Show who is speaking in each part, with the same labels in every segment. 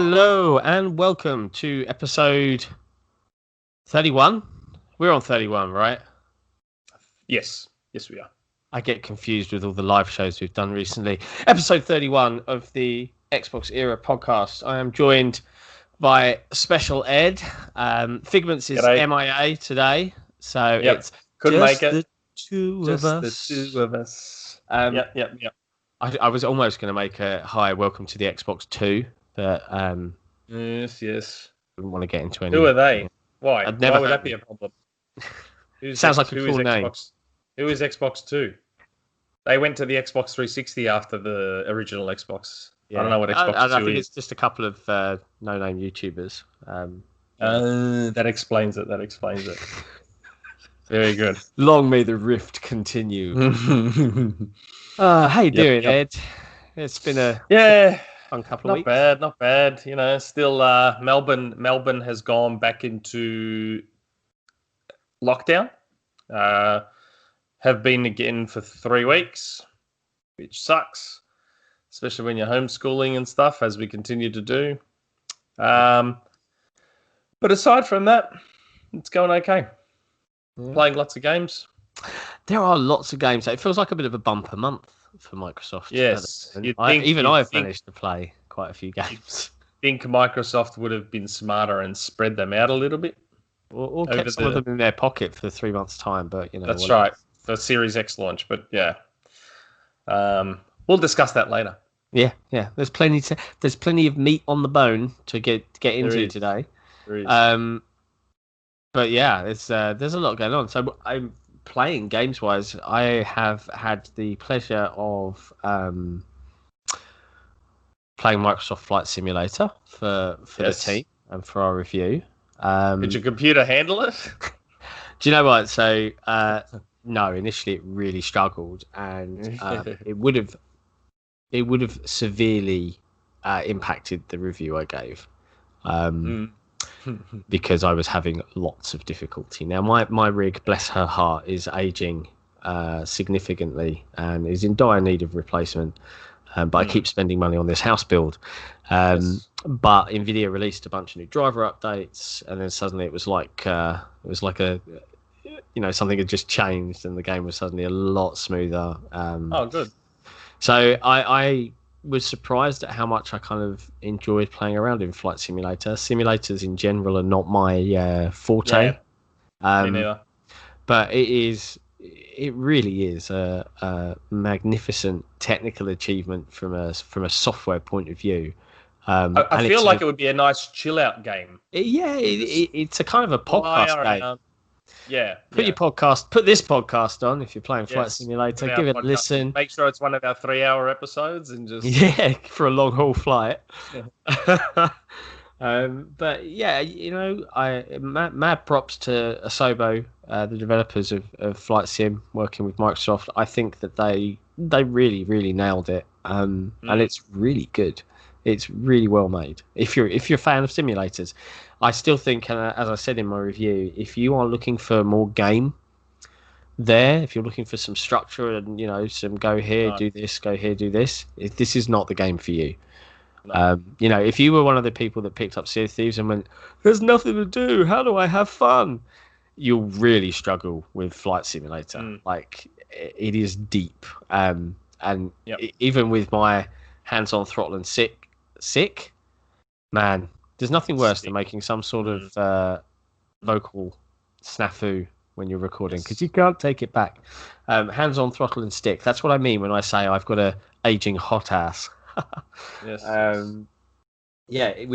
Speaker 1: Hello and welcome to episode 31. We're on 31, right?
Speaker 2: Yes, we are.
Speaker 1: I get confused with all the live shows we've done recently. Episode 31 of the XboxEra podcast. I am joined by Special Ed. Figments is
Speaker 2: G'day.
Speaker 1: MIA today, so it's
Speaker 2: Couldn't
Speaker 1: just
Speaker 2: make it.
Speaker 1: the two
Speaker 2: Just
Speaker 1: of us.
Speaker 2: the two of us. Yep.
Speaker 1: I was almost going to make a hi, welcome to the Xbox 2, but
Speaker 2: Yes.
Speaker 1: didn't want to get into any.
Speaker 2: Who are they? Why?
Speaker 1: I'd never
Speaker 2: Why would
Speaker 1: heard
Speaker 2: that be a problem?
Speaker 1: Sounds like a cool name.
Speaker 2: Who is Xbox 2? They went to the Xbox 360 after the original Xbox. Yeah. I don't know what Xbox 2 is.
Speaker 1: I think it's just a couple of no-name YouTubers.
Speaker 2: That explains it. Very good.
Speaker 1: Long may the rift continue. How you doing, Ed? It's been a fun couple of weeks.
Speaker 2: Not bad. You know, still Melbourne has gone back into lockdown. Have been again for 3 weeks, which sucks, especially when you're homeschooling and stuff, as we continue to do. But aside from that, it's going okay. Yeah. Playing lots of games.
Speaker 1: There are lots of games. It feels like a bit of a bumper month for Microsoft.
Speaker 2: Yes.
Speaker 1: I've managed to play quite a few games.
Speaker 2: Think Microsoft would have been smarter and spread them out a little bit?
Speaker 1: Or kept some of them in their pocket for 3 months' time, but you know.
Speaker 2: That's right. For Series X launch, but yeah. We'll discuss that later.
Speaker 1: Yeah. There's plenty of meat on the bone to get into today. But yeah, there's a lot going on. So I'm playing games-wise. I have had the pleasure of playing Microsoft Flight Simulator for the team and for our review.
Speaker 2: Did your computer handle it?
Speaker 1: Do you know what? So no, initially it really struggled, and it would have severely impacted the review I gave. Because I was having lots of difficulty. Now, my rig, bless her heart, is aging significantly and is in dire need of replacement. But I keep spending money on this house build. But Nvidia released a bunch of new driver updates, and then suddenly it was like something had just changed, and the game was suddenly a lot smoother.
Speaker 2: Good.
Speaker 1: So I was surprised at how much I kind of enjoyed playing around in Flight Simulator. Simulators in general are not my forte.
Speaker 2: Me neither.
Speaker 1: But it really is a magnificent technical achievement from a software point of view.
Speaker 2: I feel like it would be a nice chill out game.
Speaker 1: It's a kind of a podcast game. Put this podcast on if you're playing Flight Simulator. Give it a listen.
Speaker 2: Make sure it's one of our 3-hour episodes and just
Speaker 1: for a long haul flight. But yeah, you know, mad props to Asobo, the developers of Flight Sim, working with Microsoft. I think that they really nailed it, and it's really good. It's really well made. If you're a fan of simulators, I still think, as I said in my review, if you are looking for more game, if you're looking for some structure and some go here, do this, go here, do this, this is not the game for you. No. If you were one of the people that picked up Sea of Thieves and went, "There's nothing to do. How do I have fun?" You'll really struggle with Flight Simulator. Like it is deep, even with my hands on throttle and sick, man, there's nothing worse than making some sort of vocal snafu when you're recording, because you can't take it back. Hands on throttle and stick, that's what I mean when I say I've got a aging hot ass. With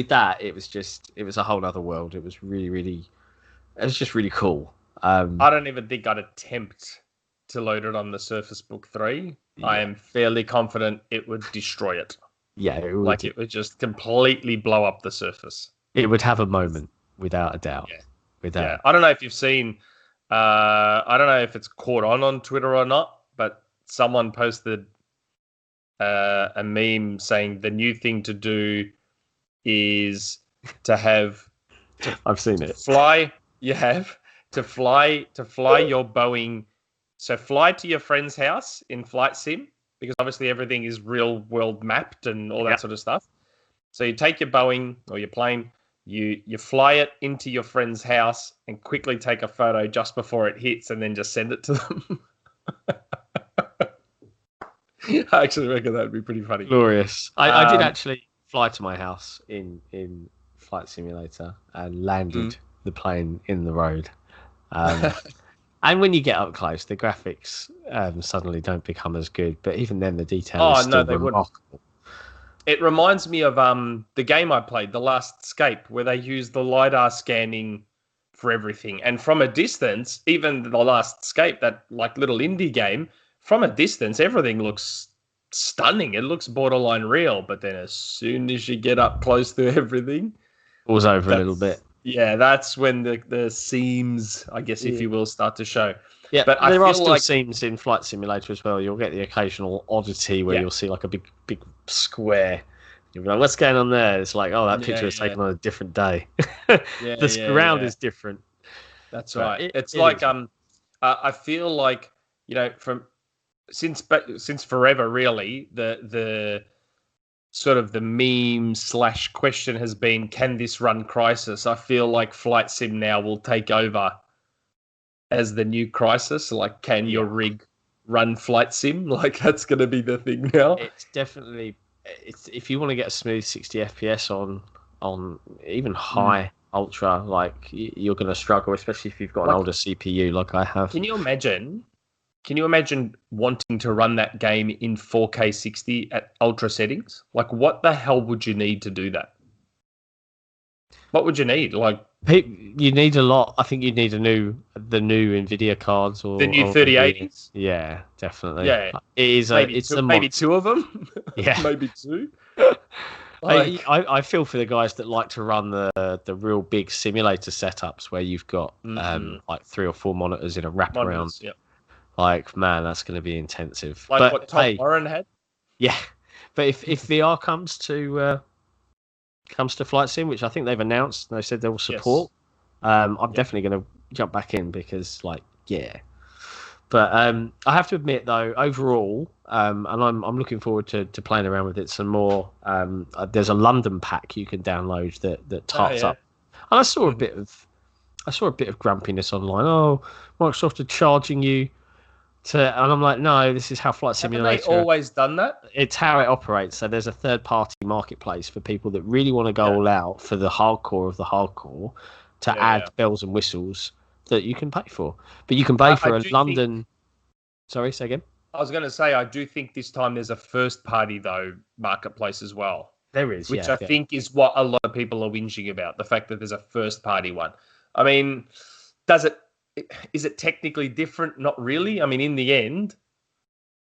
Speaker 1: that it was a whole other world. It was just really cool. I
Speaker 2: don't even think I'd attempt to load it on the Surface Book 3. I am fairly confident it would destroy it.
Speaker 1: Yeah, it
Speaker 2: would just completely blow up the Surface.
Speaker 1: It would have a moment, without a doubt.
Speaker 2: Yeah. I don't know if you've seen. I don't know if it's caught on Twitter or not, but someone posted a meme saying the new thing to do is to have.
Speaker 1: I've seen it.
Speaker 2: Fly. You have to fly your Boeing. So fly to your friend's house in Flight Sim, because obviously everything is real world mapped and all that sort of stuff. So you take your Boeing or your plane, you fly it into your friend's house and quickly take a photo just before it hits and then just send it to them. I actually reckon that would be pretty funny.
Speaker 1: Glorious. I did actually fly to my house in Flight Simulator and landed the plane in the road. And when you get up close, the graphics suddenly don't become as good. But even then, the detail is still remarkable.
Speaker 2: It reminds me of the game I played, The Last Escape, where they use the LiDAR scanning for everything. And from a distance, even The Last Escape, that like little indie game, from a distance, everything looks stunning. It looks borderline real. But then as soon as you get up close to everything,
Speaker 1: it was over a little bit.
Speaker 2: Yeah, that's when the seams, I guess, if you will, start to show.
Speaker 1: Yeah, but there are still seams in Flight Simulator as well. You'll get the occasional oddity where you'll see like a big square. You'll be like, what's going on there? It's like, oh, that picture was taken on a different day. The ground is different.
Speaker 2: That's right. It's like I feel like, you know, from since forever, really, the sort of the meme / question has been, can this run Crisis? I feel like Flight Sim now will take over as the new Crisis. Like, can your rig run Flight Sim? Like, that's going to be the thing now.
Speaker 1: It's definitely, if you want to get a smooth 60 FPS on even high ultra, like, you're going to struggle, especially if you've got an older CPU like I have.
Speaker 2: Can you imagine wanting to run that game in 4K 60 at ultra settings? Like, what the hell would you need to do that? What would you need? Like,
Speaker 1: you need a lot. I think you need the new Nvidia cards or
Speaker 2: the new 3080s.
Speaker 1: Yeah, definitely.
Speaker 2: Yeah,
Speaker 1: it is.
Speaker 2: Maybe two of them.
Speaker 1: Yeah,
Speaker 2: maybe two.
Speaker 1: Like, I feel for the guys that like to run the real big simulator setups where you've got like 3 or 4 monitors in a wraparound.
Speaker 2: Yep.
Speaker 1: Like, man, that's going to be intensive.
Speaker 2: Like
Speaker 1: but,
Speaker 2: what Tom Warren had.
Speaker 1: Yeah, but if VR comes to Flight Sim, which I think they've announced, they said they will support. I'm definitely going to jump back in because, like, yeah. But I have to admit, though, overall, and I'm looking forward to playing around with it some more. There's a London pack you can download that tarts up, and I saw a bit of grumpiness online. Oh, Microsoft are charging you. And I'm like, no, this is how Flight Simulator.
Speaker 2: Haven't they always done that?
Speaker 1: It's how it operates. So there's a third-party marketplace for people that really want to go all out for the hardcore of the hardcore to add bells and whistles that you can pay for. But you can pay for a London. Sorry, say again.
Speaker 2: I was going to say, I do think this time there's a first-party though marketplace as well.
Speaker 1: There is,
Speaker 2: which I think is what a lot of people are whinging about. The fact that there's a first-party one. I mean, is it technically different? Not really. I mean, in the end,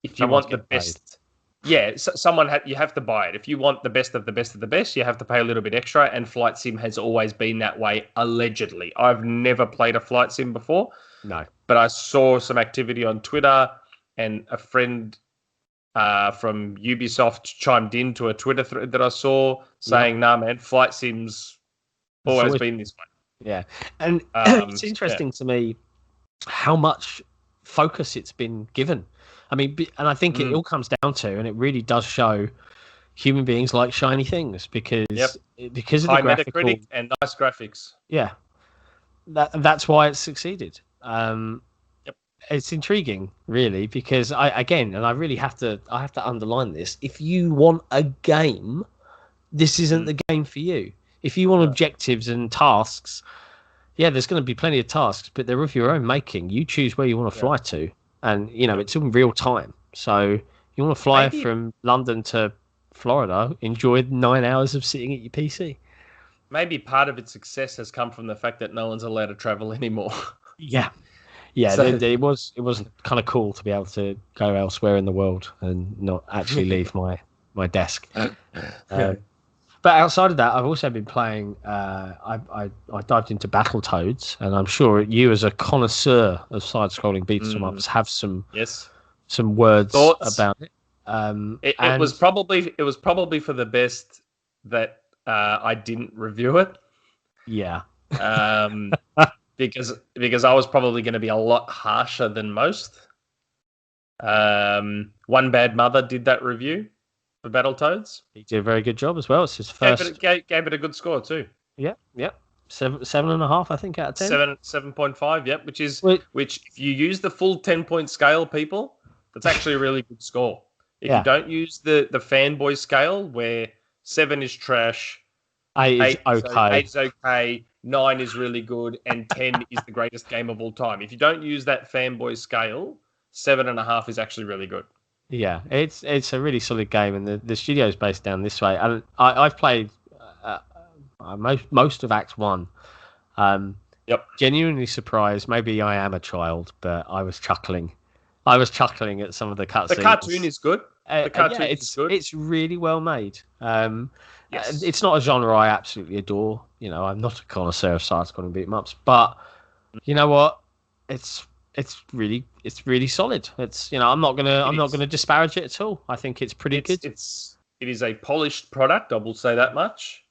Speaker 2: if you want the best, you have to buy it. If you want the best of the best of the best, you have to pay a little bit extra. And Flight Sim has always been that way, allegedly. I've never played a Flight Sim before.
Speaker 1: No.
Speaker 2: But I saw some activity on Twitter, and a friend from Ubisoft chimed into a Twitter thread that I saw saying, nah, man, Flight Sim's always been this way.
Speaker 1: Yeah, and it's interesting to me how much focus it's been given. I mean, and I think it all comes down to, and it really does show, human beings like shiny things because of
Speaker 2: high
Speaker 1: the graphical
Speaker 2: Metacritic and nice graphics.
Speaker 1: Yeah, that's why it's succeeded. It's intriguing, really, because I really have to underline this. If you want a game, this isn't the game for you. If you want objectives and tasks, there's going to be plenty of tasks, but they're of your own making. You choose where you want to fly to, and it's in real time. So you want to fly from London to Florida, enjoy 9 hours of sitting at your PC.
Speaker 2: Maybe part of its success has come from the fact that no one's allowed to travel anymore.
Speaker 1: So, it was kind of cool to be able to go elsewhere in the world and not actually leave my desk. But outside of that, I've also been playing. I dived into Battletoads, and I'm sure you, as a connoisseur of side-scrolling beat 'em ups, have some words about it.
Speaker 2: It was probably for the best that I didn't review it.
Speaker 1: Yeah.
Speaker 2: Because I was probably going to be a lot harsher than most. One Bad Mother did that review. for Battletoads.
Speaker 1: He did a very good job as well. It's his
Speaker 2: Gave
Speaker 1: first.
Speaker 2: it a good score too.
Speaker 1: Yeah, yeah. 7.5, I think, out of 10.
Speaker 2: 7.5. Yep,
Speaker 1: Wait.
Speaker 2: which if you use the full 10-point scale, people, that's actually a really good score. If you don't use the fanboy scale, where 7 is trash,
Speaker 1: 8 is okay.
Speaker 2: 8 is okay, 9 is really good, and 10 is the greatest game of all time. If you don't use that fanboy scale, 7.5 is actually really good.
Speaker 1: Yeah, it's a really solid game, and the studio's based down this way. And I've played most of Act 1. Genuinely surprised. Maybe I am a child, but I was chuckling. At some of the cutscenes.
Speaker 2: The cartoon is good. The cartoon is good.
Speaker 1: It's really well made.
Speaker 2: Yes.
Speaker 1: It's not a genre I absolutely adore. You know, I'm not a connoisseur of side-scrolling beat-em-ups, but you know what? It's really solid. It's, you know, I'm not gonna disparage it at all. I think it's pretty good.
Speaker 2: It is a polished product. I will say that much.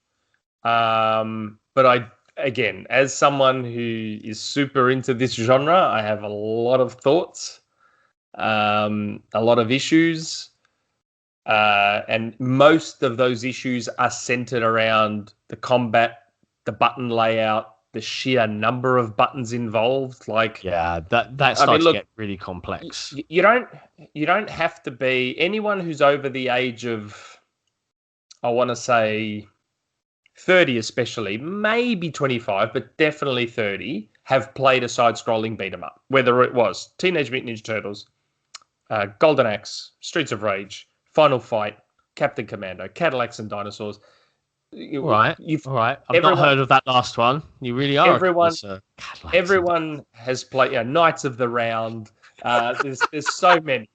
Speaker 2: But again, as someone who is super into this genre, I have a lot of thoughts, a lot of issues, and most of those issues are centered around the combat, the button layout, the sheer number of buttons involved. Like,
Speaker 1: yeah, that starts to get really complex.
Speaker 2: You don't have to be anyone who's over the age of, I want to say, 30 especially, maybe 25, but definitely 30, have played a side-scrolling beat-em-up. Whether it was Teenage Mutant Ninja Turtles, Golden Axe, Streets of Rage, Final Fight, Captain Commando, Cadillacs and Dinosaurs.
Speaker 1: All right. I've not heard of that last one. You really are.
Speaker 2: Everyone has played Knights of the Round. There's so many.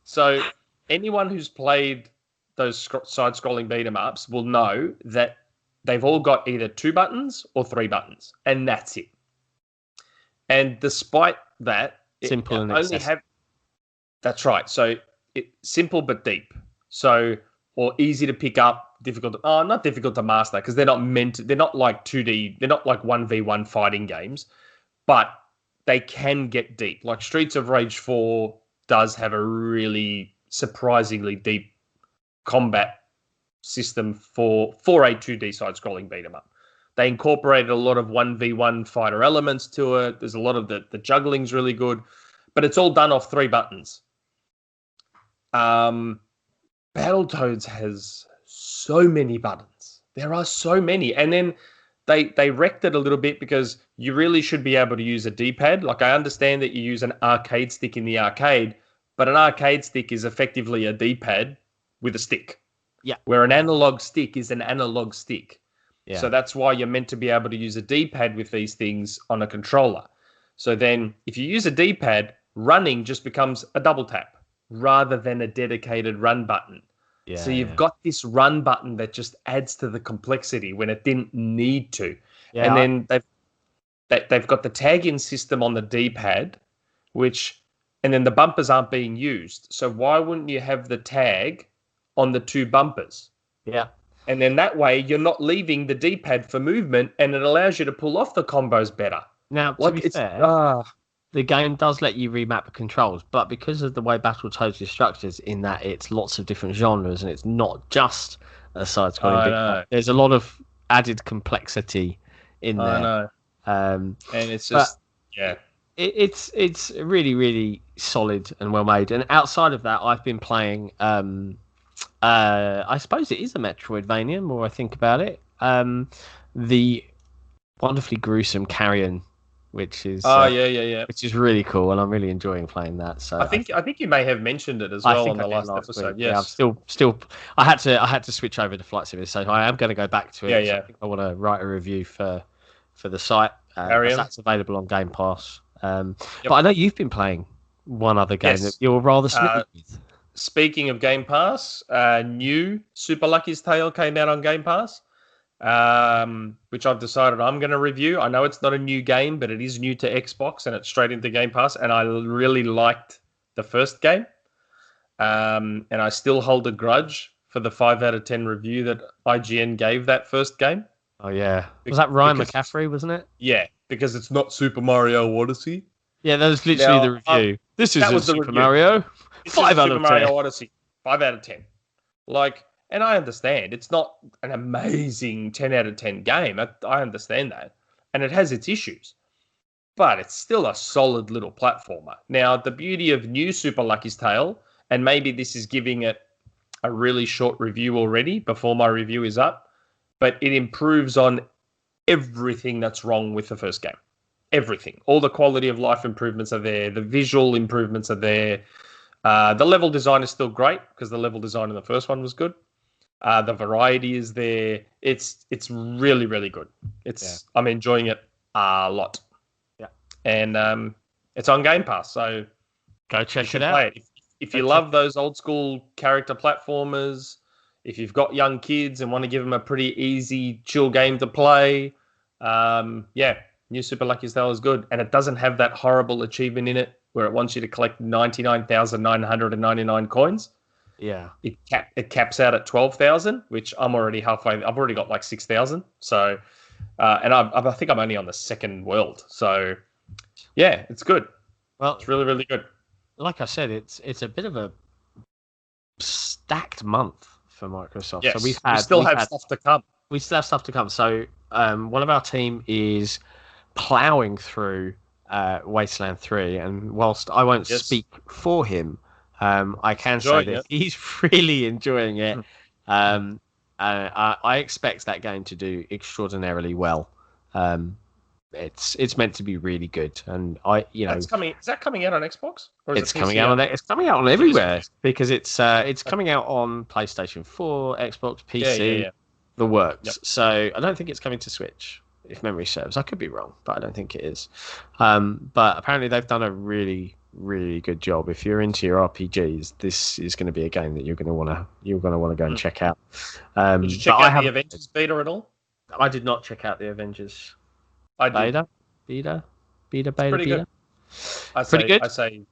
Speaker 2: So anyone who's played those side-scrolling beat-em-ups will know that they've all got either 2 buttons or 3 buttons, and that's it. And despite that,
Speaker 1: simple and accessible.
Speaker 2: That's right. So simple but deep. So, or easy to pick up, not difficult to master, because they're not like 2D, they're not like 1v1 fighting games, but they can get deep. Like Streets of Rage 4 does have a really surprisingly deep combat system for a 2D side-scrolling beat-em-up. They incorporated a lot of 1v1 fighter elements to it. There's a lot of the juggling's really good, but it's all done off 3 buttons. Battletoads has so many buttons. There are so many. And then they wrecked it a little bit because you really should be able to use a D-pad. Like, I understand that you use an arcade stick in the arcade, but an arcade stick is effectively a D-pad with a stick.
Speaker 1: Yeah.
Speaker 2: Where an analog stick is an analog stick.
Speaker 1: Yeah.
Speaker 2: So that's why you're meant to be able to use a D-pad with these things on a controller. So then if you use a D-pad, running just becomes a double tap rather than a dedicated run button.
Speaker 1: Yeah,
Speaker 2: so you've got this run button that just adds to the complexity when it didn't need to. Yeah, and then they've got the tag-in system on the D-pad, and then the bumpers aren't being used. So why wouldn't you have the tag on the 2 bumpers?
Speaker 1: Yeah.
Speaker 2: And then that way you're not leaving the D-pad for movement, and it allows you to pull off the combos better.
Speaker 1: Now, to be fair, the game does let you remap the controls, but because of the way Battletoads is structured, in that it's lots of different genres and it's not just a side-scrolling, there's a lot of added complexity in there.
Speaker 2: I know.
Speaker 1: And
Speaker 2: it's just,
Speaker 1: it's really, really solid and well made. And outside of that, I've been playing, I suppose it is a Metroidvania, more I think about it, the wonderfully gruesome Carrion, which is which is really cool, and I'm really enjoying playing that. So
Speaker 2: I think you may have mentioned it as well on the last episode.
Speaker 1: Yes. Yeah, I'm still. I had to switch over to Flight Sim, so I am going to go back to it.
Speaker 2: Yeah.
Speaker 1: I think I want to write a review for the site. That's available on Game Pass. But I know you've been playing one other game that you're rather smitten with.
Speaker 2: Speaking of Game Pass, new Super Lucky's Tale came out on Game Pass, which I've decided I'm going to review. I know it's not a new game, but it is new to Xbox, and it's straight into Game Pass, and I really liked the first game. And I still hold a grudge for the 5 out of 10 review that IGN gave that first game.
Speaker 1: Oh, yeah. Was that Ryan McCaffrey, wasn't it?
Speaker 2: Yeah, because it's not Super Mario Odyssey.
Speaker 1: Yeah, that was literally the review. This is Super Mario. 5 out of 10.
Speaker 2: Mario Odyssey. 5 out of 10. Like, and I understand it's not an amazing 10 out of 10 game. I understand that. And it has its issues, but it's still a solid little platformer. Now, the beauty of new Super Lucky's Tale, and maybe this is giving it a really short review already before my review is up, but it improves on everything that's wrong with the first game. Everything. All the quality of life improvements are there. The visual improvements are there. The level design is still great because the level design in the first one was good. The variety is there. It's really, really good. I'm enjoying it a lot.
Speaker 1: Yeah.
Speaker 2: And it's on Game Pass, so
Speaker 1: go check it
Speaker 2: out.
Speaker 1: out.
Speaker 2: If you love those old school character platformers, if you've got young kids and want to give them a pretty easy, chill game to play, New Super Lucky's Tale is good. And it doesn't have that horrible achievement in it where it wants you to collect 99,999 coins.
Speaker 1: Yeah.
Speaker 2: It caps out at 12,000, which I'm already halfway. I've already got like 6,000. So, and I think I'm only on the second world. So, yeah, it's good.
Speaker 1: Well,
Speaker 2: it's really, really good.
Speaker 1: Like I said, it's a bit of a stacked month for Microsoft.
Speaker 2: Yes,
Speaker 1: so we
Speaker 2: still have stuff to come.
Speaker 1: We still have stuff to come. So one of our team is ploughing through Wasteland 3, and whilst I won't speak for him, I can say that he's really enjoying it. I expect that game to do extraordinarily well. It's meant to be really good, and
Speaker 2: is that coming out on Xbox?
Speaker 1: Or it's coming out on it's coming out on everywhere because it's coming out on PlayStation 4, Xbox, PC, the works. Yep. So I don't think it's coming to Switch, if memory serves. I could be wrong, but I don't think it is. But apparently they've done a really, really good job. If you're into your RPGs, this is going to be a game that you're going to want to go and check out.
Speaker 2: Did you check out the Avengers beta at all?
Speaker 1: I did not check out the Avengers.
Speaker 2: I did.
Speaker 1: Beta.
Speaker 2: Pretty good.
Speaker 1: Pretty good.
Speaker 2: I say,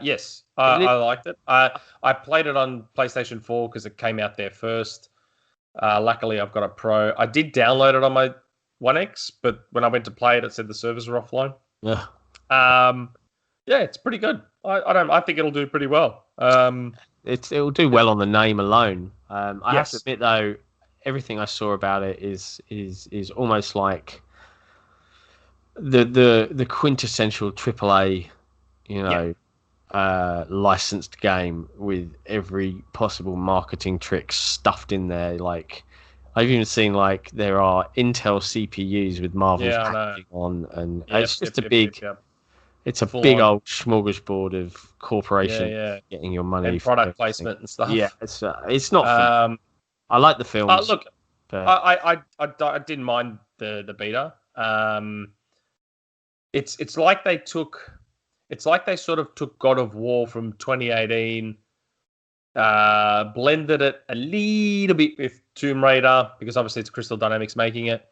Speaker 2: yes. I liked it. I played it on PlayStation 4 because it came out there first. Luckily, I've got a Pro. I did download it on my One X, but when I went to play it, it said the servers were offline.
Speaker 1: Yeah.
Speaker 2: It's pretty good. I think it'll do pretty well.
Speaker 1: It'll do well on the name alone. I have to admit though, everything I saw about it is almost like the quintessential AAA, licensed game with every possible marketing trick stuffed in there. Like I've even seen there are Intel CPUs with Marvel's packaging on, and it's just it's a big old smorgasbord of corporation getting your money
Speaker 2: and product placement and stuff.
Speaker 1: Yeah, it's not fun. I like the films.
Speaker 2: Look, but I didn't mind the beta. It's like they sort of took God of War from 2018, blended it a little bit with Tomb Raider because obviously it's Crystal Dynamics making it,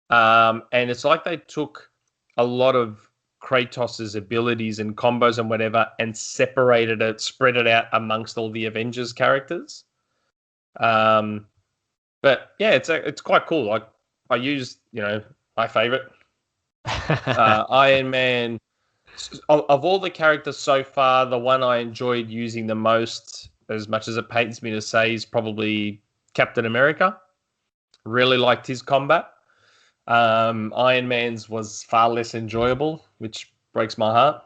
Speaker 2: and it's like they took a lot of Kratos's abilities and combos and whatever and spread it out amongst all the Avengers characters. But yeah, it's quite cool. I used my favorite. Iron Man, of all the characters so far, the one I enjoyed using the most, as much as it pains me to say, is probably Captain America. Really liked his combat. Iron Man's was far less enjoyable, which breaks my heart.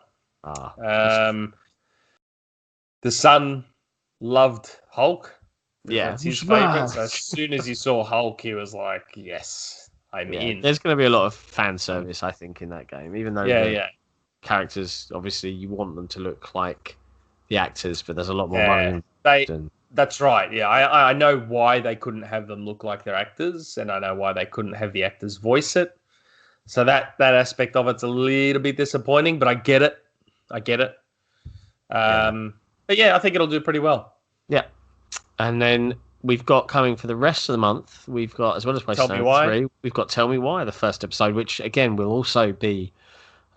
Speaker 2: The son loved Hulk. That's his favorite. So as soon as he saw Hulk, he was like, yes. I'm in.
Speaker 1: There's going to be a lot of fan service, I think, in that game. Even though the characters, obviously, you want them to look like the actors, but there's a lot more money.
Speaker 2: That's right. Yeah, I know why they couldn't have them look like their actors, and I know why they couldn't have the actors voice it. So that aspect of it's a little bit disappointing, but I get it. But yeah, I think it'll do pretty well.
Speaker 1: Yeah, and then we've got coming for the rest of the month, we've got, as well as Wasteland 3, we've got Tell Me Why, the first episode, which, again, we'll also be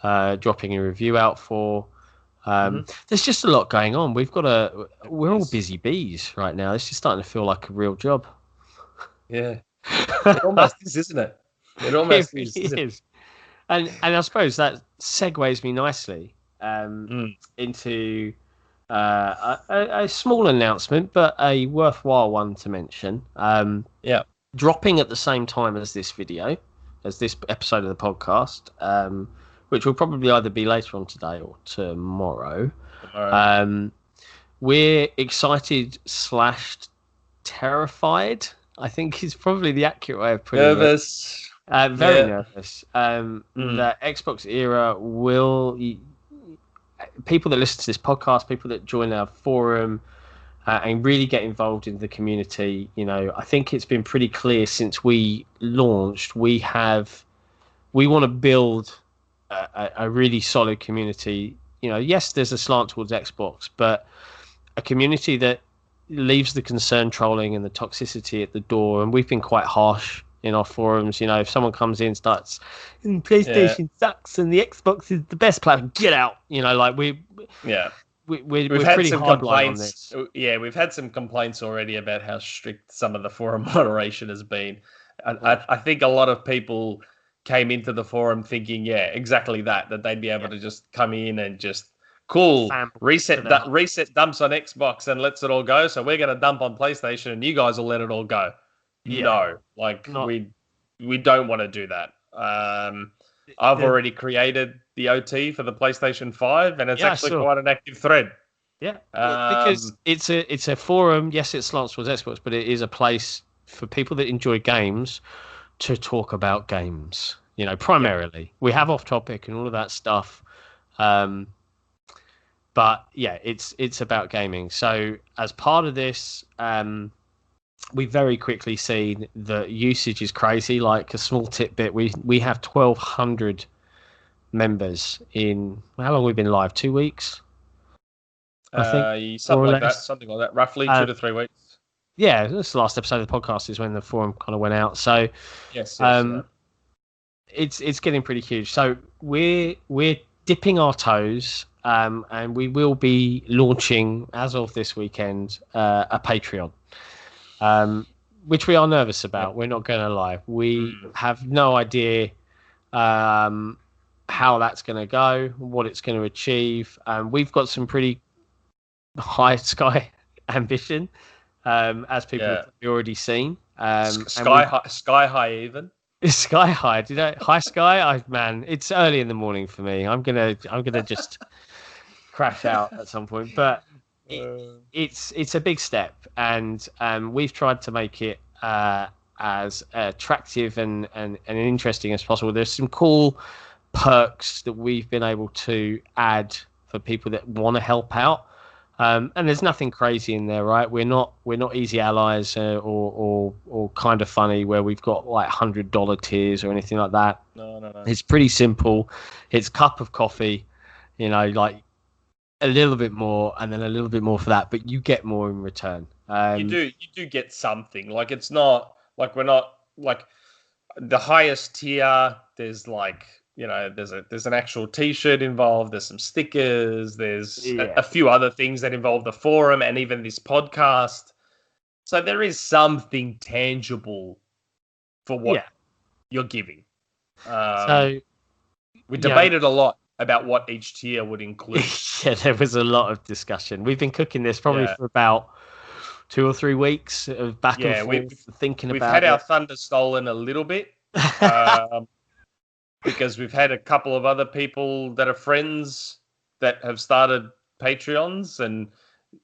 Speaker 1: dropping a review out for. There's just a lot going on. We're all busy bees right now. This is starting to feel like a real job.
Speaker 2: Yeah. It almost is, isn't it? It almost is.
Speaker 1: And I suppose that segues me nicely into a small announcement, but a worthwhile one to mention.
Speaker 2: Yeah.
Speaker 1: Dropping at the same time as this video, as this episode of the podcast, which will probably either be later on today or tomorrow. We're excited / terrified, I think is probably the accurate way of putting it.
Speaker 2: Nervous.
Speaker 1: Very nervous. The XboxEra will... People that listen to this podcast, people that join our forum and really get involved in the community, I think it's been pretty clear since we launched, we want to build a really solid community. Yes, there's a slant towards Xbox, but a community that leaves the concern trolling and the toxicity at the door. And we've been quite harsh in our forums. If someone comes in and starts, PlayStation sucks and the Xbox is the best platform, get out. We're
Speaker 2: We've had
Speaker 1: pretty
Speaker 2: some
Speaker 1: hardline on this.
Speaker 2: Yeah, we've had some complaints already about how strict some of the forum moderation has been. I think a lot of people came into the forum thinking, exactly that they'd be able to just come in and just reset dumps on Xbox and lets it all go. So we're going to dump on PlayStation and you guys will let it all go. No, we don't want to do that. I've already created the OT for the PlayStation 5 and it's actually quite an active thread.
Speaker 1: Yeah, because it's a forum. Yes, it slants towards Xbox, but it is a place for people that enjoy games to talk about games. Primarily. We have off topic and all of that stuff. But yeah, it's about gaming. So as part of this, we very quickly seen that usage is crazy. Like a small tidbit, we have 1,200 members in how long we've been live? 2 weeks, I think.
Speaker 2: Something like that. Roughly 2 to 3 weeks.
Speaker 1: Yeah, this is the last episode of the podcast is when the forum kind of went out. So
Speaker 2: yes.
Speaker 1: It's getting pretty huge. So we're dipping our toes. And we will be launching, as of this weekend, a Patreon, which we are nervous about. We're not going to lie. We have no idea how that's going to go, what it's going to achieve. We've got some pretty high sky ambition, as people have already seen.
Speaker 2: Sky high even.
Speaker 1: Sky high, high sky? Man, it's early in the morning for me. I'm gonna just crash out at some point, but it's a big step, and we've tried to make it as attractive and interesting as possible. There's some cool perks that we've been able to add for people that want to help out. And there's nothing crazy in there, right? We're not easy allies or kind of funny where we've got like $100 tiers or anything like that.
Speaker 2: No.
Speaker 1: It's pretty simple. It's cup of coffee, like a little bit more and then a little bit more for that, but you get more in return.
Speaker 2: You do get something. Like it's not like we're not like the highest tier. There's like. There's an actual T-shirt involved. There's some stickers. There's a few other things that involve the forum and even this podcast. So there is something tangible for what you're giving.
Speaker 1: So
Speaker 2: we debated a lot about what each tier would include.
Speaker 1: Yeah, there was a lot of discussion. We've been cooking this probably for about 2 or 3 weeks of back and forth thinking about it.
Speaker 2: We've had our thunder stolen a little bit. Because we've had a couple of other people that are friends that have started Patreons, and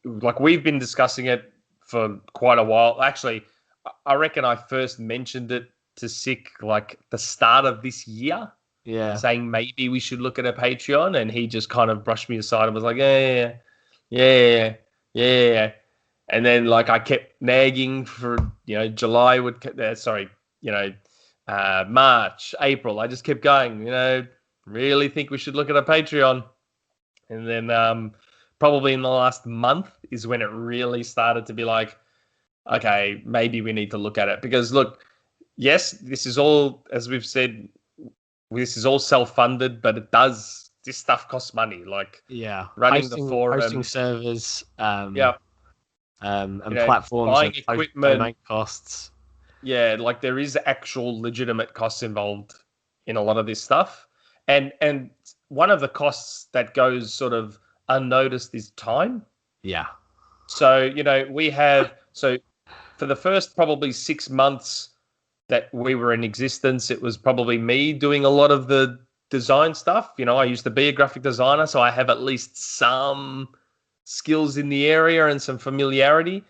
Speaker 2: like we've been discussing it for quite a while. Actually, I reckon I first mentioned it to Sick like the start of this year.
Speaker 1: Yeah.
Speaker 2: Saying maybe we should look at a Patreon, and he just kind of brushed me aside and was like, yeah. And then like I kept nagging for July March, April. I just kept going, really think we should look at a Patreon. And then probably in the last month is when it really started to be like, okay, maybe we need to look at it. Because look, yes, this is all, as we've said, this is all self-funded, but this stuff costs money. Like running the forum,
Speaker 1: hosting servers, and
Speaker 2: platforms,
Speaker 1: platforms,
Speaker 2: buying equipment,
Speaker 1: domain costs.
Speaker 2: Yeah, like there is actual legitimate costs involved in a lot of this stuff. And one of the costs that goes sort of unnoticed is time.
Speaker 1: Yeah.
Speaker 2: So, we have, so for the first probably 6 months that we were in existence, it was probably me doing a lot of the design stuff. I used to be a graphic designer, so I have at least some skills in the area and some familiarity.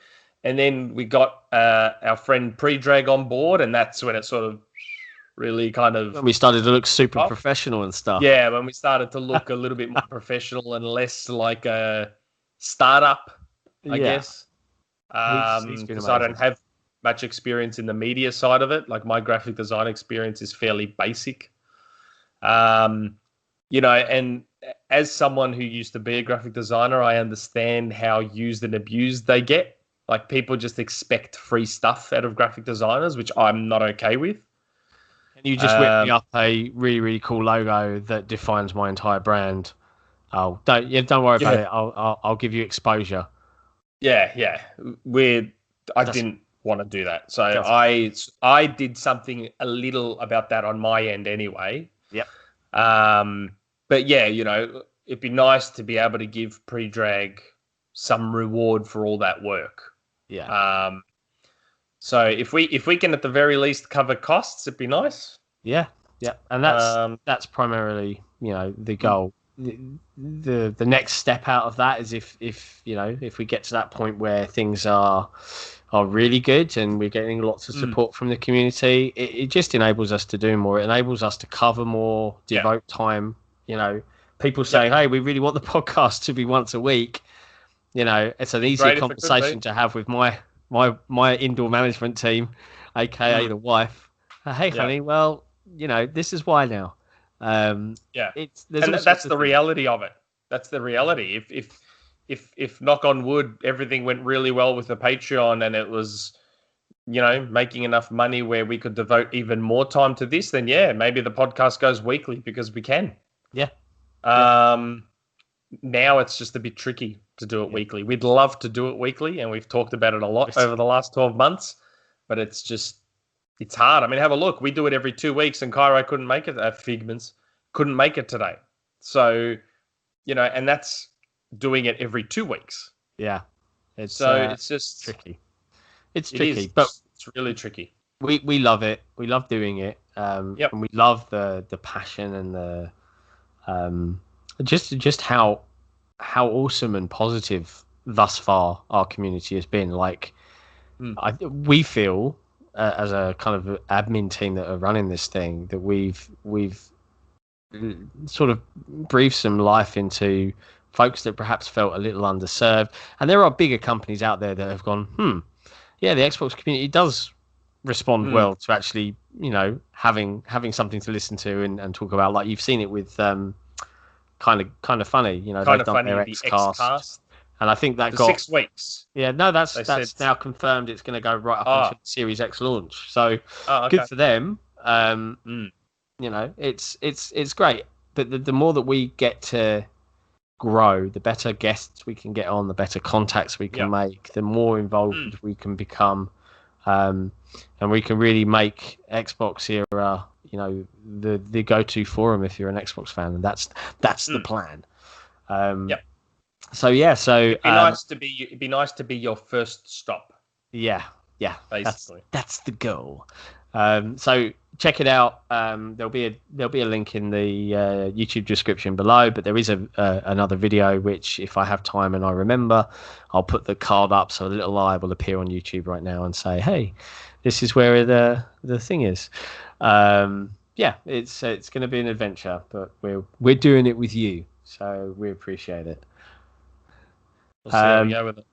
Speaker 2: And then we got our friend Pre-Drag on board, and that's when it sort of really kind of
Speaker 1: When we started to look super
Speaker 2: off.
Speaker 1: professional and stuff.
Speaker 2: Yeah, when we started to look a little bit more professional and less like a startup, I
Speaker 1: Yeah.
Speaker 2: guess.
Speaker 1: He's been
Speaker 2: Because I don't
Speaker 1: amazing.
Speaker 2: have much experience in the media side of it. Like my graphic design experience is fairly basic. And as someone who used to be a graphic designer, I understand how used and abused they get. Like people just expect free stuff out of graphic designers, which I'm not okay with.
Speaker 1: Can you just whip me up a really, really cool logo that defines my entire brand? Oh, don't worry about
Speaker 2: Yeah,
Speaker 1: it. I'll give you exposure.
Speaker 2: yeah. I
Speaker 1: That's
Speaker 2: didn't want to do that, so
Speaker 1: that's
Speaker 2: I did something a little about that on my end anyway.
Speaker 1: Yep.
Speaker 2: But yeah, it'd be nice to be able to give Pre-Drag some reward for all that work.
Speaker 1: Yeah.
Speaker 2: So if we can at the very least cover costs, it'd be nice.
Speaker 1: Yeah. Yeah. And that's primarily, the goal. The next step out of that is if we get to that point where things are really good and we're getting lots of support from the community, it just enables us to do more. It enables us to cover more, devote time. People saying, "Hey, we really want the podcast to be once a week." It's an easier conversation to have with my indoor management team, aka the wife. Hey, honey, well, this is why now.
Speaker 2: That's the reality of it. That's the reality. If knock on wood, everything went really well with the Patreon and it was, making enough money where we could devote even more time to this, then yeah, maybe the podcast goes weekly because we can.
Speaker 1: Yeah.
Speaker 2: Now it's just a bit tricky to do it weekly. We'd love to do it weekly, and we've talked about it a lot over the last 12 months, but it's hard. I mean, have a look. We do it every 2 weeks, and Cairo couldn't make it. Figments couldn't make it today. So, and that's doing it every 2 weeks.
Speaker 1: Yeah.
Speaker 2: It's just
Speaker 1: tricky. It's tricky, but
Speaker 2: it's really tricky.
Speaker 1: We love it. We love doing it. And we love the passion and the just how awesome and positive thus far our community has been. Like, we feel as a kind of admin team that are running this thing that we've sort of breathed some life into folks that perhaps felt a little underserved. And there are bigger companies out there that have gone, yeah, the Xbox community does respond well to actually, having something to listen to and talk about. Like you've seen it with kind of funny, they've done their Xcast. And I think that got
Speaker 2: 6 weeks.
Speaker 1: Yeah, no, that's now confirmed. It's going to go right up until Series X launch. So good for them. It's great. But the more that we get to grow, the better guests we can get on, the better contacts we can make, the more involved we can become, and we can really make XboxEra, the go-to forum if you're an Xbox fan, and that's the plan. So it'd
Speaker 2: be nice to be your first stop.
Speaker 1: Yeah,
Speaker 2: basically
Speaker 1: that's the goal. So check it out. There'll be a link in the YouTube description below, but there is another video which, if I have time and I remember, I'll put the card up so a little eye will appear on YouTube right now and say, hey, this is where the thing is. It's going to be an adventure, but we're doing it with you, so we appreciate it.
Speaker 2: We'll see how we go with it.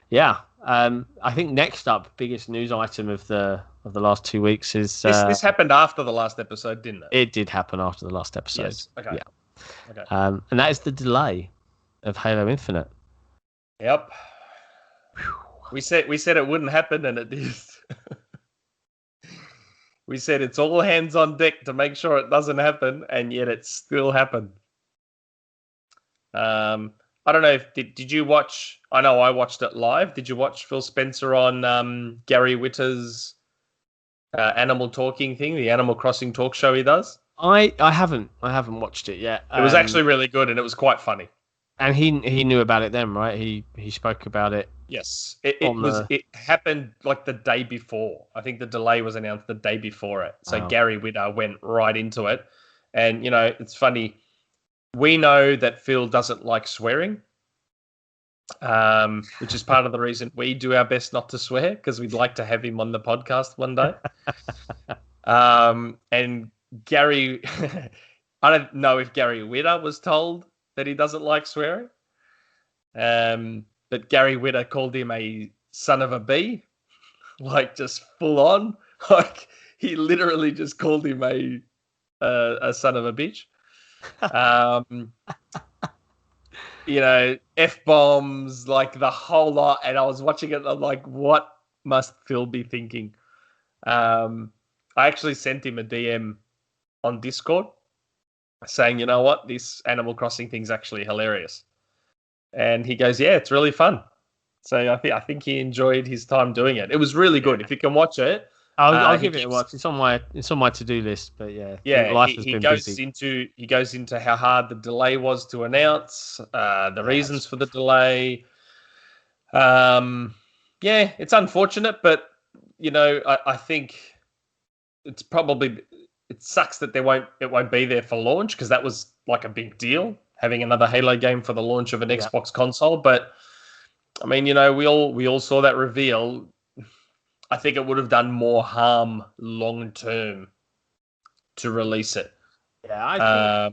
Speaker 1: Yeah. I think next up, biggest news item of the last 2 weeks is
Speaker 2: this happened after the last episode, didn't it?
Speaker 1: It did happen after the last episode.
Speaker 2: Yes. Okay.
Speaker 1: Yeah.
Speaker 2: Okay.
Speaker 1: And that is the delay of Halo Infinite.
Speaker 2: Yep. We said it wouldn't happen, and it did. We said it's all hands on deck to make sure it doesn't happen, and yet it still happened. I don't know if did you watch? I know I watched it live. Did you watch Phil Spencer on Gary Whitta's Animal Talking thing, the Animal Crossing talk show he does?
Speaker 1: I haven't watched it yet.
Speaker 2: It was actually really good, and it was quite funny.
Speaker 1: And he knew about it then, right? He spoke about it
Speaker 2: Yes,
Speaker 1: on the.
Speaker 2: it happened like the day before. I think the delay was announced the day before it. So
Speaker 1: Wow.
Speaker 2: Gary Whitta went right into it, and it's funny. We know that Phil doesn't like swearing, which is part of the reason we do our best not to swear because we'd like to have him on the podcast one day. And Gary, I don't know if Gary Whitta was told that he doesn't like swearing. But Gary Whitta called him a son of a bee, like just full on. Like he literally just called him a son of a bitch. F bombs, like the whole lot. And I was watching it. And I'm like, what must Phil be thinking? I actually sent him a DM on Discord saying, you know what, this Animal Crossing thing's actually hilarious. And he goes, yeah, it's really fun. So I think he enjoyed his time doing it. It was really good. If you can watch it,
Speaker 1: I'll give it a watch. It's on my to-do list, but life has been busy.
Speaker 2: He goes into how hard the delay was to announce, the reasons for the delay. It's unfortunate, but I think it's probably it sucks that it won't be there for launch because that was like a big deal having another Halo game for the launch of an Xbox console. But I mean, we all saw that reveal. I think it would have done more harm long term to release it.
Speaker 1: Yeah,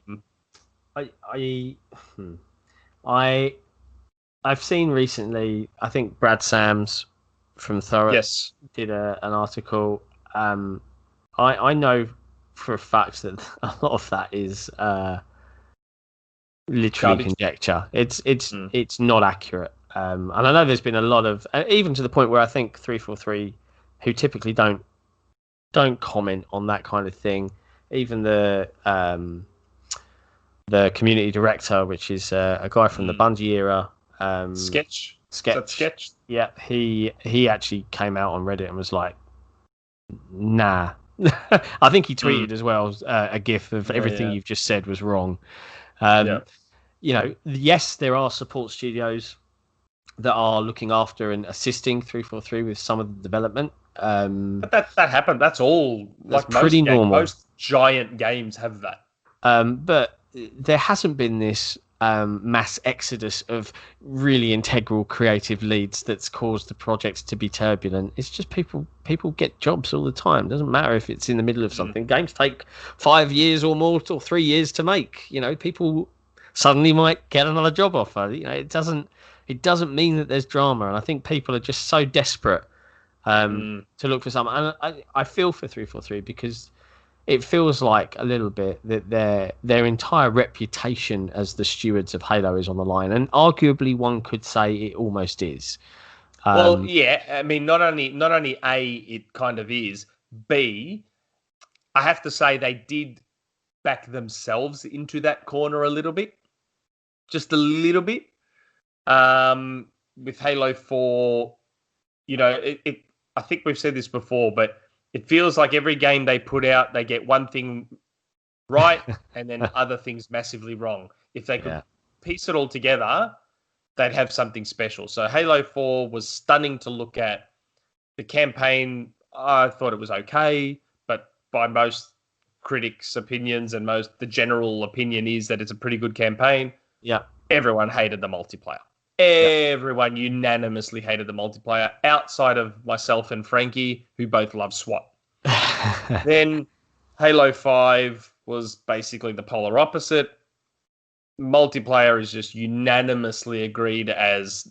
Speaker 1: I've seen recently. I think Brad Sams from Thorough did an article. I know for a fact that a lot of that is literally conjecture. It's not accurate. And I know there's been a lot of, even to the point where I think 343, who typically don't comment on that kind of thing, even the community director, which is a guy from the Bungie era,
Speaker 2: Sketch.
Speaker 1: Yeah, he actually came out on Reddit and was like, nah. I think he tweeted as well a gif of everything you've just said was wrong. Yes, there are support studios that are looking after and assisting 343 with some of the development.
Speaker 2: But that happened. That's all.
Speaker 1: That's like pretty normal.
Speaker 2: Most giant games have that.
Speaker 1: But there hasn't been this mass exodus of really integral creative leads that's caused the projects to be turbulent. It's just people get jobs all the time. It doesn't matter if it's in the middle of something. Games take 5 years or more or 3 years to make. People suddenly might get another job offer. It doesn't mean that there's drama, and I think people are just so desperate to look for something. And I feel for 343 because it feels like a little bit that their entire reputation as the stewards of Halo is on the line, and arguably one could say it almost is.
Speaker 2: Well, yeah, I mean, not only A, it kind of is. B, I have to say they did back themselves into that corner a little bit, just a little bit. With Halo 4, I think we've said this before, but it feels like every game they put out, they get one thing right and then other things massively wrong. If they could piece it all together, they'd have something special. So Halo 4 was stunning to look at. The campaign, I thought it was okay, but by most critics' opinions and the general opinion is that it's a pretty good campaign.
Speaker 1: Yeah.
Speaker 2: Everyone hated the multiplayer. Everyone unanimously hated the multiplayer outside of myself and Frankie, who both love SWAT. Then Halo 5 was basically the polar opposite. Multiplayer is just unanimously agreed as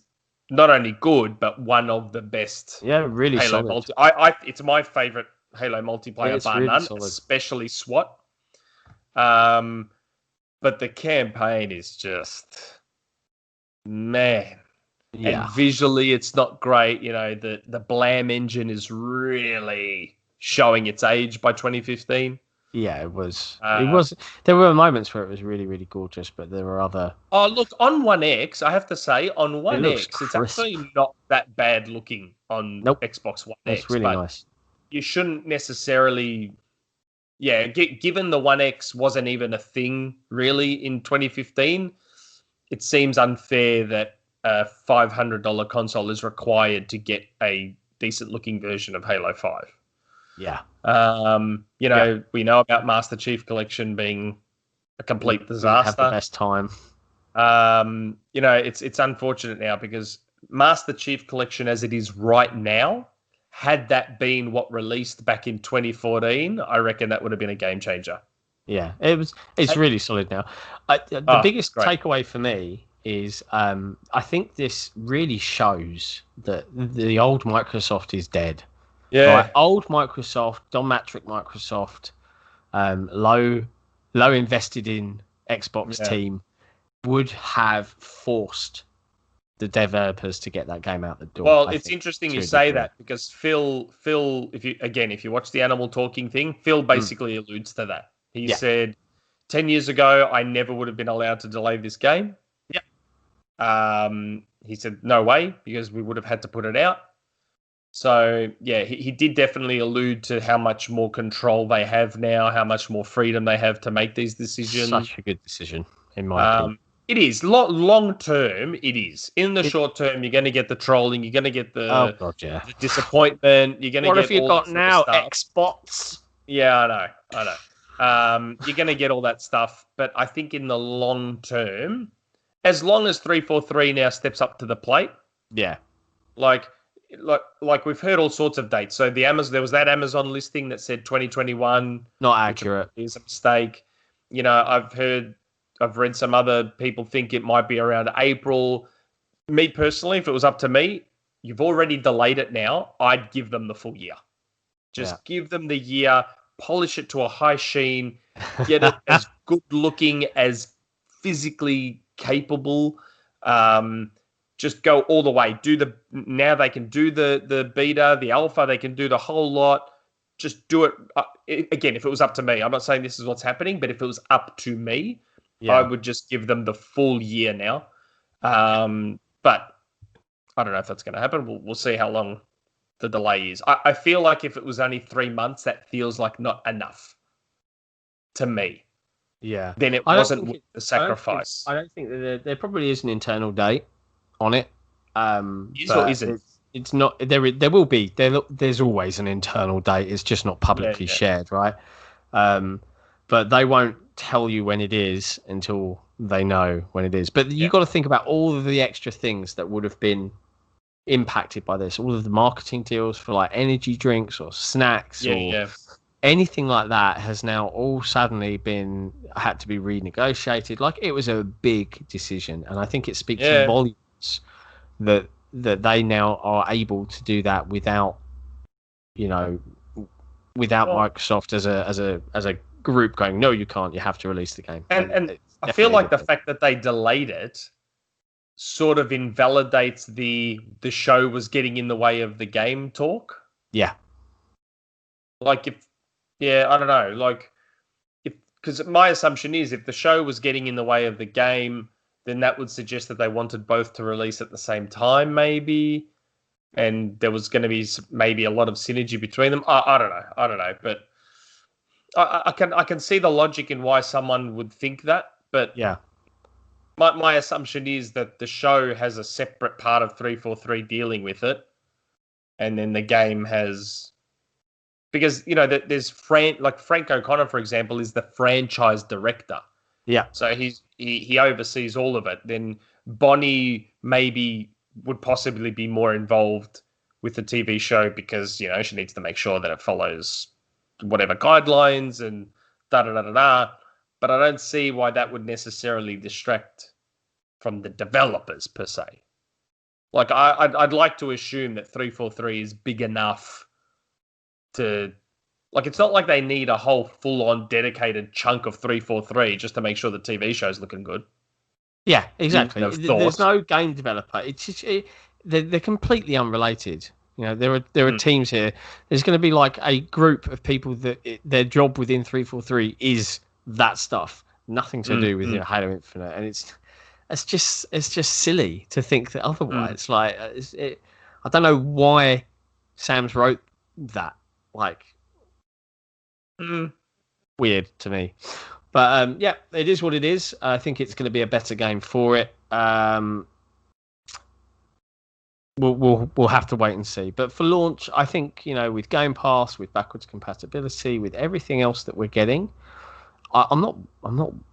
Speaker 2: not only good, but one of the best.
Speaker 1: Yeah, really
Speaker 2: Halo
Speaker 1: solid.
Speaker 2: It's my favorite Halo multiplayer, bar
Speaker 1: really
Speaker 2: none,
Speaker 1: solid.
Speaker 2: Especially SWAT. But the campaign is just... Man.
Speaker 1: Yeah.
Speaker 2: And visually it's not great. The Blam engine is really showing its age by 2015.
Speaker 1: Yeah, it was. There were moments where it was really, really gorgeous, but there were other.
Speaker 2: Oh, look, on One X, I have to say, on One X, it's actually not that bad looking on Xbox One X.
Speaker 1: It's really nice.
Speaker 2: You shouldn't necessarily. Yeah, given the One X wasn't even a thing really in 2015. it seems unfair that a $500 console is required to get a decent looking version of Halo 5.
Speaker 1: Yeah.
Speaker 2: We know about Master Chief Collection being a complete disaster.
Speaker 1: Have the best time.
Speaker 2: It's unfortunate now because Master Chief Collection as it is right now, had that been what released back in 2014, I reckon that would have been a game changer.
Speaker 1: Yeah, it's really solid now. The biggest takeaway for me is I think this really shows that the old Microsoft is dead.
Speaker 2: Yeah.
Speaker 1: Right? Old Microsoft, Don Matrick Microsoft, low invested in Xbox team would have forced the developers to get that game out the door.
Speaker 2: Well, it's interesting you say that because Phil, if you watch the Animal Talking thing, Phil basically alludes to that. He said, 10 years ago, I never would have been allowed to delay this game.
Speaker 1: Yeah.
Speaker 2: He said, no way, because we would have had to put it out. So, yeah, he did definitely allude to how much more control they have now, how much more freedom they have to make these decisions.
Speaker 1: Such a good decision, in my opinion.
Speaker 2: It is. Long term, it is. In the short term, you're going to get the trolling, you're going to get the disappointment, you're going to get
Speaker 1: what have you got now, Xbox?
Speaker 2: Yeah, I know. You're going to get all that stuff, but I think in the long term, as long as 343 now steps up to the plate, like we've heard all sorts of dates. So there was that Amazon listing that said 2021,
Speaker 1: not accurate.
Speaker 2: Is a mistake. I've read some other people think it might be around April. Me personally, if it was up to me, you've already delayed it now. I'd give them the full year. Just give them the year, polish it to a high sheen, get it as good looking as physically capable. Just go all the way. Now they can do the beta, the alpha, they can do the whole lot. Just do it. Again, if it was up to me, I'm not saying this is what's happening, but if it was up to me, I would just give them the full year now. But I don't know if that's going to happen. We'll see how long the delay is. I feel like if it was only 3 months, that feels like not enough to me.
Speaker 1: Yeah.
Speaker 2: Then it wasn't worth the sacrifice.
Speaker 1: I don't think that there probably is an internal date on it.
Speaker 2: Is or isn't?
Speaker 1: It's not. There will be. There's always an internal date. It's just not publicly shared, right? But they won't tell you when it is until they know when it is. But you've got to think about all of the extra things that would have been impacted by this. All of the marketing deals for like energy drinks or snacks or anything like that has now all suddenly had to be renegotiated. Like it was a big decision, and I think it speaks volumes that they now are able to do that without Microsoft as a group going, no, you can't, you have to release the game.
Speaker 2: And I feel like the fact that they delayed it sort of invalidates the show was getting in the way of the game talk.
Speaker 1: Yeah.
Speaker 2: Like I don't know, like because my assumption is if the show was getting in the way of the game, then that would suggest that they wanted both to release at the same time, maybe, and there was going to be maybe a lot of synergy between them. I don't know, but I can see the logic in why someone would think that, but my assumption is that the show has a separate part of 343 dealing with it, and then the game has, because there's Frank O'Connor, for example, is the franchise director.
Speaker 1: Yeah.
Speaker 2: So he oversees all of it. Then Bonnie maybe would possibly be more involved with the TV show because she needs to make sure that it follows whatever guidelines and da-da-da-da-da. But I don't see why that would necessarily distract from the developers per se. Like I'd like to assume that 343 is big enough to, like, it's not like they need a whole full-on dedicated chunk of 343 just to make sure the TV show's looking good.
Speaker 1: Yeah, exactly. There's no game developer. It's just, they're completely unrelated. There are teams here. There's going to be like a group of people that their job within 343 is that stuff. Nothing to do with Halo Infinite, and it's just silly to think that otherwise. Like, I don't know why Sam's wrote that. Like, weird to me. But yeah, it is what it is. I think it's going to be a better game for it. We'll have to wait and see. But for launch, I think, with Game Pass, with backwards compatibility, with everything else that we're getting, I'm not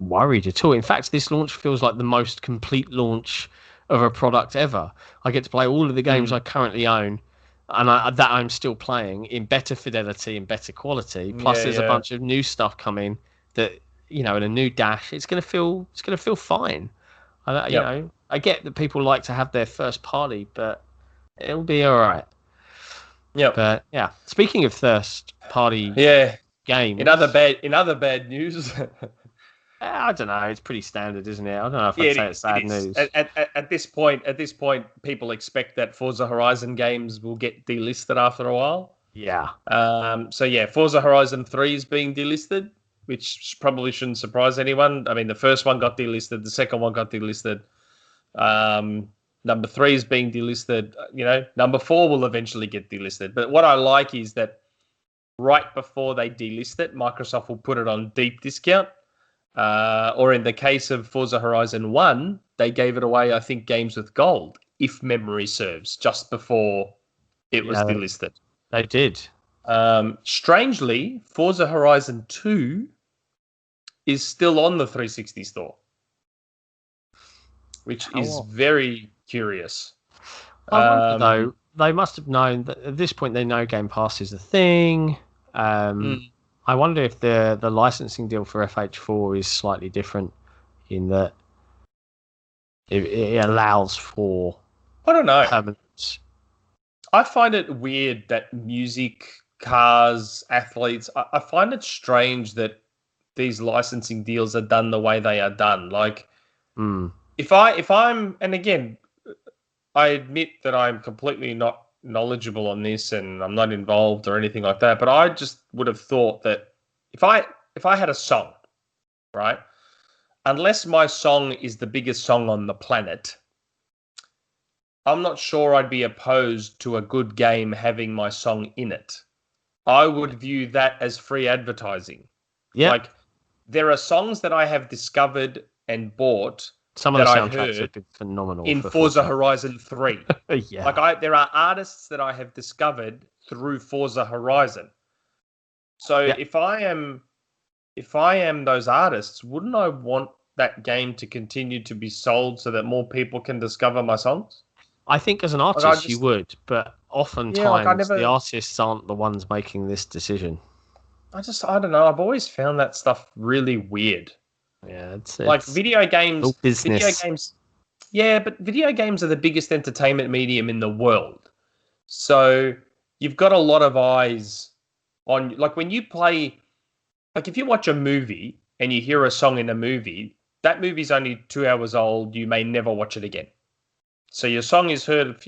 Speaker 1: worried at all. In fact, this launch feels like the most complete launch of a product ever. I get to play all of the games I currently own, and that I'm still playing in better fidelity and better quality. Plus, there's a bunch of new stuff coming that, in a new dash. It's gonna feel fine. I get that people like to have their first party, but it'll be all right.
Speaker 2: Yeah.
Speaker 1: But yeah, speaking of first party games,
Speaker 2: in other bad news.
Speaker 1: I don't know. It's pretty standard, isn't it? I don't know if I'd say it's sad news.
Speaker 2: At this point, people expect that Forza Horizon games will get delisted after a while.
Speaker 1: Yeah.
Speaker 2: Forza Horizon 3 is being delisted, which probably shouldn't surprise anyone. I mean, the first one got delisted, the second one got delisted. Number 3 is being delisted. Number 4 will eventually get delisted. But what I like is that right before they delist it, Microsoft will put it on deep discount. Or in the case of Forza Horizon 1, they gave it away, I think, games with gold, if memory serves, just before it was delisted.
Speaker 1: They did.
Speaker 2: Strangely, Forza Horizon 2 is still on the 360 store, which is very curious.
Speaker 1: I wonder, though, they must have known that at this point they know Game Pass is a thing. I wonder if the licensing deal for FH4 is slightly different in that it allows for,
Speaker 2: I don't know,
Speaker 1: permanence.
Speaker 2: I find it weird that music, cars, athletes, I find it strange that these licensing deals are done the way they are done. Like, if I'm, and again, I admit that I'm completely not knowledgeable on this and I'm not involved or anything like that, but I just would have thought that if I had a song, right, unless my song is the biggest song on the planet, I'm not sure I'd be opposed to a good game having my song in it. I would view that as free advertising. Yeah. Like, there are songs that I have discovered and bought
Speaker 1: some of the soundtracks have been phenomenal
Speaker 2: in Forza Horizon 3.
Speaker 1: Yeah.
Speaker 2: Like, there are artists that I have discovered through Forza Horizon. So if I am those artists, wouldn't I want that game to continue to be sold so that more people can discover my songs?
Speaker 1: I think as an artist you would, but oftentimes the artists aren't the ones making this decision.
Speaker 2: I don't know. I've always found that stuff really weird.
Speaker 1: Yeah, it's
Speaker 2: like video games.
Speaker 1: Business.
Speaker 2: Video games. Yeah, but video games are the biggest entertainment medium in the world. So you've got a lot of eyes on, like, when you play, like, if you watch a movie and you hear a song in a movie, that movie's only 2 hours old. You may never watch it again. So your song is heard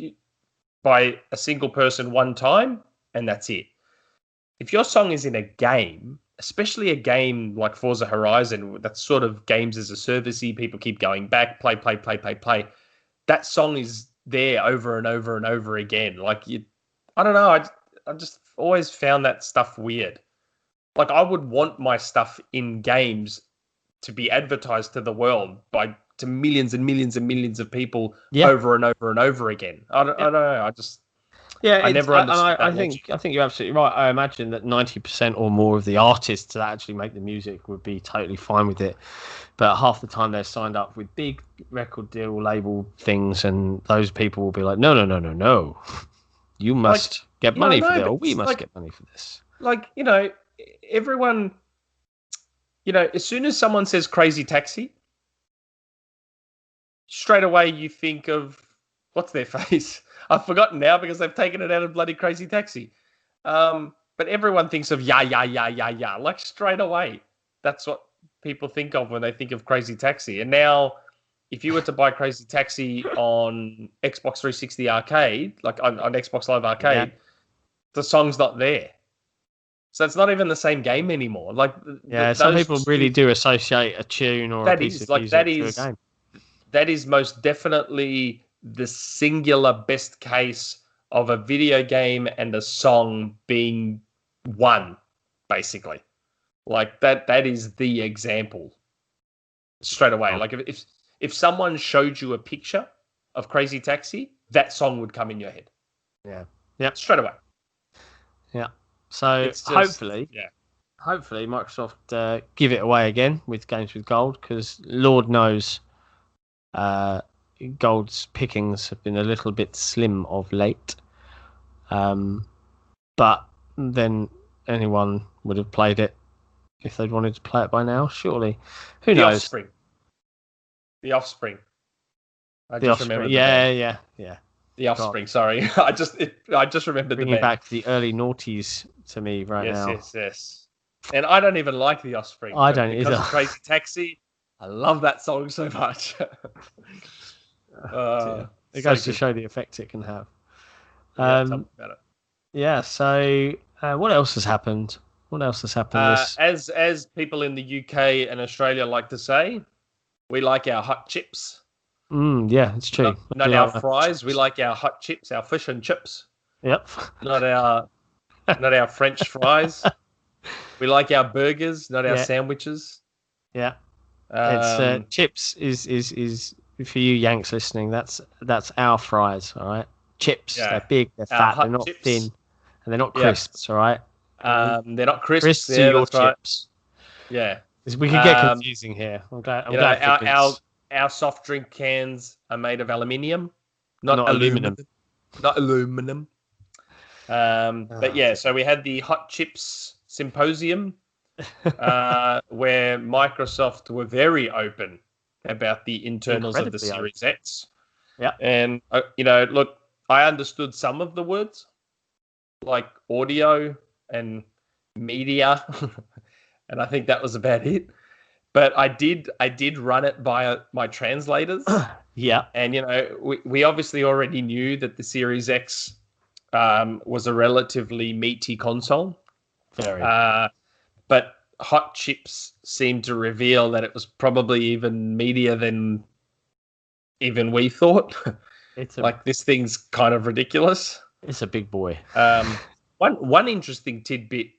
Speaker 2: by a single person one time, and that's it. If your song is in a game, especially a game like Forza Horizon, that's sort of games as a servicey, people keep going back, play. That song is there over and over and over again. Like, I don't know. I just always found that stuff weird. Like, I would want my stuff in games to be advertised to the world to millions and millions and millions of people over and over and over again. I don't know. I never understood that.
Speaker 1: I think you're absolutely right. I imagine that 90% or more of the artists that actually make the music would be totally fine with it. But half the time they're signed up with big record deal label things, and those people will be like, no. You must get money for this, or we must get money for this.
Speaker 2: Like, everyone, as soon as someone says Crazy Taxi, straight away you think of, what's their face? I've forgotten now because they've taken it out of bloody Crazy Taxi. But everyone thinks of yeah. Like, straight away. That's what people think of when they think of Crazy Taxi. And now, if you were to buy Crazy Taxi on Xbox 360 Arcade, like on Xbox Live Arcade, the song's not there. So it's not even the same game anymore. Like,
Speaker 1: some people really do associate a tune or a piece of music to a game.
Speaker 2: That is most definitely the singular best case of a video game and a song being one, basically. Like that is the example straight away.
Speaker 1: Oh,
Speaker 2: Like if someone showed you a picture of Crazy Taxi, that song would come in your head.
Speaker 1: yeah. Yep.
Speaker 2: Straight away.
Speaker 1: Yeah. So
Speaker 2: It's just
Speaker 1: hopefully Microsoft give it away again with games with gold, because Lord knows gold's pickings have been a little bit slim of late. But then anyone would have played it if they'd wanted to play it by now, surely. Who
Speaker 2: The
Speaker 1: knows?
Speaker 2: Offspring. The Offspring. I
Speaker 1: The
Speaker 2: just
Speaker 1: Offspring.
Speaker 2: remembered
Speaker 1: Yeah.
Speaker 2: The Offspring, sorry. I just remembered
Speaker 1: Bringing
Speaker 2: the band.
Speaker 1: back the early noughties to me right now.
Speaker 2: Yes. And I don't even like The Offspring.
Speaker 1: I
Speaker 2: but
Speaker 1: don't
Speaker 2: because
Speaker 1: either.
Speaker 2: of Crazy Taxi, I love that song so much.
Speaker 1: It goes to show the effect it can have.
Speaker 2: Tell me about it.
Speaker 1: Yeah, so what else has happened?
Speaker 2: As people in the UK and Australia like to say, we like our hot chips.
Speaker 1: Yeah, it's true.
Speaker 2: Not our fries. We like our hot chips, our fish and chips.
Speaker 1: Yep.
Speaker 2: Not our French fries. We like our burgers, not our sandwiches.
Speaker 1: Yeah. It's chips is for you Yanks listening. That's our fries, all right. Chips. Yeah. They're big. They're fat. They're not chips. Thin, and they're not crisps. All right.
Speaker 2: They're not crisps.
Speaker 1: Crisps are your chips.
Speaker 2: Right. Yeah.
Speaker 1: We could get confusing here. I'm glad.
Speaker 2: Our soft drink cans are made of aluminium, not
Speaker 1: aluminum.
Speaker 2: Not aluminum. But yeah, so we had the Hot Chips Symposium, where Microsoft were very open about the internals of the Series X.
Speaker 1: Yeah.
Speaker 2: And, look, I understood some of the words, like audio and media, and I think that was about it. But I did run it by my translators.
Speaker 1: Yeah.
Speaker 2: And, we obviously already knew that the Series X was a relatively meaty console.
Speaker 1: Very.
Speaker 2: But Hot Chips seemed to reveal that it was probably even meatier than even we thought. Like, this thing's kind of ridiculous.
Speaker 1: It's a big boy.
Speaker 2: One interesting tidbit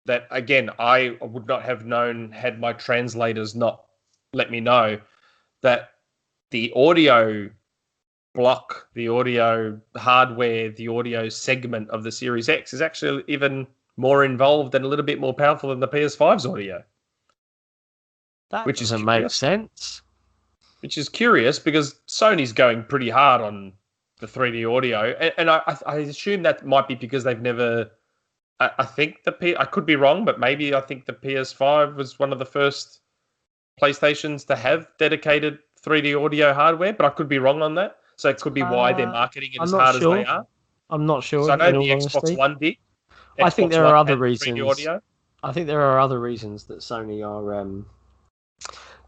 Speaker 2: that, again, I would not have known had my translators not let me know, that the audio block, the audio hardware, the audio segment of the Series X is actually even more involved and a little bit more powerful than the PS5's audio.
Speaker 1: That doesn't make sense.
Speaker 2: Which is curious because Sony's going pretty hard on the 3D audio. And I assume that might be because they've never... I think I could be wrong, but maybe I think the PS5 was one of the first PlayStations to have dedicated 3D audio hardware, but I could be wrong on that. So it could be why they're marketing it as hard as they are.
Speaker 1: I'm not sure.
Speaker 2: So I know the Xbox One did.
Speaker 1: I think there are other reasons. I think there are other reasons that Sony are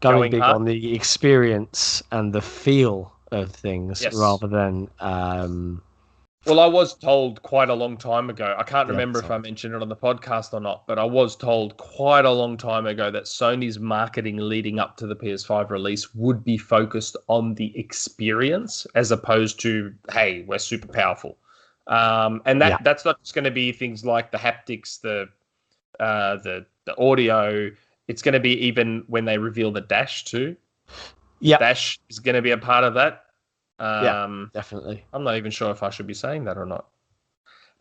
Speaker 1: going big on the experience and the feel of things rather than...
Speaker 2: Well, I was told quite a long time ago, I can't remember if I mentioned it on the podcast or not, but I was told quite a long time ago that Sony's marketing leading up to the PS5 release would be focused on the experience as opposed to, hey, we're super powerful. And that's not just going to be things like the haptics, the audio. It's going to be even when they reveal the Dash too.
Speaker 1: Yeah,
Speaker 2: Dash is going to be a part of that.
Speaker 1: Yeah, definitely.
Speaker 2: I'm not even sure if I should be saying that or not.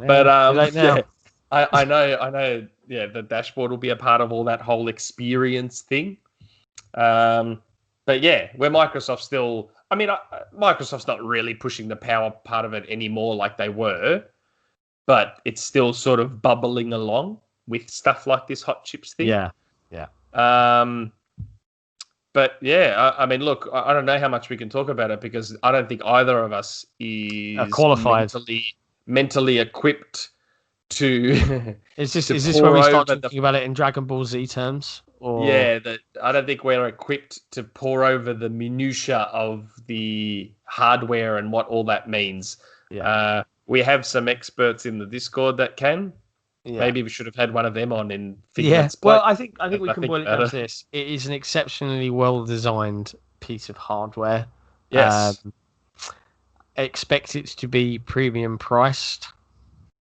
Speaker 1: Yeah,
Speaker 2: but I know. Yeah, the dashboard will be a part of all that whole experience thing. But yeah, where Microsoft still, Microsoft's not really pushing the power part of it anymore like they were, but it's still sort of bubbling along with stuff like this Hot Chips thing.
Speaker 1: Yeah.
Speaker 2: But yeah, look, I don't know how much we can talk about it because I don't think either of us is
Speaker 1: qualified,
Speaker 2: mentally equipped to.
Speaker 1: Is this where we start talking about it in Dragon Ball Z terms? Or...
Speaker 2: Yeah, I don't think we're equipped to pour over the minutia of the hardware and what all that means.
Speaker 1: Yeah.
Speaker 2: We have some experts in the Discord that can. Yeah. Maybe we should have had one of them on in Figment's
Speaker 1: Well, I think we can boil it down to this. It is an exceptionally well-designed piece of hardware.
Speaker 2: Yes.
Speaker 1: Expect it to be premium priced.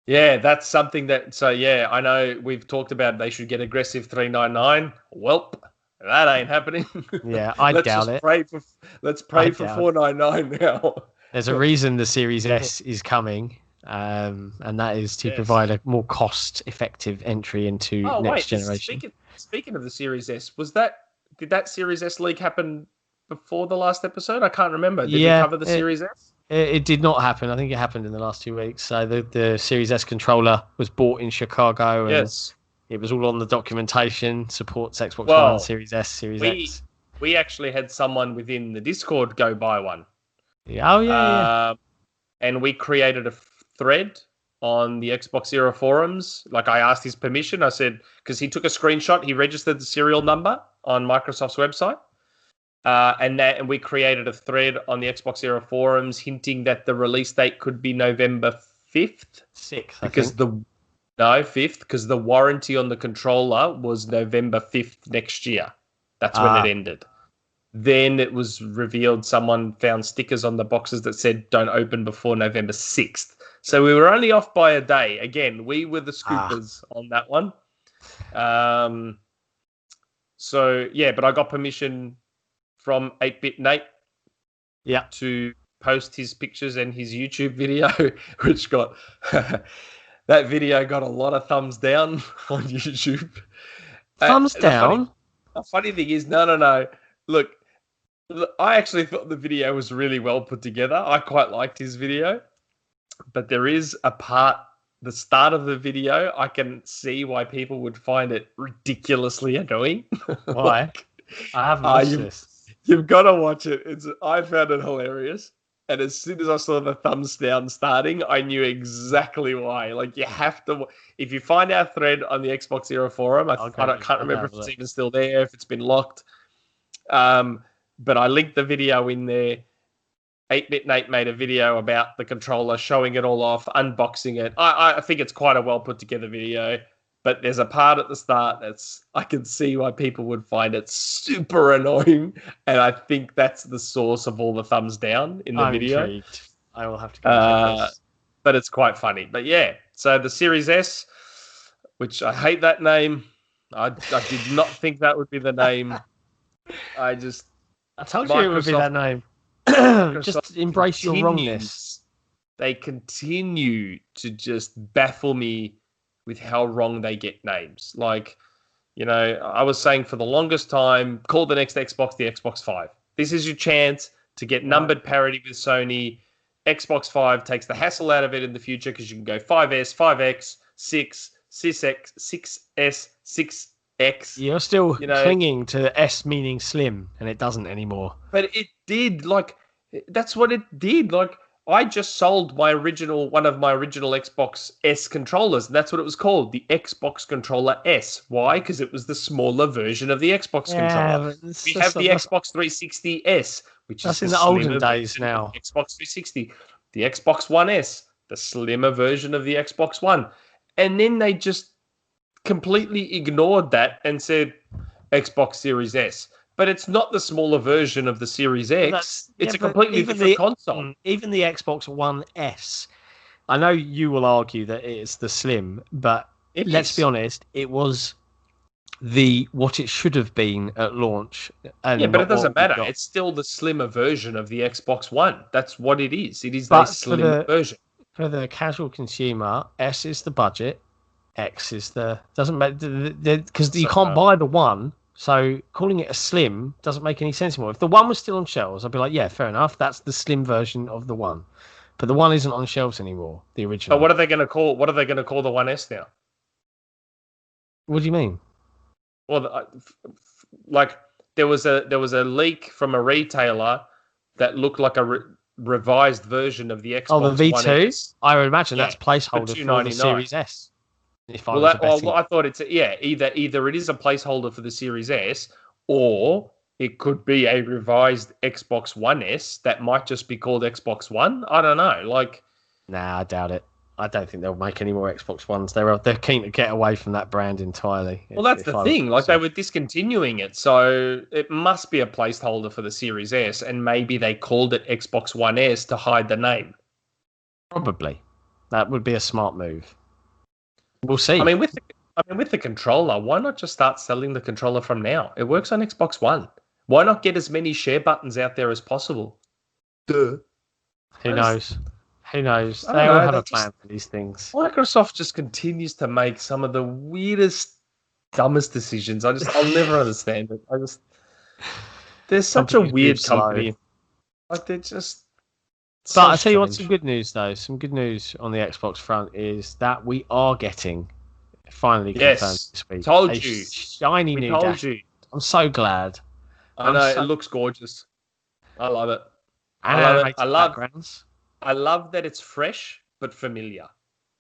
Speaker 2: Yeah, that's something that. So yeah, I know we've talked about they should get aggressive 399. Welp, that ain't happening.
Speaker 1: Yeah, I
Speaker 2: let's
Speaker 1: doubt
Speaker 2: just
Speaker 1: it.
Speaker 2: pray for let's
Speaker 1: I
Speaker 2: pray for
Speaker 1: doubt it.
Speaker 2: 499 now.
Speaker 1: There's a reason the Series S is coming, and that is to
Speaker 2: Yes.
Speaker 1: provide a more cost-effective entry into
Speaker 2: Oh
Speaker 1: next
Speaker 2: wait,
Speaker 1: generation.
Speaker 2: speaking of the Series S, did that Series S leak happen before the last episode? I can't remember. Did we
Speaker 1: Yeah,
Speaker 2: cover the Series S?
Speaker 1: it did not happen. I think it happened in the last 2 weeks. So the Series S controller was bought in Chicago, and
Speaker 2: Yes.
Speaker 1: it was all on the documentation. Supports Xbox One,
Speaker 2: Well,
Speaker 1: Series S, Series
Speaker 2: we
Speaker 1: X.
Speaker 2: we actually had someone within the Discord go buy one.
Speaker 1: Yeah, oh yeah.
Speaker 2: And we created a thread on the XboxEra forums. Like I asked his permission. I said, because he took a screenshot, he registered the serial number on Microsoft's website. And we created a thread on the XboxEra forums hinting that the release date could be November 5th.
Speaker 1: 6th,
Speaker 2: Because no, 5th, because the warranty on the controller was November 5th next year. That's when it ended. Then it was revealed someone found stickers on the boxes that said don't open before November 6th. So we were only off by a day. Again, we were the scoopers on that one. So, yeah, but I got permission from 8-Bit Nate to post his pictures and his YouTube video, which got... that video got a lot of thumbs down on YouTube.
Speaker 1: Thumbs down?
Speaker 2: The funny thing is, no. Look, I actually thought the video was really well put together. I quite liked his video. But there is a part, the start of the video, I can see why people would find it ridiculously annoying.
Speaker 1: Why? I haven't watched this.
Speaker 2: You've got to watch it. I found it hilarious. And as soon as I saw the thumbs down starting, I knew exactly why. Like, you have to... If you find our thread on the XboxEra forum, I can't remember if it's even still there, if it's been locked. But I linked the video in there. 8-Bit Nate made a video about the controller, showing it all off, unboxing it. I think it's quite a well put together video, but there's a part at the start I can see why people would find it super annoying, and I think that's the source of all the thumbs down in the video.
Speaker 1: Intrigued. I will have to go check this.
Speaker 2: But it's quite funny. But yeah, so the Series S, which I hate that name. I did not think that would be the name. I
Speaker 1: told you it would be that name. Just embrace your wrongness.
Speaker 2: They continue to just baffle me with how wrong they get names. Like, I was saying for the longest time, call the next Xbox the Xbox 5. This is your chance to get numbered parity with Sony. Xbox 5 takes the hassle out of it in the future because you can go 5S, 5X, 6, 6X, 6S, 6X.
Speaker 1: You're still clinging to S meaning slim, and it doesn't anymore.
Speaker 2: But it did. Like, that's what it did. Like, I just sold one of my original Xbox S controllers, and that's what it was called, the Xbox Controller S. Why? Because it was the smaller version of the Xbox controller. We have the Xbox 360 S, which is
Speaker 1: in the olden days now.
Speaker 2: Xbox 360, the Xbox One S, the slimmer version of the Xbox One, and then they just completely ignored that and said Xbox Series S. But it's not the smaller version of the Series X. It's a completely different console.
Speaker 1: Even the Xbox One S. I know you will argue that it's the slim, but let's be honest, it was what it should have been at launch.
Speaker 2: But it doesn't matter. It's still the slimmer version of the Xbox One. That's what it is. It is the slim version.
Speaker 1: For the casual consumer, S is the budget. X is doesn't matter because you can't buy the one, so calling it a slim doesn't make any sense anymore. If the one was still on shelves, I'd be like, yeah, fair enough, that's the slim version of the one, but the one isn't on shelves anymore, the original.
Speaker 2: But what are they going to call the 1S now?
Speaker 1: What do you mean?
Speaker 2: Well, like there was a leak from a retailer that looked like a revised version of the Xbox.
Speaker 1: Oh, the V2.
Speaker 2: 1S.
Speaker 1: I would imagine that's placeholder for the Series S.
Speaker 2: I thought it's either it is a placeholder for the Series S, or it could be a revised Xbox One S that might just be called Xbox One. I don't know.
Speaker 1: Nah, I doubt it. I don't think they'll make any more Xbox Ones. They're keen to get away from that brand entirely.
Speaker 2: Well, that's the thing. They were discontinuing it, so it must be a placeholder for the Series S, and maybe they called it Xbox One S to hide the name.
Speaker 1: Probably. That would be a smart move. We'll see.
Speaker 2: I mean, with the controller, why not just start selling the controller from now? It works on Xbox One. Why not get as many share buttons out there as possible? Duh.
Speaker 1: Who knows? Who knows?
Speaker 2: I
Speaker 1: They
Speaker 2: don't
Speaker 1: all
Speaker 2: know.
Speaker 1: have a plan for these things.
Speaker 2: Microsoft just continues to make some of the weirdest, dumbest decisions. I'll never understand it. They're such a weird company. Like they're just.
Speaker 1: But I'll tell you what, some good news though. Some good news on the Xbox front is that we are getting finally confirmed this week.
Speaker 2: Told you.
Speaker 1: Shiny new dash. I'm so glad.
Speaker 2: I know, it looks gorgeous. I love it.
Speaker 1: I love it.
Speaker 2: I love that it's fresh but familiar.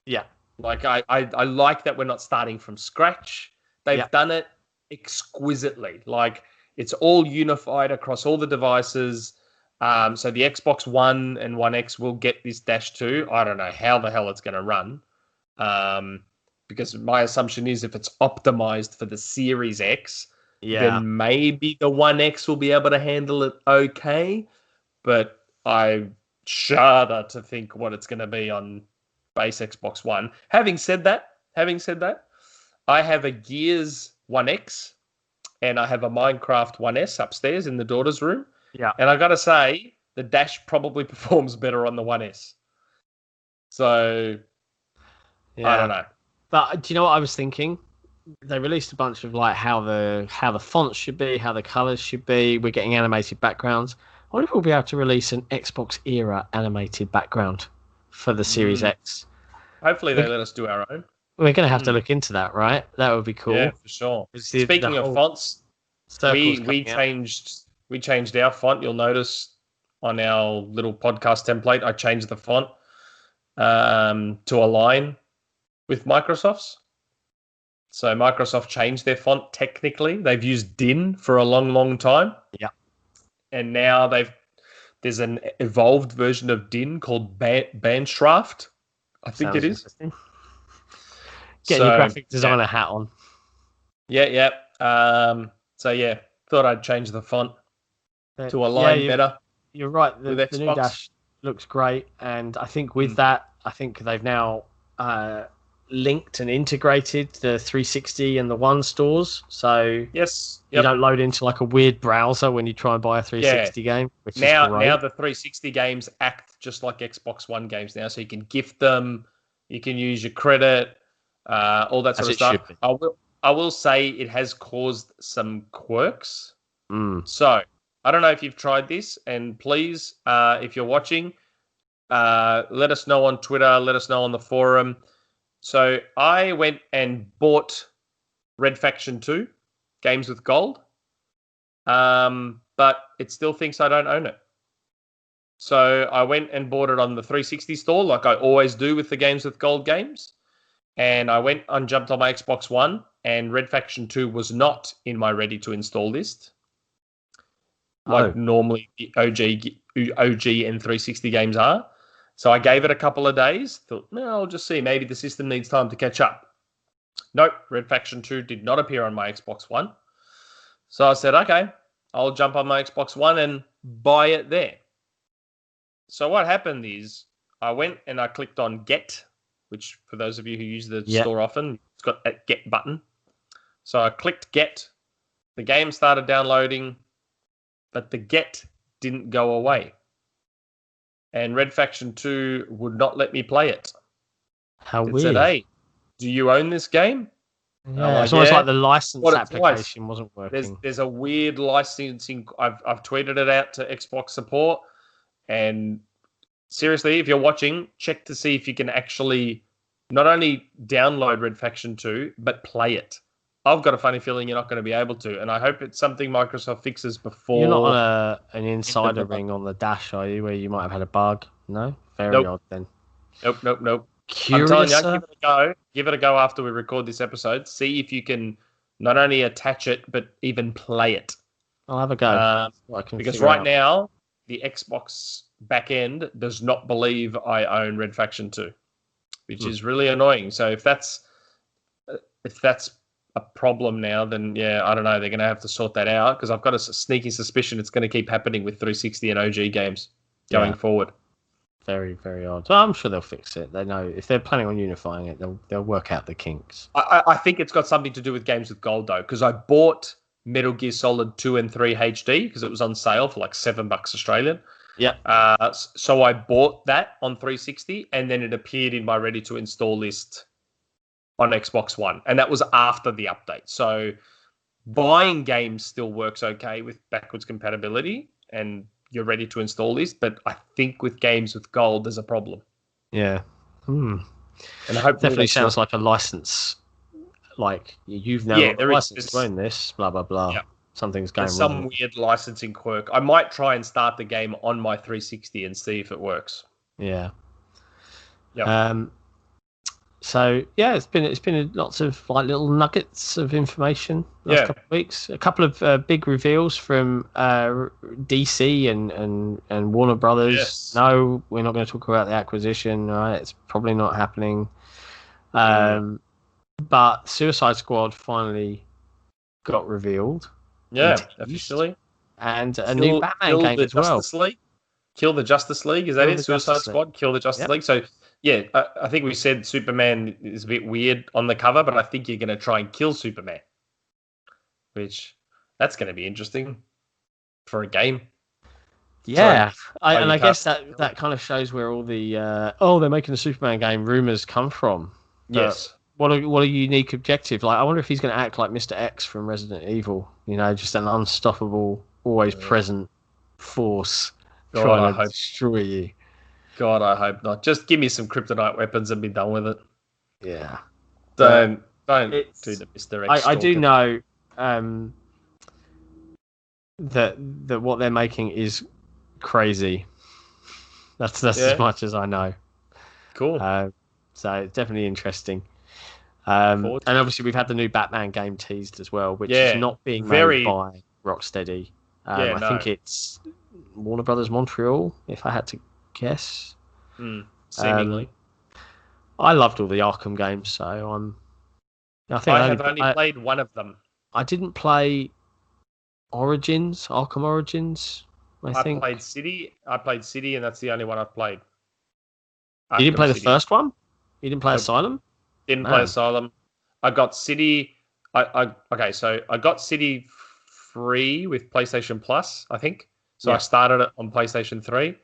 Speaker 1: Yeah.
Speaker 2: Like I like that we're not starting from scratch. They've done it exquisitely. Like it's all unified across all the devices. So the Xbox One and One X will get this Dash 2. I don't know how the hell it's going to run. Because my assumption is if it's optimized for the Series X, then maybe the One X will be able to handle it okay. But I shudder to think what it's going to be on base Xbox One. Having said that, I have a Gears One X and I have a Minecraft One S upstairs in the daughter's room.
Speaker 1: Yeah.
Speaker 2: And I got to say, the Dash probably performs better on the One S. So, I don't know.
Speaker 1: But do you know what I was thinking? They released a bunch of like how the fonts should be, how the colors should be. We're getting animated backgrounds. I wonder if we'll be able to release an XboxEra animated background for the Series X.
Speaker 2: Hopefully they let us do our own.
Speaker 1: We're going to have to look into that, right? That would be cool.
Speaker 2: Yeah, for sure. Speaking of fonts, we changed our font. You'll notice on our little podcast template, I changed the font to align with Microsoft's. So Microsoft changed their font technically. They've used DIN for a long, long time.
Speaker 1: Yeah.
Speaker 2: And now there's an evolved version of DIN called Bandschrift. I think it is.
Speaker 1: Getting your graphic designer hat on.
Speaker 2: Yeah. Thought I'd change the font to align better.
Speaker 1: You're right. The new Dash looks great. And I think with that, I think they've now linked and integrated the 360 and the One stores. So you don't load into like a weird browser when you try and buy a 360 game. Which
Speaker 2: now
Speaker 1: is great.
Speaker 2: Now the 360 games act just like Xbox One games now. So you can gift them, you can use your credit, all that sort of stuff. I will say it has caused some quirks. So I don't know if you've tried this, and please, if you're watching, let us know on Twitter, let us know on the forum. So I went and bought Red Faction 2, Games with Gold, but it still thinks I don't own it. So I went and bought it on the 360 store, like I always do with the Games with Gold games. And I went and jumped on my Xbox One, and Red Faction 2 was not in my ready-to-install list. Like normally the OG and 360 games are. So I gave it a couple of days. Thought, I'll just see. Maybe the system needs time to catch up. Nope, Red Faction 2 did not appear on my Xbox One. So I said, okay, I'll jump on my Xbox One and buy it there. So what happened is I went and I clicked on Get, which for those of you who use the store often, it's got that Get button. So I clicked Get. The game started downloading, but the Get didn't go away. And Red Faction 2 would not let me play it.
Speaker 1: How weird.
Speaker 2: It said, hey, do you own this game?
Speaker 1: Yeah, it's almost like the license application wasn't working.
Speaker 2: There's a weird licensing. I've tweeted it out to Xbox support. And seriously, if you're watching, check to see if you can actually not only download Red Faction 2, but play it. I've got a funny feeling you're not going to be able to, and I hope it's something Microsoft fixes before.
Speaker 1: You're not on an insider ring on the Dash, are you, where you might have had a bug? No? Very odd then.
Speaker 2: Nope.
Speaker 1: Curious,
Speaker 2: I'm telling you, give it a go. Give it a go after we record this episode. See if you can not only attach it, but even play it.
Speaker 1: I'll have a go.
Speaker 2: Because right now, the Xbox back end does not believe I own Red Faction 2, which is really annoying. So if that's a problem now, then I don't know. They're going to have to sort that out because I've got a sneaky suspicion it's going to keep happening with 360 and OG games going forward.
Speaker 1: Very, very odd. Well, I'm sure they'll fix it. They know if they're planning on unifying it, they'll work out the kinks.
Speaker 2: I think it's got something to do with games with gold though, because I bought Metal Gear Solid 2 and 3 HD because it was on sale for like $7 Australian.
Speaker 1: Yeah.
Speaker 2: So I bought that on 360, and then it appeared in my ready to install list on Xbox One, and that was after the update. So buying games still works okay with backwards compatibility and you're ready to install list, but I think with games with gold, there's a problem.
Speaker 1: Yeah.
Speaker 2: And I hope
Speaker 1: definitely sounds like a license. Like you've now got a license to own this, blah blah blah.
Speaker 2: Yeah.
Speaker 1: Something's going
Speaker 2: There's
Speaker 1: wrong.
Speaker 2: some weird licensing quirk. I might try and start the game on my 360 and see if it works.
Speaker 1: Yeah.
Speaker 2: Yeah.
Speaker 1: So yeah, it's been lots of like little nuggets of information last couple of weeks. A couple of big reveals from DC and Warner Brothers.
Speaker 2: Yes.
Speaker 1: No, we're not going to talk about the acquisition. Right, it's probably not happening. But Suicide Squad finally got revealed.
Speaker 2: Yeah, officially.
Speaker 1: And a new Batman game as well.
Speaker 2: Kill the Justice League. Is that it? Suicide Squad? Kill the Justice League. So, yeah, I think we said Superman is a bit weird on the cover, but I think you're going to try and kill Superman. That's going to be interesting for a game.
Speaker 1: Yeah. I guess that kind of shows where all the, they're making a Superman game rumors come from.
Speaker 2: Yes.
Speaker 1: What a unique objective. Like, I wonder if he's going to act like Mr. X from Resident Evil. You know, just an unstoppable, always present force trying to destroy you.
Speaker 2: God, I hope not. Just give me some kryptonite weapons and be done with it.
Speaker 1: Yeah.
Speaker 2: Don't do the Mr. X.
Speaker 1: I do know that what they're making is crazy. That's as much as I know.
Speaker 2: Cool.
Speaker 1: So it's definitely interesting. And obviously we've had the new Batman game teased as well, which is not being made by Rockstready. I think it's Warner Brothers Montreal, if I had to guess.
Speaker 2: Seemingly.
Speaker 1: I loved all the Arkham games, so I
Speaker 2: have only played one of them.
Speaker 1: I didn't play Arkham Origins. I think
Speaker 2: played City. I played City, and that's the only one I've played.
Speaker 1: You didn't play the first one? You didn't play Asylum?
Speaker 2: Didn't play Asylum. I got City. So I got City free with PlayStation Plus, I think. So I started it on PlayStation 3.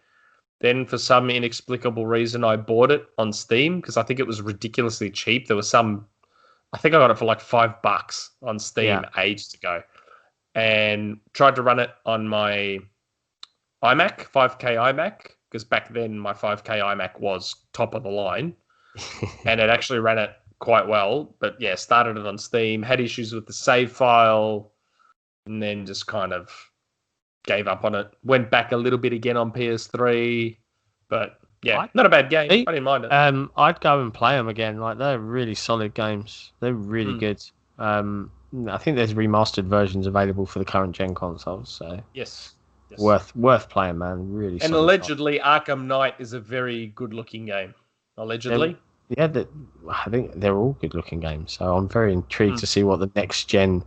Speaker 2: Then for some inexplicable reason, I bought it on Steam because I think it was ridiculously cheap. There was I think I got it for like $5 on Steam ages ago, and tried to run it on my iMac, 5K iMac, because back then my 5K iMac was top of the line, and it actually ran it quite well. But yeah, started it on Steam, had issues with the save file, and then just kind of gave up on it. Went back a little bit again on PS3, but yeah, not a bad game. I didn't mind it.
Speaker 1: I'd go and play them again. Like, they're really solid games. They're really good. I think there's remastered versions available for the current gen consoles. So
Speaker 2: yes.
Speaker 1: Worth playing, man. Really.
Speaker 2: And allegedly, Arkham Knight is a very good-looking game. Allegedly.
Speaker 1: I think they're all good-looking games. So I'm very intrigued to see what the next gen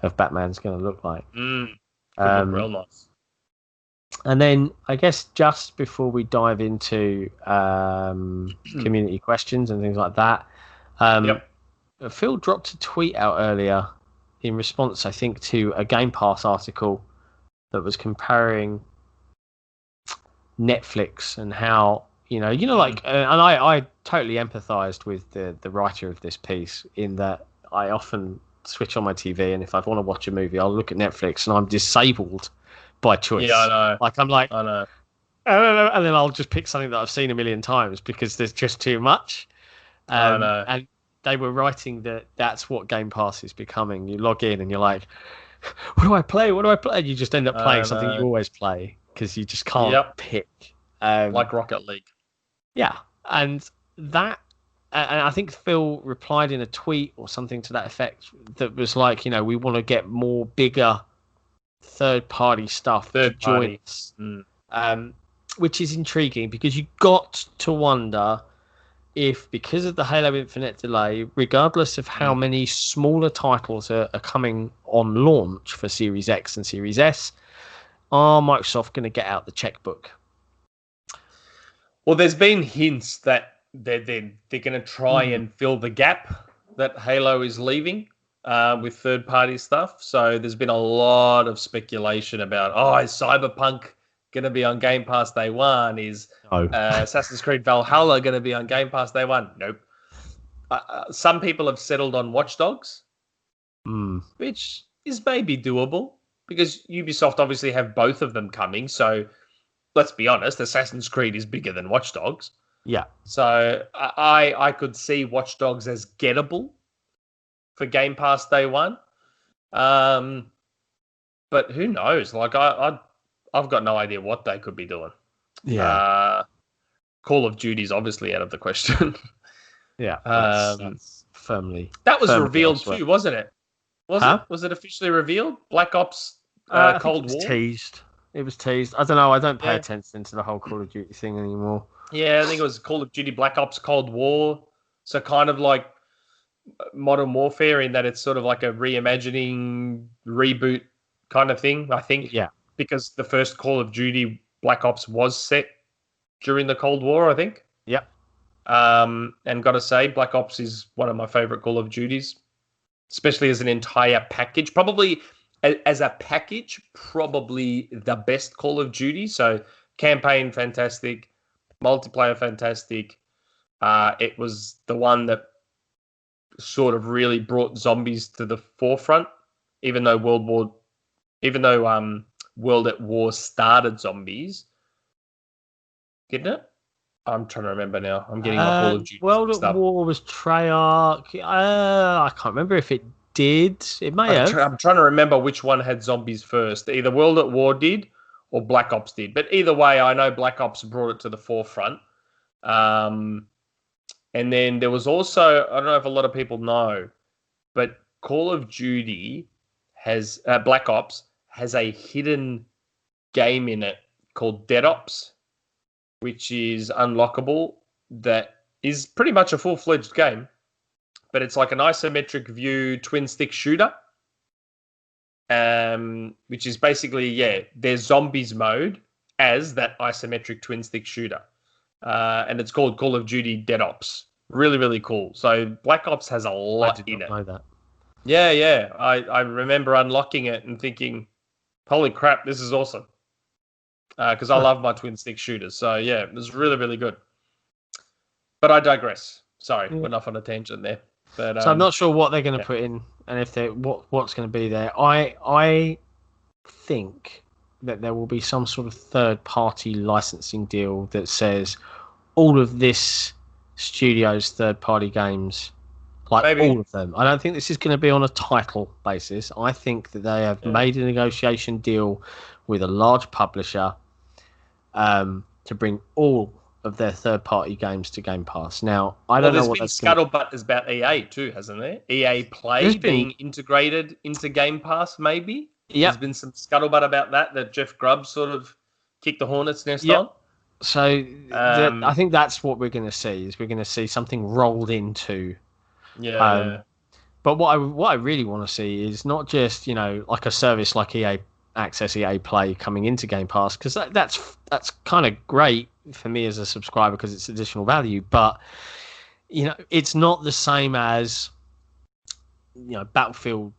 Speaker 1: of Batman's going to look like.
Speaker 2: Look real nice.
Speaker 1: And then I guess just before we dive into community questions and things like that, Phil dropped a tweet out earlier in response, I think, to a Game Pass article that was comparing Netflix and how, like, and I totally empathized with the writer of this piece, in that I often switch on my TV, and if I want to watch a movie, I'll look at Netflix, and I'm disabled by choice.
Speaker 2: Yeah, I know.
Speaker 1: Like, I'm like,
Speaker 2: I know.
Speaker 1: And then I'll just pick something that I've seen a million times because there's just too much.
Speaker 2: I know.
Speaker 1: And they were writing that that's what Game Pass is becoming. You log in and you're like, what do I play? And you just end up playing something you always play because you just can't pick.
Speaker 2: Like Rocket League.
Speaker 1: Yeah. And I think Phil replied in a tweet or something to that effect that was like, we want to get more bigger third-party stuff to join us. Which is intriguing, because you got to wonder if, because of the Halo Infinite delay, regardless of how many smaller titles are coming on launch for Series X and Series S, are Microsoft going to get out the checkbook?
Speaker 2: Well, there's been hints that they're going to try and fill the gap that Halo is leaving with third-party stuff. So there's been a lot of speculation about, is Cyberpunk going to be on Game Pass day one? Is Assassin's Creed Valhalla going to be on Game Pass day one? Nope. Some people have settled on Watch Dogs, which is maybe doable because Ubisoft obviously have both of them coming. So let's be honest, Assassin's Creed is bigger than Watch Dogs.
Speaker 1: Yeah.
Speaker 2: So I could see Watch Dogs as gettable for Game Pass day one. But who knows? Like I've got no idea what they could be doing.
Speaker 1: Yeah.
Speaker 2: Call of Duty's obviously out of the question.
Speaker 1: Yeah. That's firmly.
Speaker 2: That was revealed too, wasn't it? Was it officially revealed? Black Ops Cold War?
Speaker 1: Teased. It was teased. I don't know. I don't pay attention to the whole Call of Duty thing anymore.
Speaker 2: Yeah, I think it was Call of Duty Black Ops Cold War. So kind of like Modern Warfare in that it's sort of like a reimagining, reboot kind of thing, I think.
Speaker 1: Yeah.
Speaker 2: Because the first Call of Duty Black Ops was set during the Cold War, I think.
Speaker 1: Yep.
Speaker 2: And got to say, Black Ops is one of my favorite Call of Duties, especially as an entire package. Probably as a package, probably the best Call of Duty. So campaign, fantastic. Multiplayer, fantastic. It was the one that sort of really brought zombies to the forefront, even though World at War started zombies. Didn't it? I'm trying to remember now. I'm getting my Call of Duty
Speaker 1: World at War was Treyarch. I can't remember if it did. It may have.
Speaker 2: I'm trying to remember which one had zombies first. Either World at War did or Black Ops did. But either way, I know Black Ops brought it to the forefront. And then there was also, I don't know if a lot of people know, but Call of Duty has, Black Ops has a hidden game in it called Dead Ops, which is unlockable, that is pretty much a full-fledged game, but it's like an isometric view twin-stick shooter, which is basically, there's zombies mode as that isometric twin-stick shooter. And it's called Call of Duty Dead Ops. Really, really cool. So Black Ops has a lot in it.
Speaker 1: I did not know that.
Speaker 2: Yeah. I remember unlocking it and thinking, holy crap, this is awesome. Because I love my twin-stick shooters. So, yeah, it was really, really good. But I digress. Sorry, went off on a tangent there. But,
Speaker 1: so I'm not sure what they're going to put in and if they what's going to be there. I think that there will be some sort of third-party licensing deal that says all of this studio's third-party games, like all of them. I don't think this is going to be on a title basis. I think that they have made a negotiation deal with a large publisher to bring all of their third-party games to Game Pass. Now, I don't know what that's
Speaker 2: been scuttlebutt is about EA too, hasn't there? EA Play being integrated into Game Pass, maybe?
Speaker 1: Yeah.
Speaker 2: There's been some scuttlebutt about that Jeff Grubb sort of kicked the hornet's nest on.
Speaker 1: So I think that's what we're going to see, is we're going to see something rolled into.
Speaker 2: Yeah.
Speaker 1: But what I really want to see is not just, like a service like EA Access, EA Play coming into Game Pass, because that's kind of great for me as a subscriber because it's additional value. But it's not the same as Battlefield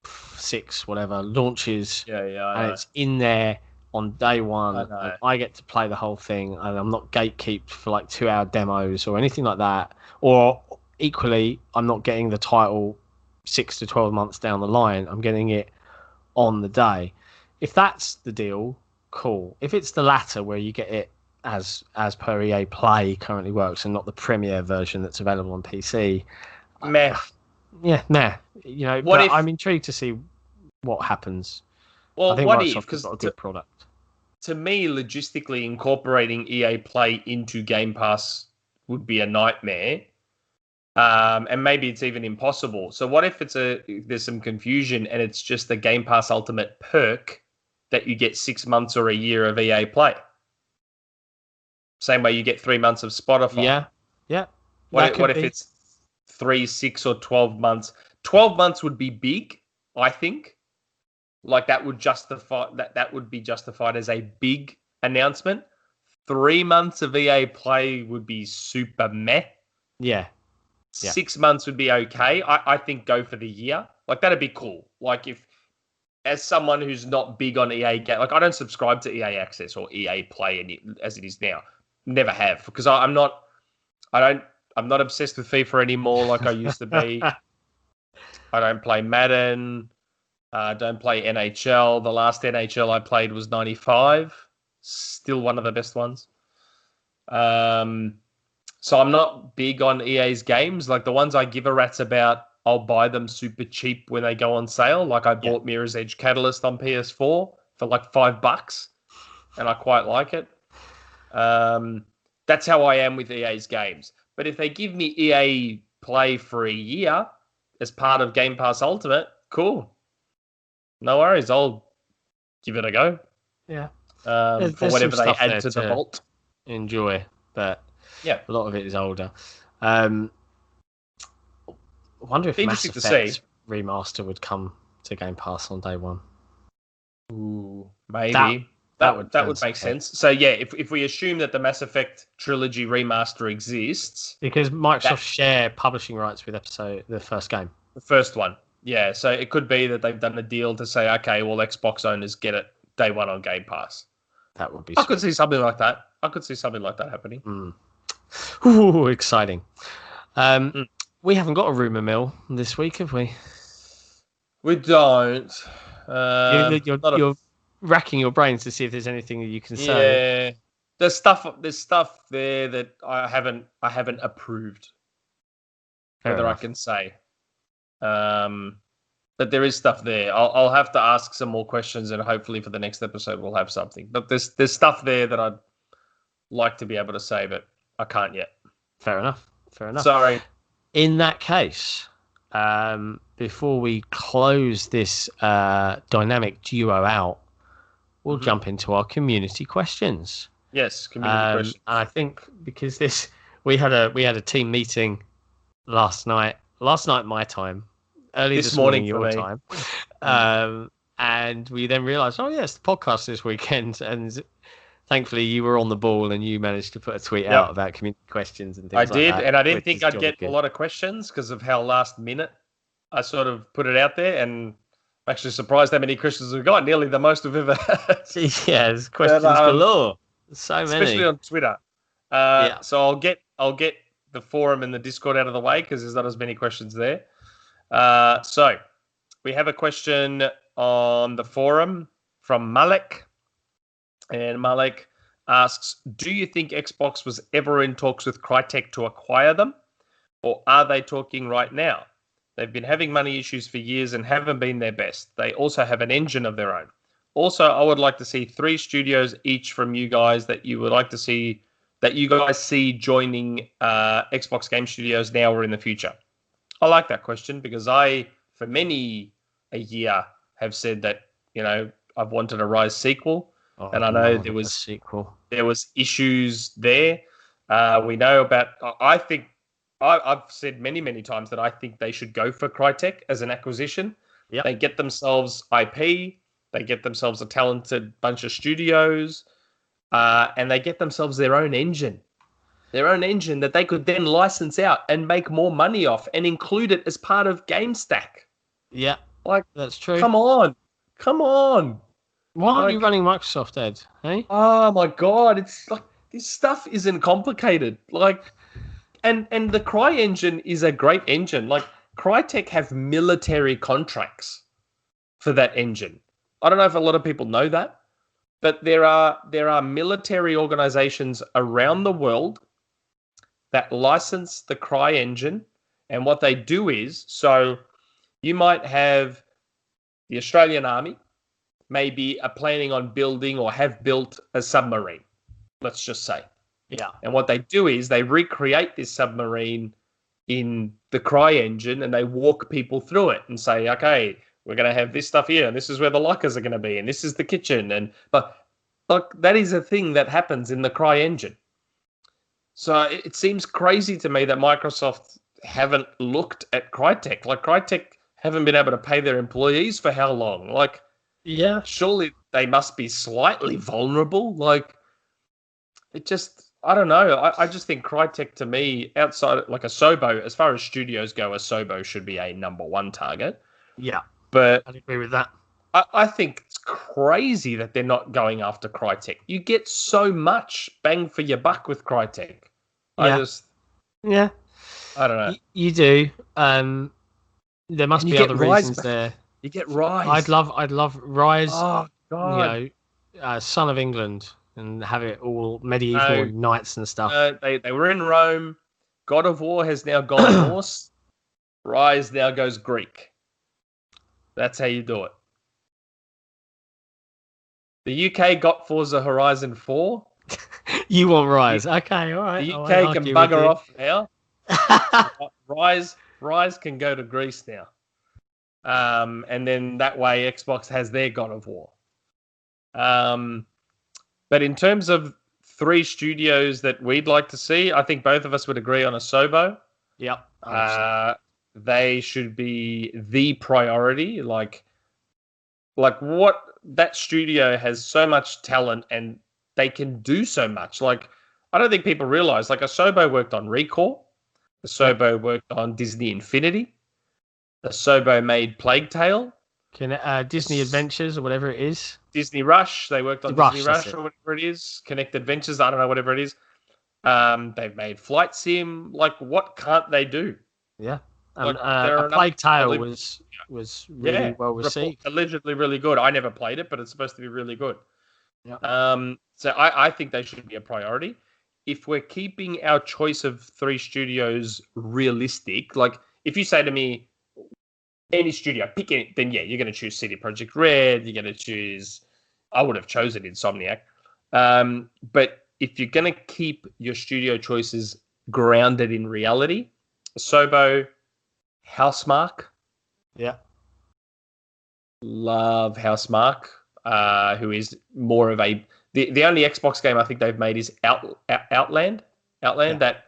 Speaker 1: 6, whatever, launches, and it's in there on day one. And I get to play the whole thing, and I'm not gatekeeped for like 2-hour demos or anything like that. Or equally, I'm not getting the title 6 to 12 months down the line. I'm getting it on the day. If that's the deal, cool. If it's the latter, where you get it as per EA Play currently works, and not the Premier version that's available on PC,
Speaker 2: meh.
Speaker 1: Yeah, meh. I'm intrigued to see what happens.
Speaker 2: Well,
Speaker 1: I think
Speaker 2: what
Speaker 1: Microsoft has got a good product.
Speaker 2: To me, logistically, incorporating EA Play into Game Pass would be a nightmare. And maybe it's even impossible. So what if there's some confusion and it's just the Game Pass Ultimate perk that you get 6 months or a year of EA Play? Same way you get 3 months of Spotify.
Speaker 1: Yeah.
Speaker 2: What if it's 3, 6, or 12 months? 12 months would be big, I think. Like that would justify that would be justified as a big announcement. 3 months of EA play would be super meh.
Speaker 1: Yeah.
Speaker 2: 6 months would be okay. I think go for the year. Like, that'd be cool. Like, if, as someone who's not big on EA game, like, I don't subscribe to EA Access or EA Play as it is now. Never have, because I'm not obsessed with FIFA anymore like I used to be. I don't play Madden. Don't play NHL. The last NHL I played was 95. Still one of the best ones. So I'm not big on EA's games. Like, the ones I give a rat's about, I'll buy them super cheap when they go on sale. Like, I bought Mirror's Edge Catalyst on PS4 for like $5, and I quite like it. That's how I am with EA's games. But if they give me EA Play for a year as part of Game Pass Ultimate, cool. No worries. I'll give it a go.
Speaker 1: Yeah.
Speaker 2: For whatever they add to the vault.
Speaker 1: Enjoy, but
Speaker 2: yeah,
Speaker 1: a lot of it is older. I wonder if Mass Effect remaster would come to Game Pass on day one.
Speaker 2: Ooh, maybe. That would make sense. So yeah, if we assume that the Mass Effect trilogy remaster exists,
Speaker 1: because Microsoft share publishing rights with the first game,
Speaker 2: the first one, yeah. So it could be that they've done a deal to say, okay, well, Xbox owners get it day one on Game Pass.
Speaker 1: That would be.
Speaker 2: I could see something like that. Happening.
Speaker 1: Ooh, exciting. We haven't got a rumor mill this week, have we?
Speaker 2: We don't.
Speaker 1: You're racking your brains to see if there's anything that you can say.
Speaker 2: Yeah, there's stuff there that I haven't approved. Whether I can say, but there is stuff there. I'll have to ask some more questions, and hopefully for the next episode we'll have something. But there's stuff there that I'd like to be able to say, but I can't yet.
Speaker 1: Fair enough.
Speaker 2: Sorry.
Speaker 1: In that case, before we close this dynamic duo out, we'll jump into our community questions.
Speaker 2: Yes, community questions.
Speaker 1: And I think because we had a team meeting last night my time, early this morning your time, and we then realised, it's the podcast this weekend, and thankfully you were on the ball and you managed to put a tweet out about community questions and things like that.
Speaker 2: I did, and I didn't think I'd get a lot of questions because of how last minute I sort of put it out there, and I'm actually surprised how many questions we've got. Nearly the most we've ever had.
Speaker 1: Yeah, there's questions galore. So many.
Speaker 2: Especially on Twitter. So I'll get the forum and the Discord out of the way because there's not as many questions there. So we have a question on the forum from Malek. And Malek asks, do you think Xbox was ever in talks with Crytek to acquire them? Or are they talking right now? They've been having money issues for years and haven't been their best. They also have an engine of their own. Also, I would like to see 3 studios each from you guys that you would like to see, that you guys see joining Xbox Game Studios now or in the future. I like that question because I, for many a year, have said that, I've wanted a Rise sequel. And I know there was issues there. We know about. I think I've said many, many times that I think they should go for Crytek as an acquisition.
Speaker 1: Yep.
Speaker 2: They get themselves IP. They get themselves a talented bunch of studios, and they get themselves their own engine that they could then license out and make more money off and include it as part of GameStack.
Speaker 1: Yeah, that's true.
Speaker 2: Come on.
Speaker 1: Why aren't you running Microsoft, Ed? Hey?
Speaker 2: Oh my God! It's like this stuff isn't complicated. And the Cry engine is a great engine. Like, Crytek have military contracts for that engine. I don't know if a lot of people know that, but there are military organizations around the world that license the Cry engine, and what they do is, so you might have the Australian Army. Maybe are planning on building or have built a submarine, let's just say.
Speaker 1: Yeah.
Speaker 2: And what they do is they recreate this submarine in the Cry engine and they walk people through it and say, okay, we're going to have this stuff here and this is where the lockers are going to be and this is the kitchen. But that is a thing that happens in the Cry engine. So it seems crazy to me that Microsoft haven't looked at Crytek. Like, Crytek haven't been able to pay their employees for how long? Yeah, surely they must be slightly vulnerable. it just, I don't know. I just think Crytek, to me, outside like a Sobo, as far as studios go, a Sobo should be a number one target.
Speaker 1: Yeah,
Speaker 2: But
Speaker 1: I'd agree with that.
Speaker 2: I think it's crazy that they're not going after Crytek. You get so much bang for your buck with Crytek.
Speaker 1: Yeah, yeah,
Speaker 2: I don't know.
Speaker 1: you do. There must
Speaker 2: And you
Speaker 1: be
Speaker 2: get
Speaker 1: other
Speaker 2: Rise
Speaker 1: reasons
Speaker 2: back.
Speaker 1: there.
Speaker 2: You get Rise.
Speaker 1: I'd love Rise.
Speaker 2: Oh God.
Speaker 1: Son of England, and have it all medieval and knights and stuff.
Speaker 2: They were in Rome. God of War has now gone Norse. Rise now goes Greek. That's how you do it. The UK got Forza Horizon 4.
Speaker 1: You want Rise? Okay, all right.
Speaker 2: The UK can bugger off now. Rise can go to Greece now. And then that way Xbox has their God of War. But in terms of 3 studios that we'd like to see, I think both of us would agree on a Sobo.
Speaker 1: Yep.
Speaker 2: They should be the priority. Like what that studio has so much talent and they can do so much. Like, I don't think people realize, like, a Sobo worked on Recall. The Sobo worked on Disney Infinity. The Sobo made Plague Tale.
Speaker 1: Disney Adventures or whatever it is.
Speaker 2: Disney Rush. They worked on Disney Rush or whatever it is. Connect Adventures. I don't know, whatever it is. They've made Flight Sim. Like, what can't they do?
Speaker 1: Yeah. Plague Tale was really well received.
Speaker 2: Allegedly really good. I never played it, but it's supposed to be really good.
Speaker 1: Yeah.
Speaker 2: So I think they should be a priority. If we're keeping our choice of 3 studios realistic, like if you say to me, any studio, pick it, then yeah, you're going to choose CD Projekt Red. You're going to choose. I would have chosen Insomniac. But if you're going to keep your studio choices grounded in reality, Sobo, Housemarque.
Speaker 1: Yeah.
Speaker 2: Love Housemarque, who is more of a... The only Xbox game I think they've made is Outland. Outland, that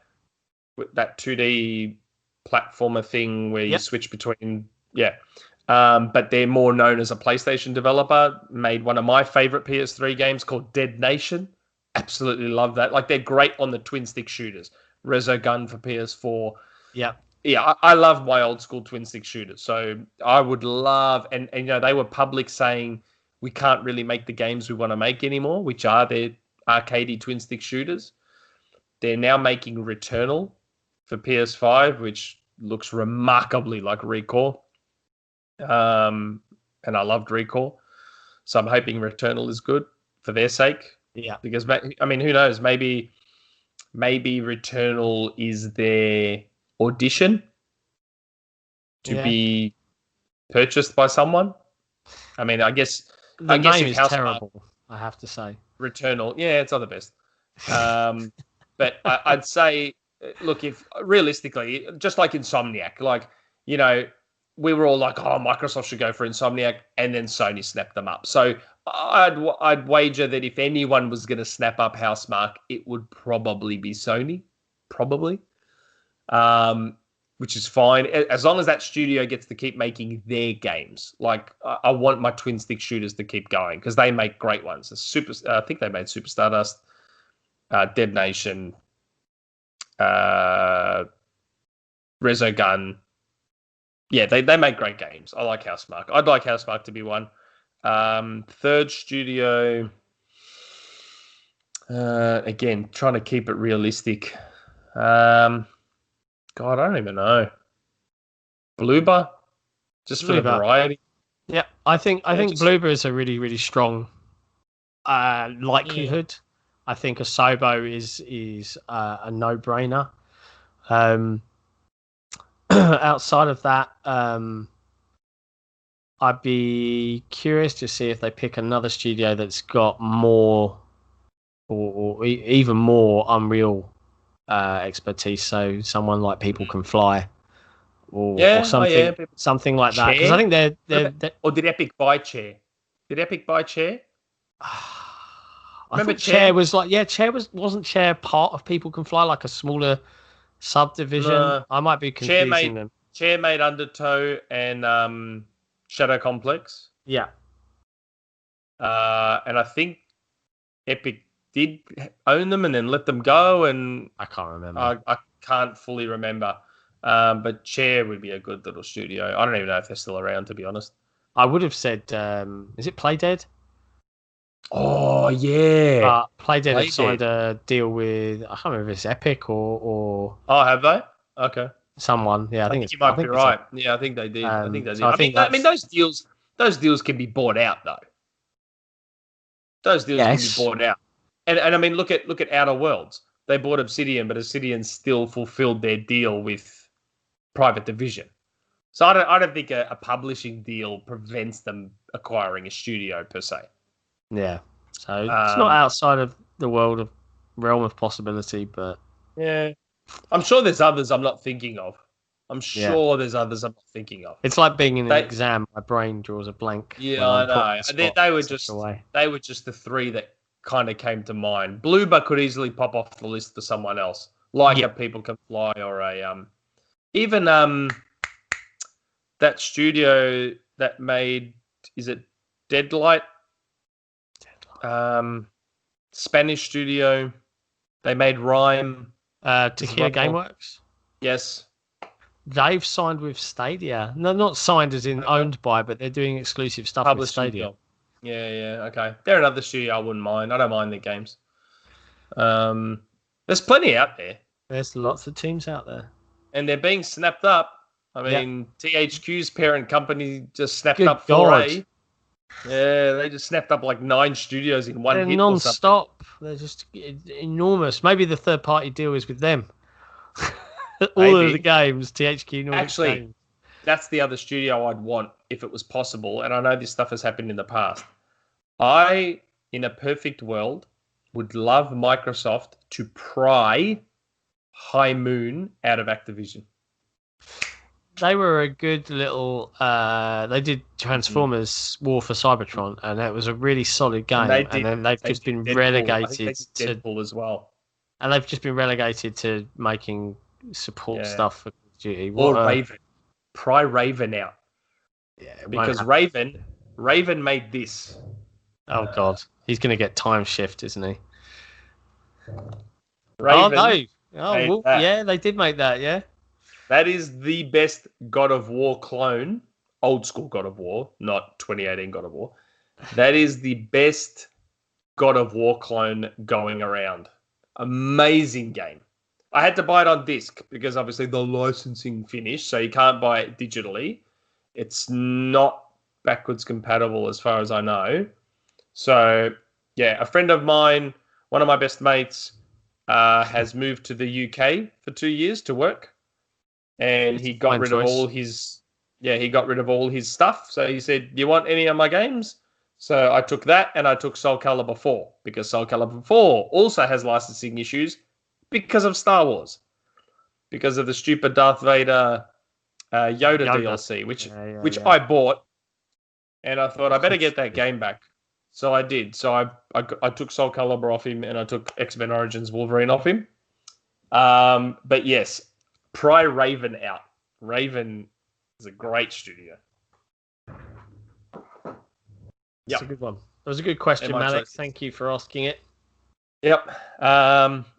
Speaker 2: 2D platformer thing where you switch between... Yeah. But they're more known as a PlayStation developer. Made one of my favorite PS3 games called Dead Nation. Absolutely love that. Like, they're great on the twin stick shooters. Resogun for PS4.
Speaker 1: Yeah.
Speaker 2: Yeah, I love my old school twin stick shooters. So I would love, and you know, they were public saying we can't really make the games we want to make anymore, which are their arcadey twin stick shooters. They're now making Returnal for PS5, which looks remarkably like Recall. And I loved Recall. So I'm hoping Returnal is good for their sake.
Speaker 1: Yeah.
Speaker 2: Because, I mean, who knows? Maybe Returnal is their audition to be purchased by someone. I mean, I guess
Speaker 1: the name is terrible, I have to say.
Speaker 2: Returnal, yeah, it's not the best. But I'd say, look, if realistically, just like Insomniac, like, you know, we were all like, oh, Microsoft should go for Insomniac, and then Sony snapped them up. So I'd wager that if anyone was going to snap up Housemarque, it would probably be Sony, probably. Which is fine as long as that studio gets to keep making their games. Like, I want my twin stick shooters to keep going because they make great ones. I think they made Super Stardust, Dead Nation, Resogun. Yeah, they make great games. I like Housemarque. I'd like Housemarque to be one. Third studio. Again, trying to keep it realistic. God, I don't even know. Bloober, just for the variety.
Speaker 1: Yeah, I think Bloober is a really, really strong likelihood. I think a Sobo is a no-brainer. Outside of that, I'd be curious to see if they pick another studio that's got more or even more Unreal expertise, so someone like People Can Fly or something like that, because I think they're
Speaker 2: or did Epic buy Chair?
Speaker 1: Remember Chair was like, wasn't Chair part of People Can Fly, like a smaller subdivision? No. I might be confusing them.
Speaker 2: Chair made Undertow and Shadow Complex.
Speaker 1: Yeah.
Speaker 2: And I think Epic did own them and then let them go, and
Speaker 1: I can't remember.
Speaker 2: I can't fully remember. But Chair would be a good little studio. I don't even know if they're still around, to be honest.
Speaker 1: I would have said, is it Playdead?
Speaker 2: Oh yeah,
Speaker 1: Playdead have
Speaker 2: Playdead.
Speaker 1: signed a deal with, I can't remember if it's Epic or
Speaker 2: Oh, have they? Okay.
Speaker 1: someone. Yeah, I think it's.
Speaker 2: You might
Speaker 1: I
Speaker 2: be
Speaker 1: think it's
Speaker 2: right. Yeah, I think they did. I think they did.
Speaker 1: So I think
Speaker 2: I mean, those deals can be bought out though. Those deals can be bought out. And I mean, look at Outer Worlds. They bought Obsidian, but Obsidian still fulfilled their deal with Private Division. So I don't think a publishing deal prevents them acquiring a studio per se.
Speaker 1: Yeah. So it's not outside of the realm of possibility, but
Speaker 2: yeah, I'm sure there's others I'm not thinking of. There's others I'm not thinking of.
Speaker 1: It's like being in an exam. My brain draws a blank.
Speaker 2: Yeah, I know. They were just the three that kind of came to mind. Bloober could easily pop off the list for someone else, like a People Can Fly or a even that studio that made, is it Deadlight? Spanish studio. They made Rhyme.
Speaker 1: Tequila Gameworks.
Speaker 2: Yes.
Speaker 1: They've signed with Stadia. No, not signed as in owned by, but they're doing exclusive stuff with Stadia.
Speaker 2: Yeah, okay. They're another studio I wouldn't mind. I don't mind their games. There's plenty out there.
Speaker 1: There's lots of teams out there.
Speaker 2: And they're being snapped up. I mean, THQ's parent company just snapped up 4A. Yeah, they just snapped up like 9 studios in one hit. They're
Speaker 1: non-stop. They're just enormous. Maybe the third-party deal is with them. All of the games, THQ Nordic games.
Speaker 2: That's the other studio I'd want if it was possible. And I know this stuff has happened in the past. I, in a perfect world, would love Microsoft to pry High Moon out of Activision.
Speaker 1: They were a good little. They did Transformers War for Cybertron, and that was a really solid game. And then they've just been relegated to
Speaker 2: Deadpool as well.
Speaker 1: And they've just been relegated to making support stuff for Call of Duty.
Speaker 2: Or Raven. Pry Raven out.
Speaker 1: Yeah,
Speaker 2: because Raven made this.
Speaker 1: Oh God, he's going to get time shift, isn't he?
Speaker 2: Raven
Speaker 1: yeah, they did make that. Yeah.
Speaker 2: That is the best God of War clone, old school God of War, not 2018 God of War. That is the best God of War clone going around. Amazing game. I had to buy it on disc because obviously the licensing finished, so you can't buy it digitally. It's not backwards compatible as far as I know. So, yeah, a friend of mine, one of my best mates, has moved to the UK for 2 years to work. And he got rid of all his stuff. So he said, "You want any of my games?" So I took that, and I took Soul Calibur 4 because Soul Calibur 4 also has licensing issues because of Star Wars, because of the stupid Darth Vader Yoda DLC, which I bought, and I thought I better get that game back. So I did. So I took Soul Calibur off him, and I took X-Men Origins Wolverine off him. But yes. Pry Raven out. Raven is a great studio.
Speaker 1: That's a good one. That was a good question, Malik. Thank you for asking it.
Speaker 2: Yep.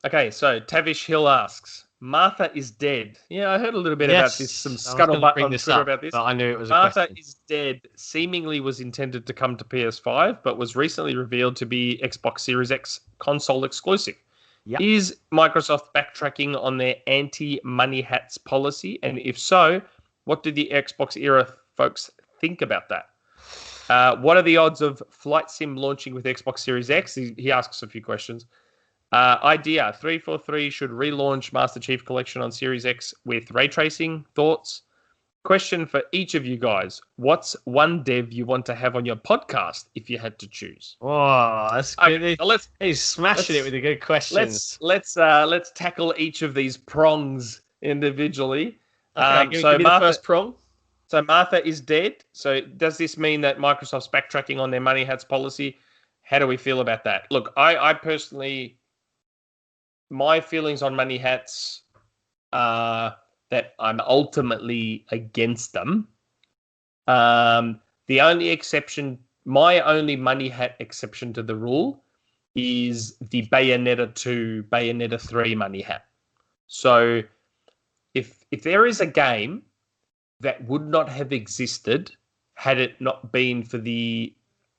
Speaker 2: Okay, so Tavish Hill asks, Martha is dead. Yeah, I heard a little bit about this. Some scuttlebutt on Twitter about this.
Speaker 1: But I knew it was
Speaker 2: Martha is dead. Seemingly was intended to come to PS5, but was recently revealed to be Xbox Series X console exclusive. Yep. Is Microsoft backtracking on their anti-money hats policy? And if so, what do the XboxEra folks think about that? What are the odds of Flight Sim launching with Xbox Series X? He asks a few questions. Idea 343 should relaunch Master Chief Collection on Series X with ray tracing. Thoughts? Question for each of you guys. What's one dev you want to have on your podcast if you had to choose?
Speaker 1: Oh, that's good. Okay, he's smashing it with the good questions.
Speaker 2: Let's tackle each of these prongs individually.
Speaker 1: Okay, give me the first prong.
Speaker 2: So Martha is dead. So does this mean that Microsoft's backtracking on their money hats policy? How do we feel about that? Look, I personally, my feelings on money hats are that I'm ultimately against them. The only exception, my only money hat exception to the rule is the Bayonetta 2, Bayonetta 3 money hat. So if there is a game that would not have existed had it not been for the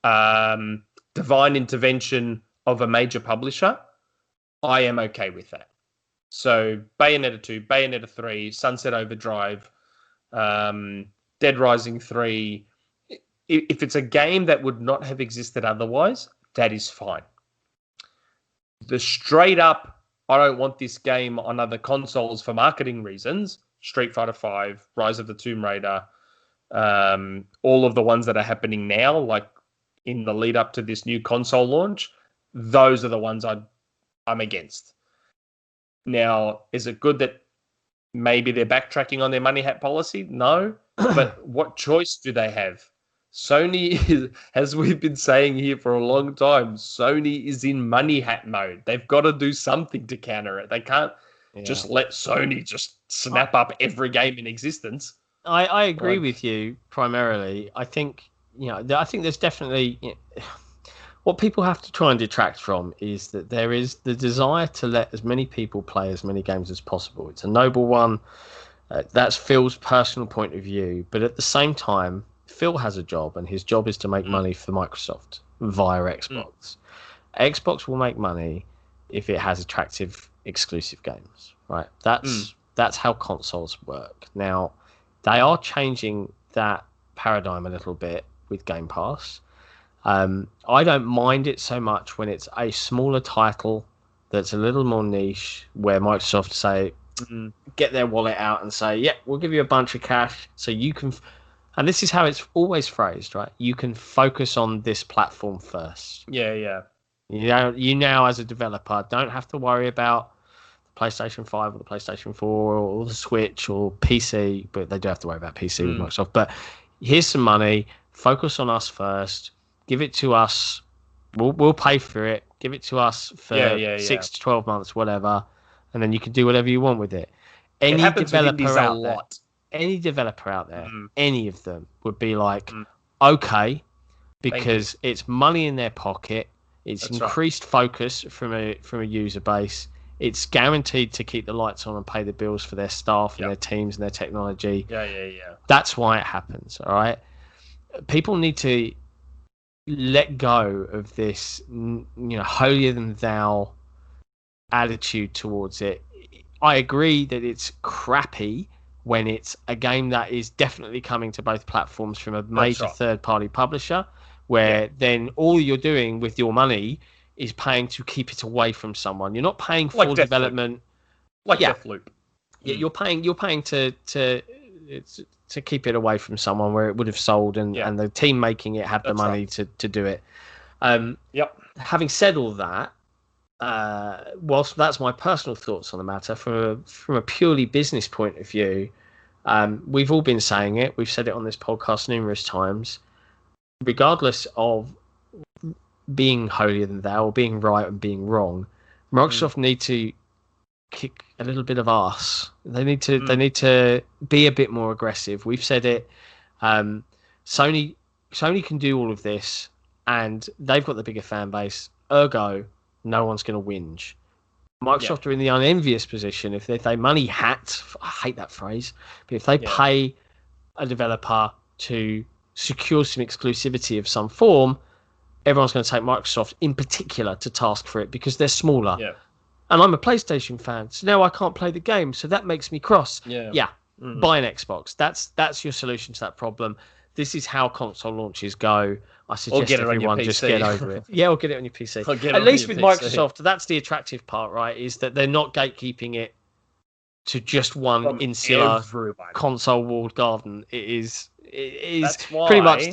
Speaker 2: divine intervention of a major publisher, I am okay with that. So Bayonetta 2, Bayonetta 3, Sunset Overdrive, Dead Rising 3. If it's a game that would not have existed otherwise, that is fine. The straight up, I don't want this game on other consoles for marketing reasons, Street Fighter V, Rise of the Tomb Raider, all of the ones that are happening now, like in the lead up to this new console launch, those are the ones I'm against. Now, is it good that maybe they're backtracking on their money hat policy? No. But what choice do they have? Sony, as we've been saying here for a long time, Sony is in money hat mode. They've got to do something to counter it. They can't just let Sony just snap up every game in existence.
Speaker 1: I agree with you primarily. I think there's definitely what people have to try and detract from is that there is the desire to let as many people play as many games as possible. It's a noble one. That's Phil's personal point of view. But at the same time, Phil has a job, and his job is to make money for Microsoft via Xbox. Xbox will make money if it has attractive exclusive games, right? That's how consoles work. Now, they are changing that paradigm a little bit with Game Pass. I don't mind it so much when it's a smaller title that's a little more niche, where Microsoft say, get their wallet out and say, yeah, we'll give you a bunch of cash so you can... And this is how it's always phrased, right? You can focus on this platform first.
Speaker 2: Yeah.
Speaker 1: You now, as a developer, don't have to worry about the PlayStation 5 or the PlayStation 4 or the Switch or PC, but they do have to worry about PC with Microsoft. But here's some money. Focus on us first. Give it to us. We'll pay for it. Give it to us for 6 to 12 months, whatever, and then you can do whatever you want with it. Any developer out there, any of them would be like, okay, because it's money in their pocket. It's increased focus from a user base. It's guaranteed to keep the lights on and pay the bills for their staff and their teams and their technology.
Speaker 2: Yeah.
Speaker 1: That's why it happens. All right. People need to let go of this, holier than thou attitude towards it. I agree that it's crappy when it's a game that is definitely coming to both platforms from a major third-party publisher, where then all you're doing with your money is paying to keep it away from someone. You're not paying for development.
Speaker 2: Deathloop.
Speaker 1: Yeah, you're paying to keep it away from someone where it would have sold, and the team making it have the money to do it. Having said all that, whilst that's my personal thoughts on the matter, from a purely business point of view, we've all been saying it. We've said it on this podcast numerous times. Regardless of being holier than thou or being right and being wrong, Microsoft need to kick a little bit of arse. They need to be a bit more aggressive. We've said it. Sony can do all of this, and they've got the bigger fan base. Ergo, no one's going to whinge. Microsoft are in the unenvious position if they money hat. I hate that phrase, but if they pay a developer to secure some exclusivity of some form, everyone's going to take Microsoft in particular to task for it because they're smaller. Yeah. And I'm a PlayStation fan, so now I can't play the game, so that makes me cross. Yeah. Buy an Xbox. That's your solution to that problem. This is how console launches go. I suggest everyone just get over it. Yeah, or get it on your PC. At least with Microsoft, that's the attractive part, right? Is that they're not gatekeeping it to just one insular console walled garden. It is pretty much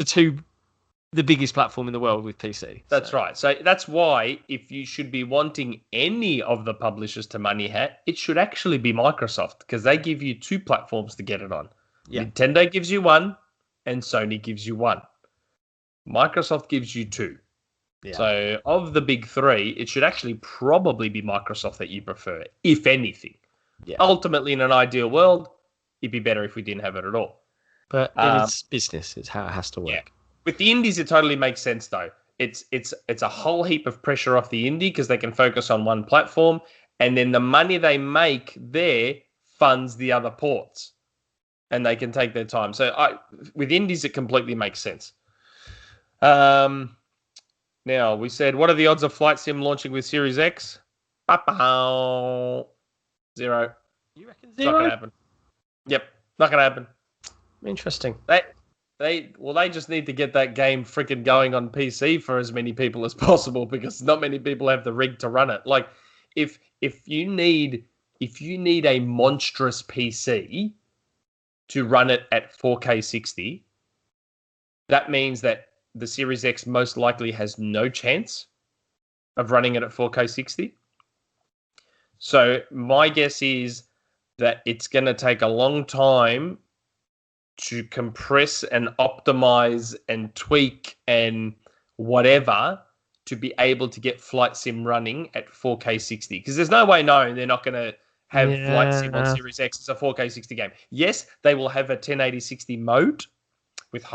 Speaker 1: the biggest platform in the world with PC.
Speaker 2: That's right. So that's why if you should be wanting any of the publishers to money hat, it should actually be Microsoft, because they give you two platforms to get it on. Yeah. Nintendo gives you one and Sony gives you one. Microsoft gives you two. Yeah. So of the big three, it should actually probably be Microsoft that you prefer, if anything. Yeah. Ultimately, in an ideal world, it'd be better if we didn't have it at all.
Speaker 1: But it's business. It's how it has to work.
Speaker 2: Yeah. With the indies, it totally makes sense, though. it's a whole heap of pressure off the indie because they can focus on one platform, and then the money they make there funds the other ports, and they can take their time. So with indies, it completely makes sense. Now we said, what are the odds of Flight Sim launching with Series X? 0.
Speaker 1: You reckon
Speaker 2: It's not
Speaker 1: 0?
Speaker 2: gonna happen. Yep, not gonna happen.
Speaker 1: Interesting.
Speaker 2: They just need to get that game freaking going on PC for as many people as possible, because not many people have the rig to run it. Like, if you need a monstrous PC to run it at 4K 60, that means that the Series X most likely has no chance of running it at 4K 60. So my guess is that it's going to take a long time to compress and optimize and tweak and whatever to be able to get Flight Sim running at 4K 60. Because there's no way known they're not going to have Flight Sim on Series X as a 4K 60 game. Yes, they will have a 1080-60 mode with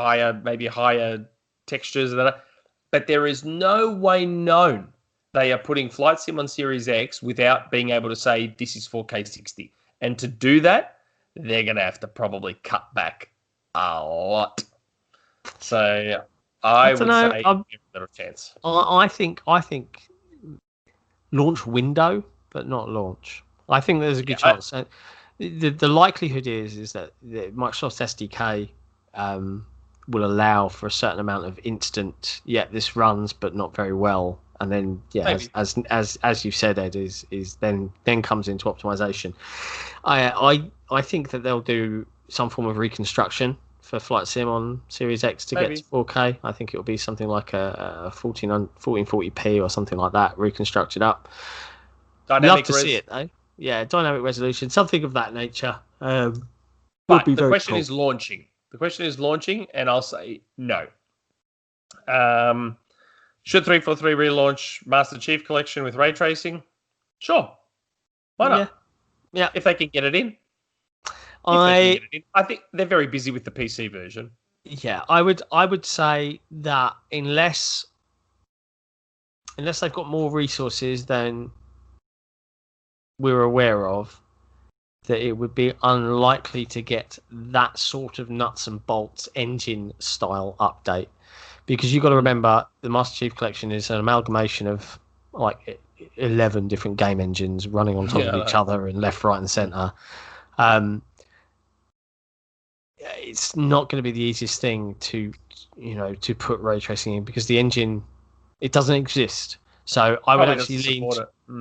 Speaker 2: maybe higher textures, but there is no way known they are putting Flight Sim on Series X without being able to say this is 4K 60. And to do that, they're going to have to probably cut back a lot. So I would say give it a chance.
Speaker 1: I think launch window, but not launch. I think there's a good chance. The likelihood is that Microsoft's SDK will allow for a certain amount of instant. Yeah, this runs, but not very well. And then, as you said, Ed, is then comes into optimization. I think that they'll do some form of reconstruction for Flight Sim on Series X to get to 4K. I think it'll be something like a 1440p or something like that, reconstructed up. Love to see it though. Yeah, dynamic resolution, something of that nature.
Speaker 2: But the question is launching. The question is launching, and I'll say no. Should 343 relaunch Master Chief Collection with ray tracing? Sure. Why not?
Speaker 1: Yeah.
Speaker 2: If they can get it in. I think they're very busy with the PC version.
Speaker 1: Yeah, I would say that unless they've got more resources than we're aware of, that it would be unlikely to get that sort of nuts and bolts engine style update. Because you've got to remember, the Master Chief Collection is an amalgamation of like 11 different game engines running on top of each other and left, right, and centre. It's not going to be the easiest thing to put ray tracing in, because the engine, it doesn't exist. So I would actually lean.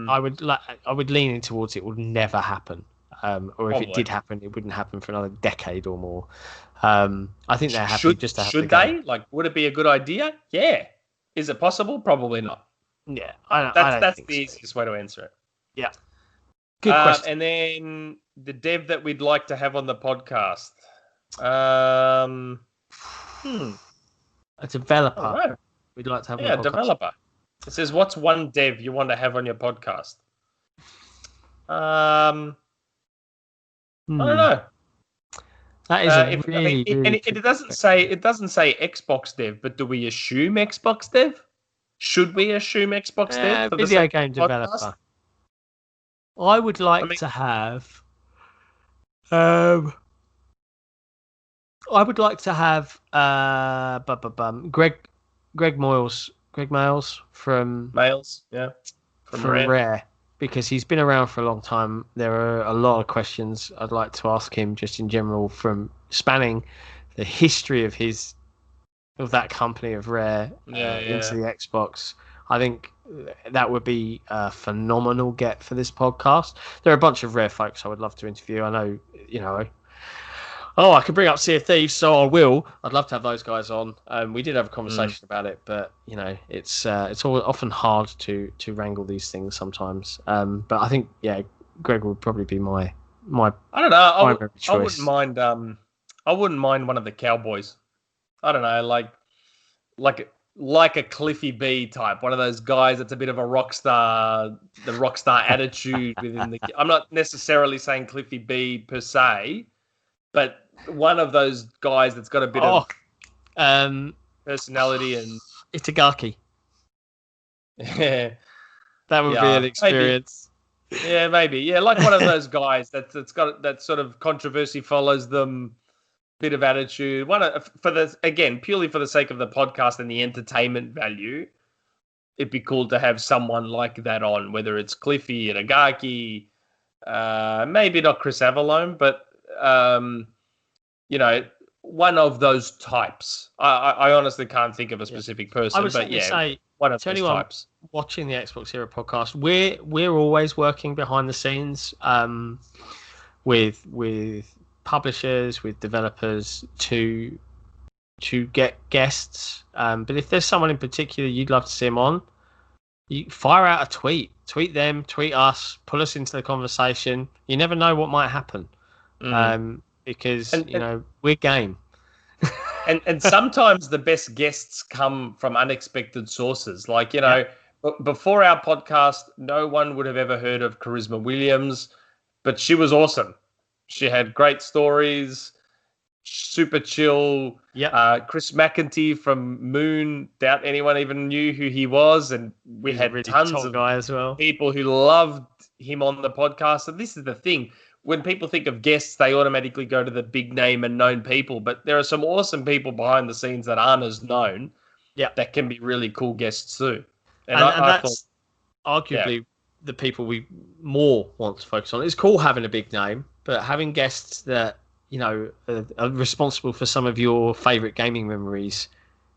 Speaker 1: I would lean in towards it would never happen. Or if it did happen, it wouldn't happen for another decade or more. I think they're happy just to have
Speaker 2: Should they? Like, would it be a good idea? Yeah. Is it possible? Probably not.
Speaker 1: Yeah.
Speaker 2: That's the easiest way to answer it.
Speaker 1: Yeah. Good question.
Speaker 2: And then the dev that we'd like to have on the podcast.
Speaker 1: A developer. We'd like to have on the podcast.
Speaker 2: A developer. It says, what's one dev you want to have on your podcast? I don't know.
Speaker 1: That is really
Speaker 2: it doesn't say Xbox dev, but do we assume Xbox dev? Should we assume Xbox dev for
Speaker 1: video game developer?
Speaker 2: Podcast?
Speaker 1: I would like to have. I would like to have Greg Miles from Rare. Because he's been around for a long time. There are a lot of questions I'd like to ask him just in general, from spanning the history of that company of Rare into the Xbox. I think that would be a phenomenal get for this podcast. There are a bunch of Rare folks I would love to interview. I know, I could bring up Sea of Thieves, so I will. I'd love to have those guys on. We did have a conversation about it, but it's often hard to wrangle these things sometimes. But I think Greg would probably be my.
Speaker 2: I don't know. I wouldn't mind. I wouldn't mind one of the Cowboys. I don't know, like a Cliffy B type, one of those guys that's a bit of a rock star, the rock star attitude within the. I'm not necessarily saying Cliffy B per se, but one of those guys that's got a bit of personality and
Speaker 1: Itagaki.
Speaker 2: Yeah,
Speaker 1: That would be an
Speaker 2: maybe.
Speaker 1: experience.
Speaker 2: Yeah, maybe. Yeah, like one of those guys that's got that sort of controversy follows them, bit of attitude. For the again purely for the sake of the podcast and the entertainment value, it'd be cool to have someone like that on, whether it's Cliffy and Agaki, maybe not Chris Avalone, but you know, one of those types. I honestly can't think of a specific person,
Speaker 1: I would
Speaker 2: but yeah,
Speaker 1: say
Speaker 2: one of
Speaker 1: to
Speaker 2: those
Speaker 1: anyone
Speaker 2: types.
Speaker 1: watching the XboxEra podcast, we're always working behind the scenes with publishers, with developers to get guests. But if there's someone in particular you'd love to see them on, you fire out a tweet them, tweet us, pull us into the conversation. You never know what might happen, because we're game.
Speaker 2: And sometimes the best guests come from unexpected sources. Like, before our podcast, no one would have ever heard of Charisma Williams, but she was awesome. She had great stories, super chill.
Speaker 1: Yeah.
Speaker 2: Chris McEntee from Moon, doubt anyone even knew who he was. And we had
Speaker 1: really
Speaker 2: tons of
Speaker 1: guy as well.
Speaker 2: People who loved him on the podcast. And this is the thing. When people think of guests, they automatically go to the big name and known people. But there are some awesome people behind the scenes that aren't as known.
Speaker 1: Yeah,
Speaker 2: that can be really cool guests too.
Speaker 1: And that's arguably the people we more want to focus on. It's cool having a big name, but having guests that are responsible for some of your favorite gaming memories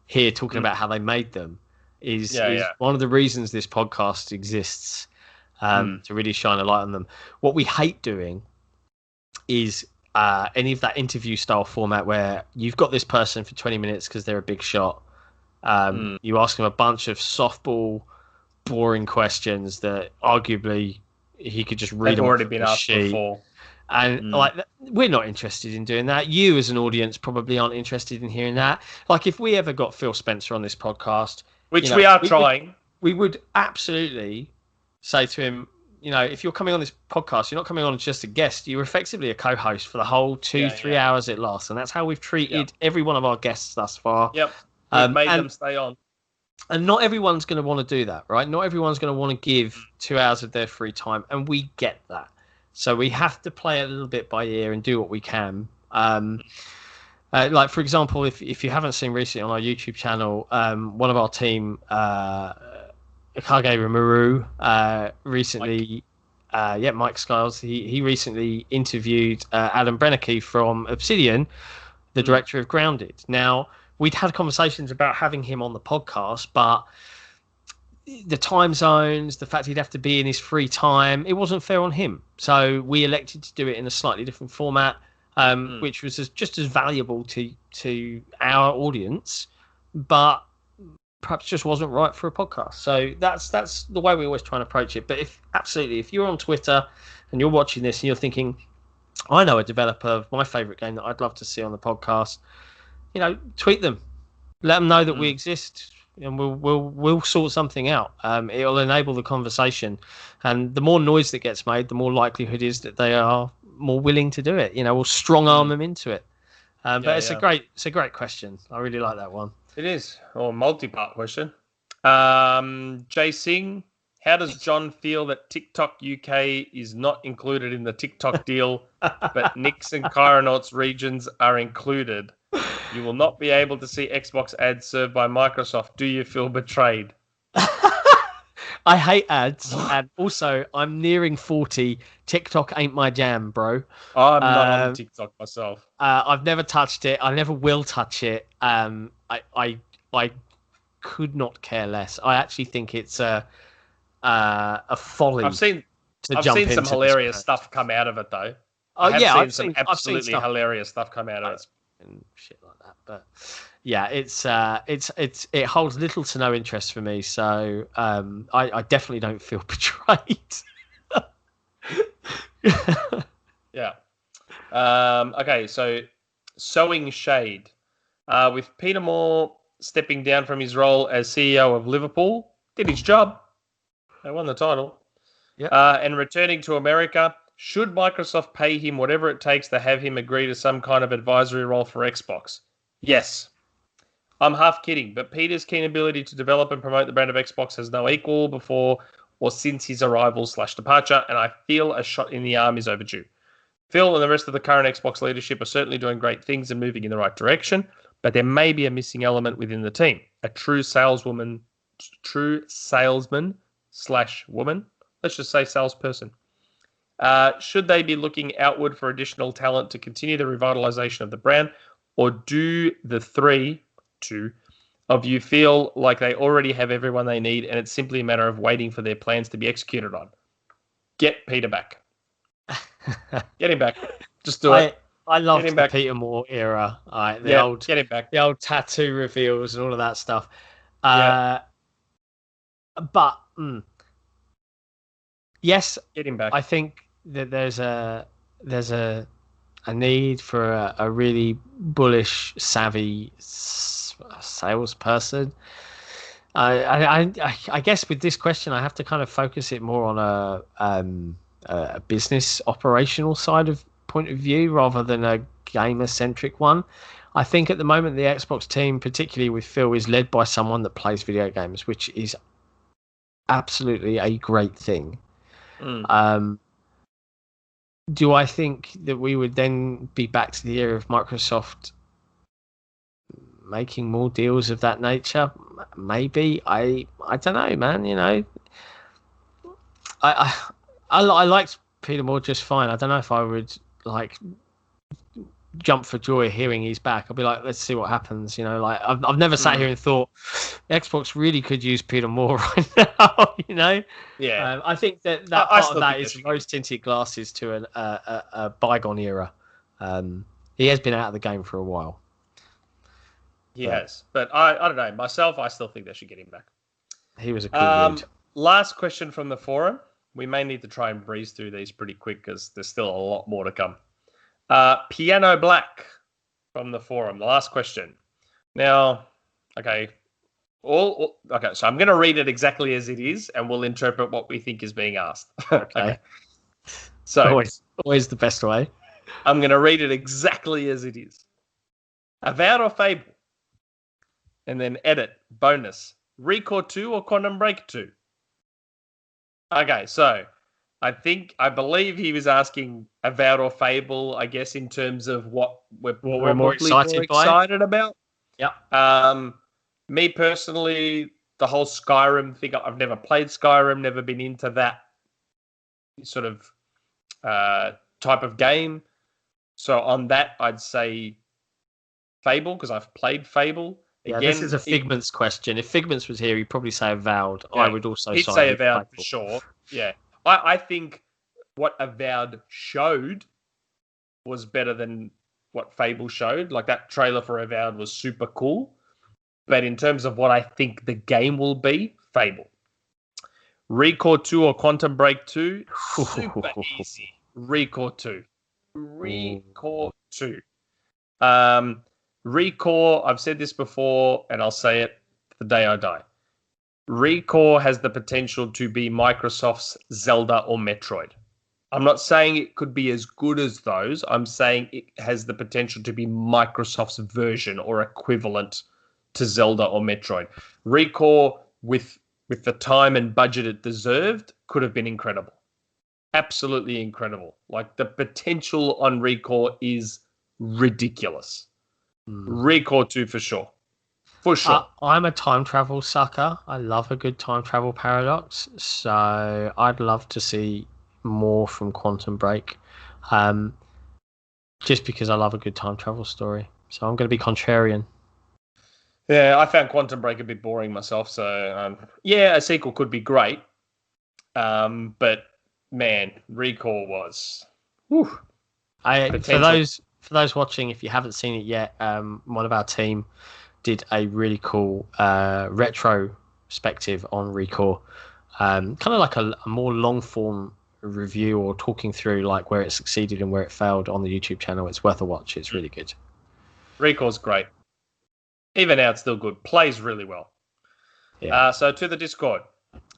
Speaker 1: here, talking about how they made them, is one of the reasons this podcast exists. To really shine a light on them. What we hate doing is any of that interview style format where you've got this person for 20 minutes because they're a big shot. You ask them a bunch of softball, boring questions that arguably he could just read.
Speaker 2: They've already been asked before.
Speaker 1: And we're not interested in doing that. You as an audience probably aren't interested in hearing that. Like if we ever got Phil Spencer on this podcast,
Speaker 2: which we are trying,
Speaker 1: we would absolutely say to him, if you're coming on this podcast, you're not coming on as just a guest. You're effectively a co-host for the whole 2-3 hours it lasts. And that's how we've treated every one of our guests thus far.
Speaker 2: Yep. We've made them stay on.
Speaker 1: And not everyone's going to want to do that, right? Not everyone's going to want to give 2 hours of their free time. And we get that. So we have to play a little bit by ear and do what we can. Like, for example, if you haven't seen recently on our YouTube channel, one of our team, Kage Maru, recently, Mike Skiles, he recently interviewed Adam Brennicky from Obsidian, the director of Grounded. Now, we'd had conversations about having him on the podcast, but the time zones, the fact he'd have to be in his free time, it wasn't fair on him. So we elected to do it in a slightly different format, which was just as valuable to our audience, but perhaps just wasn't right for a podcast. So that's the way we always try and approach it. But if you're on Twitter and you're watching this and you're thinking, I know a developer of my favorite game that I'd love to see on the podcast, tweet them, let them know that we exist, and we'll sort something out. It'll enable the conversation, and the more noise that gets made, the more likelihood is that they are more willing to do it. We'll strong arm them into it. But it's a great question. I really like that one.
Speaker 2: It is, or multi-part question. Jay Singh, how does John feel that TikTok UK is not included in the TikTok deal, but Nix and Chironauts regions are included? You will not be able to see Xbox ads served by Microsoft. Do you feel betrayed?
Speaker 1: I hate ads, and also I'm nearing 40. TikTok ain't my jam, bro.
Speaker 2: I'm not on TikTok myself.
Speaker 1: I've never touched it. I never will touch it. I could not care less. I actually think it's a folly.
Speaker 2: I've seen some hilarious stuff come out of it, though. I've seen some absolutely hilarious stuff come out of it
Speaker 1: and shit like that. But yeah, it holds little to no interest for me. So I definitely don't feel betrayed.
Speaker 2: Yeah. Okay, so sowing shade. With Peter Moore stepping down from his role as CEO of Liverpool, did his job. They won the title.
Speaker 1: Yeah.
Speaker 2: And returning to America, should Microsoft pay him whatever it takes to have him agree to some kind of advisory role for Xbox? Yes. I'm half kidding, but Peter's keen ability to develop and promote the brand of Xbox has no equal before or since his arrival/departure, and I feel a shot in the arm is overdue. Phil and the rest of the current Xbox leadership are certainly doing great things and moving in the right direction, but there may be a missing element within the team. A true salesman/woman, let's just say salesperson. Should they be looking outward for additional talent to continue the revitalization of the brand, or do the two of you feel like they already have everyone they need and it's simply a matter of waiting for their plans to be executed on? Get Peter back. Get him back. Just do it.
Speaker 1: I loved the Peter Moore era.
Speaker 2: Get him back.
Speaker 1: The old tattoo reveals and all of that stuff. But yes,
Speaker 2: get him back.
Speaker 1: I think that there's a need for a really bullish, savvy salesperson. I guess with this question, I have to kind of focus it more on a business operational side of point of view rather than a gamer centric one. I think at the moment the Xbox team, particularly with Phil, is led by someone that plays video games, which is absolutely a great thing. Do I think that we would then be back to the era of Microsoft making more deals of that nature? Maybe. I don't know, man. You know, I liked Peter Moore just fine. I don't know if I would like jump for joy hearing he's back. I'll be like, let's see what happens. You know, like I've never sat here and thought Xbox really could use Peter Moore right now. You know, I think that part of that is rose-tinted glasses to a bygone era. He has been out of the game for a while.
Speaker 2: He has, but I don't know. Myself, I still think they should get him back.
Speaker 1: He was a cool dude.
Speaker 2: Last question from the forum. We may need to try and breeze through these pretty quick because there's still a lot more to come. Piano Black from the forum. The last question. Now, okay. So I'm going to read it exactly as it is, and we'll interpret what we think is being asked. Okay. So
Speaker 1: always the best way.
Speaker 2: I'm going to read it exactly as it is. Avowed or Fable? And then edit, bonus, Recore 2 or Quantum Break 2? Okay, so I believe he was asking Avowed or Fable, I guess, in terms of what we're more excited about.
Speaker 1: Yeah.
Speaker 2: Me personally, the whole Skyrim thing, I've never played Skyrim, never been into that sort of type of game. So on that, I'd say Fable, because I've played Fable.
Speaker 1: Again, this is a Figment's question. If Figment's was here, he'd probably say Avowed. Yeah, I would also
Speaker 2: say Avowed for sure. Yeah. I think what Avowed showed was better than what Fable showed. Like, that trailer for Avowed was super cool. But in terms of what I think the game will be, Fable. Recore 2 or Quantum Break 2? Super easy. Recore 2. Recore 2. Recore, I've said this before, and I'll say it the day I die. Recore has the potential to be Microsoft's Zelda or Metroid. I'm not saying it could be as good as those. I'm saying it has the potential to be Microsoft's version or equivalent to Zelda or Metroid. Recore, with the time and budget it deserved, could have been incredible. Absolutely incredible. Like, the potential on Recore is ridiculous. Recore 2 for sure. For sure.
Speaker 1: I'm a time travel sucker. I love a good time travel paradox. So I'd love to see more from Quantum Break. Just because I love a good time travel story. So I'm going to be contrarian.
Speaker 2: Yeah, I found Quantum Break a bit boring myself. So, a sequel could be great. But, man, Recore was... Whew,
Speaker 1: For those watching, if you haven't seen it yet, one of our team did a really cool retrospective on Recore, kind of like a more long form review or talking through like where it succeeded and where it failed on the YouTube channel. It's worth a watch. It's really good.
Speaker 2: Recore's great. Even now, it's still good. Plays really well. Yeah. So to the Discord,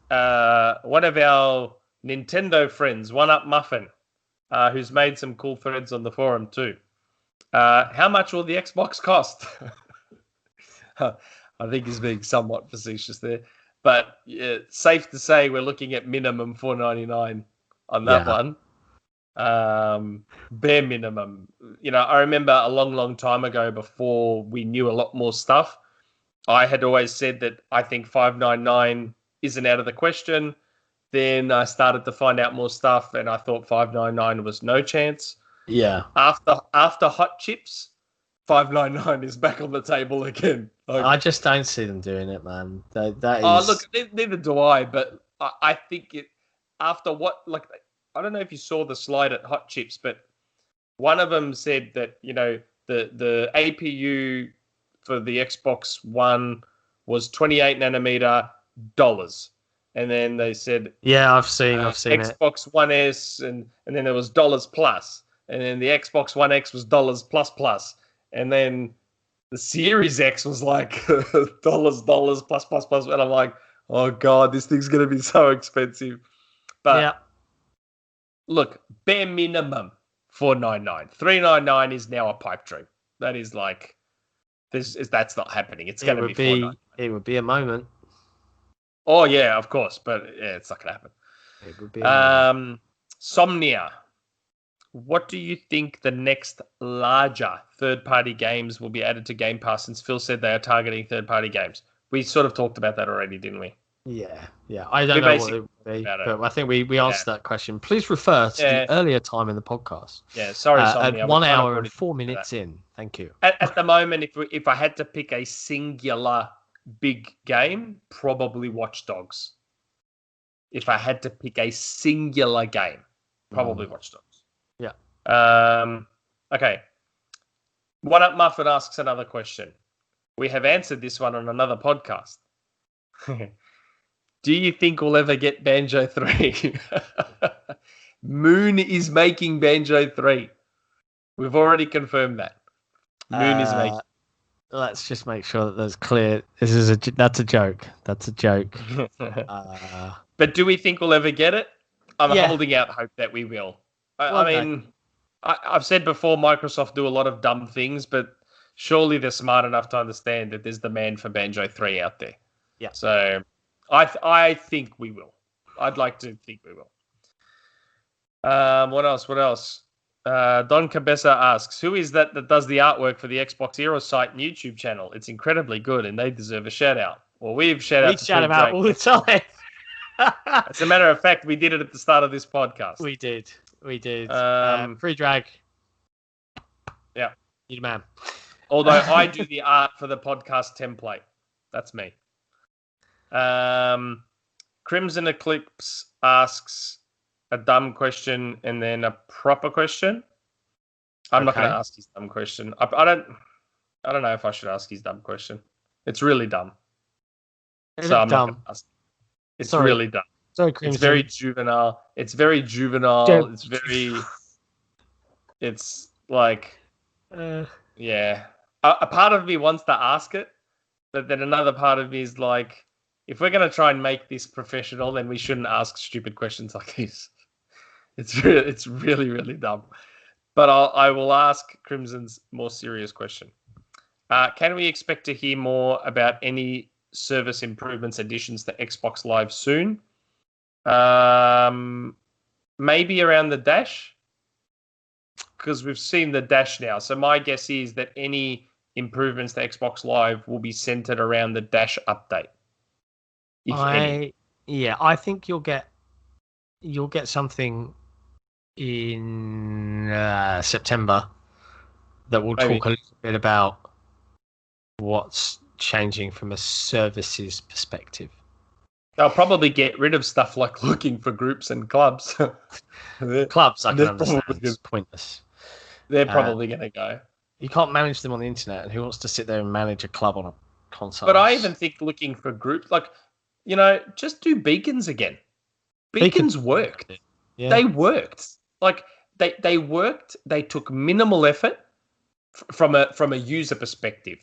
Speaker 2: one of our Nintendo friends, One Up Muffin, who's made some cool threads on the forum too. How much will the Xbox cost? I think he's being somewhat facetious there. But yeah, safe to say we're looking at minimum $4.99 on that one. Bare minimum. I remember a long, long time ago, before we knew a lot more stuff, I had always said that I think $5.99 isn't out of the question. Then I started to find out more stuff, and I thought $5.99 was no chance.
Speaker 1: Yeah.
Speaker 2: After Hot Chips, $5.99 is back on the table again.
Speaker 1: I just don't see them doing it, man. That is.
Speaker 2: Oh, look, neither do I. But I think it after what, like, I don't know if you saw the slide at Hot Chips, but one of them said that the APU for the Xbox One was 28 nanometer dollars. And then they said,
Speaker 1: yeah, I've seen
Speaker 2: Xbox
Speaker 1: it.
Speaker 2: One S, and then there was dollars plus, and then the Xbox One X was dollars plus plus, and then the Series X was like dollars plus plus plus, and I'm like, oh god, this thing's gonna be so expensive. But
Speaker 1: yeah.
Speaker 2: Look, bare minimum $4.99, $3.99 is now a pipe dream. That is like, that's not happening. It's going to be $4.99.
Speaker 1: It would be a moment.
Speaker 2: Oh, yeah, of course. But yeah, it's not going to happen.
Speaker 1: It would be a moment.
Speaker 2: Somnia. What do you think the next larger third-party games will be added to Game Pass, since Phil said they are targeting third-party games? We sort of talked about that already, didn't we?
Speaker 1: Yeah. I don't know what it would be, but I think we answered that question. Please refer to the earlier time in the podcast.
Speaker 2: Yeah, sorry, Somnia.
Speaker 1: At 1 hour and 4 minutes in. Thank you.
Speaker 2: At the moment, if I had to pick a singular big game, probably Watch Dogs. If I had to pick a singular game, probably Watch Dogs.
Speaker 1: Yeah.
Speaker 2: Okay. One Up Muffin asks another question. We have answered this one on another podcast. Do you think we'll ever get Banjo 3? Moon is making Banjo 3. We've already confirmed that. Moon is making.
Speaker 1: Let's just make sure that that's clear. That's a joke. That's a joke.
Speaker 2: But do we think we'll ever get it? I'm holding out hope that we will. I mean, I've said before, Microsoft do a lot of dumb things, but surely they're smart enough to understand that there's demand for Banjo 3 out there.
Speaker 1: Yeah.
Speaker 2: So I think we will. I'd like to think we will. What else? Don Cabeza asks, who is that does the artwork for the XboxEra site and YouTube channel? It's incredibly good, and they deserve a shout-out. Well, we shout them out
Speaker 1: all the time.
Speaker 2: As a matter of fact, we did it at the start of this podcast.
Speaker 1: We did. Free drag.
Speaker 2: Yeah.
Speaker 1: You the man.
Speaker 2: Although I do the art for the podcast template. That's me. Crimson Eclipse asks a dumb question and then a proper question. I'm not going to ask his dumb question. I don't know if I should ask his dumb question. It's really dumb. I'm not going to ask. It's really dumb.
Speaker 1: Sorry, Crimson.
Speaker 2: It's very juvenile. It's like, yeah. A part of me wants to ask it, but then another part of me is like, if we're going to try and make this professional, then we shouldn't ask stupid questions like this. It's really, really dumb. But I will ask Crimson's more serious question. Can we expect to hear more about any service improvements, additions to Xbox Live soon? Maybe around the Dash, because we've seen the Dash now. So my guess is that any improvements to Xbox Live will be centered around the Dash update.
Speaker 1: I think you'll get something in September that will talk a little bit about what's changing from a services perspective.
Speaker 2: They'll probably get rid of stuff like looking for groups and clubs.
Speaker 1: Clubs, I can understand. It's pointless.
Speaker 2: They're probably going to go.
Speaker 1: You can't manage them on the internet, and who wants to sit there and manage a club on a console?
Speaker 2: But I even think looking for groups, like, just do beacons again. Beacons worked. Yeah. They worked. Like, they worked. They took minimal effort from a user perspective.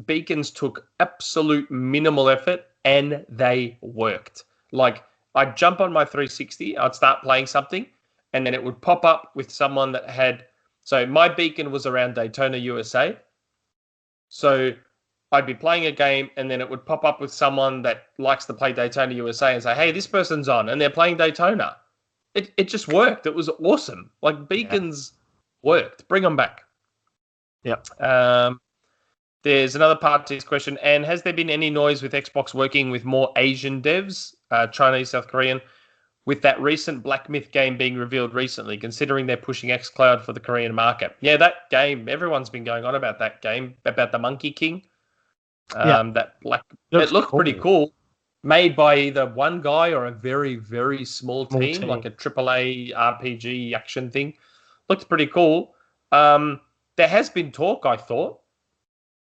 Speaker 2: Beacons took absolute minimal effort, and they worked. Like, I'd jump on my 360, I'd start playing something, and then it would pop up with someone that had... So my beacon was around Daytona, USA. So I'd be playing a game and then it would pop up with someone that likes to play Daytona USA and say, hey, this person's on and they're playing Daytona. It just worked. It was awesome. Like beacons worked. Bring them back.
Speaker 1: Yep.
Speaker 2: There's another part to this question. And has there been any noise with Xbox working with more Asian devs, Chinese, South Korean, with that recent Black Myth game being revealed recently, considering they're pushing xCloud for the Korean market? Yeah, that game, everyone's been going on about that game, about the Monkey King. That black, it looked pretty cool. Made by either one guy or a very, very small team, like a AAA RPG action thing. Looked pretty cool. There has been talk, I thought.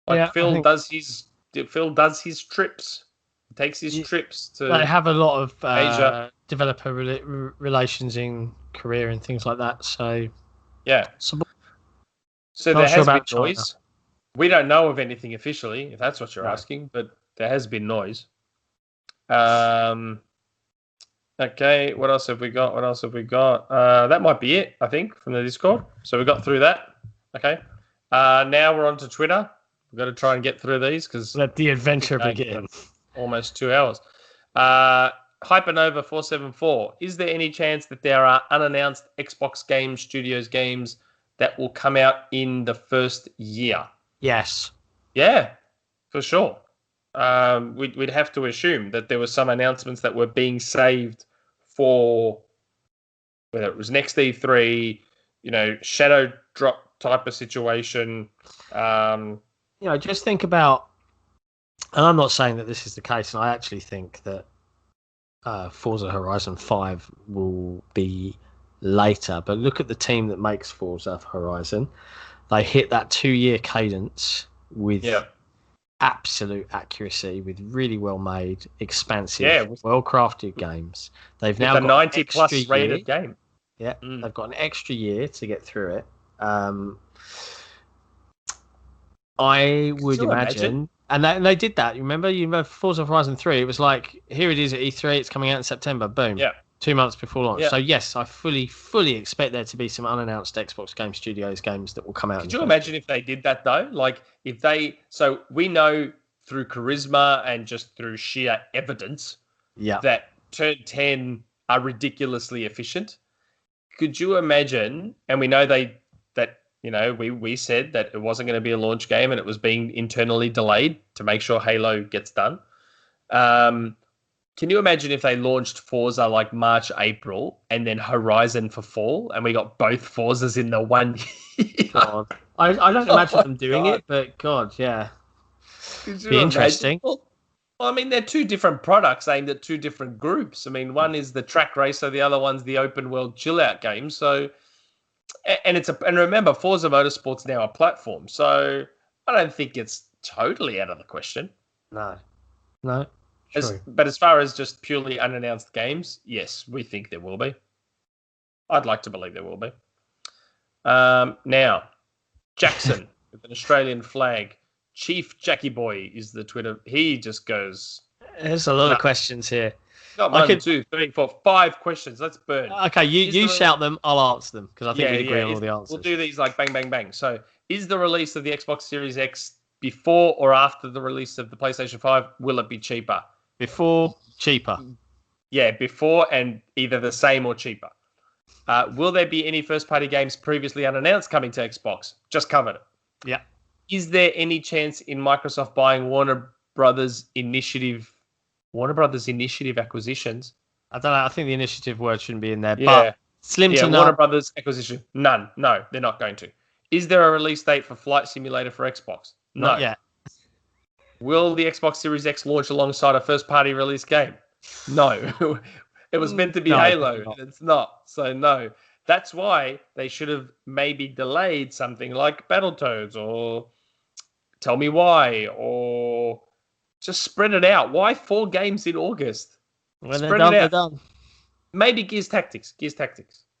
Speaker 2: Like Phil does his trips. Takes his trips to.
Speaker 1: They have a lot of
Speaker 2: Asia.
Speaker 1: Developer relations in Korea and things like that. So
Speaker 2: yeah. So there has been noise.
Speaker 1: China.
Speaker 2: We don't know of anything officially, if that's what you're asking, but there has been noise. Okay, what else have we got? That might be it, I think, from the Discord. So we got through that. Okay. Now we're on to Twitter. We've got to try and get through these because
Speaker 1: let the adventure begin.
Speaker 2: Almost 2 hours. Hypernova 474. Is there any chance that there are unannounced Xbox Game Studios games that will come out in the first year?
Speaker 1: Yes.
Speaker 2: Yeah, for sure. We'd have to assume that there were some announcements that were being saved for whether it was next E3, shadow drop type of situation.
Speaker 1: Just think about, and I'm not saying that this is the case, and I actually think that Forza Horizon 5 will be later, but look at the team that makes Forza Horizon. They hit that 2-year cadence with absolute accuracy, with really well made, expansive, well crafted games. They've now got
Speaker 2: 90 plus rated game.
Speaker 1: Yeah, they've got an extra year to get through it. I would imagine. And they did that. You remember Forza Horizon 3? It was like, here it is at E3. It's coming out in September. Boom.
Speaker 2: Yeah.
Speaker 1: 2 months before launch.
Speaker 2: Yeah.
Speaker 1: So, yes, I fully expect there to be some unannounced Xbox Game Studios games that will come out.
Speaker 2: Could you imagine if they did that, though? Like, so we know through charisma and just through sheer evidence that Turn 10 are ridiculously efficient. Could you imagine, and we know we said that it wasn't going to be a launch game and it was being internally delayed to make sure Halo gets done. Can you imagine if they launched Forza like March, April, and then Horizon for fall, and we got both Forzas in the 1 year?
Speaker 1: God. I don't imagine them doing it, but God, yeah. Be interesting.
Speaker 2: Well, I mean, they're two different products aimed at two different groups. I mean, one is the track racer, the other one's the open world chill out game. So, and remember, Forza Motorsport's now a platform, so I don't think it's totally out of the question.
Speaker 1: No.
Speaker 2: But as far as just purely unannounced games, yes, we think there will be. I'd like to believe there will be. Now, Jackson with an Australian flag. Chief Jackie Boy is the Twitter. He just goes.
Speaker 1: There's a lot of questions here.
Speaker 2: Got 1, 2, 3, 4, 5 questions. Let's burn.
Speaker 1: Okay, you shout them. I'll answer them because I think we agree on all the answers.
Speaker 2: We'll do these like bang, bang, bang. So, is the release of the Xbox Series X before or after the release of the PlayStation 5? Will it be cheaper?
Speaker 1: Before, cheaper.
Speaker 2: Yeah, before and either the same or cheaper. Will there be any first-party games previously unannounced coming to Xbox? Just covered it.
Speaker 1: Yeah.
Speaker 2: Is there any chance in Microsoft buying Warner Brothers Initiative acquisitions?
Speaker 1: I don't know. I think the initiative word shouldn't be in there.
Speaker 2: Yeah.
Speaker 1: But slim to none.
Speaker 2: Warner Brothers acquisition. None. No, they're not going to. Is there a release date for Flight Simulator for Xbox? No.
Speaker 1: Not yet.
Speaker 2: Will the Xbox Series X launch alongside a first-party release game? No. It was meant to be Halo, and it's not. So, no. That's why they should have maybe delayed something like Battletoads or Tell Me Why or just spread it out. Why 4 games in August?
Speaker 1: When they're done.
Speaker 2: Maybe Gears Tactics.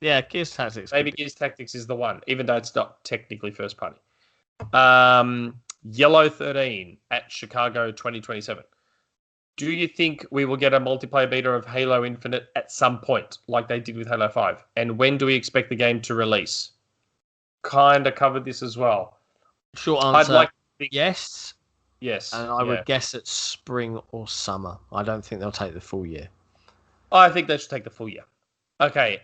Speaker 1: Yeah, Gears Tactics.
Speaker 2: Maybe Gears Tactics is the one, even though it's not technically first party. Yellow 13 at Chicago 2027. Do you think we will get a multiplayer beta of Halo Infinite at some point, like they did with Halo 5? And when do we expect the game to release? Kind of covered this as well.
Speaker 1: Short answer,
Speaker 2: I'd like to think,
Speaker 1: yes.
Speaker 2: Yes.
Speaker 1: And I
Speaker 2: Yeah.
Speaker 1: would guess at spring or summer. I don't think they'll take the full year.
Speaker 2: I think they should take the full year. Okay.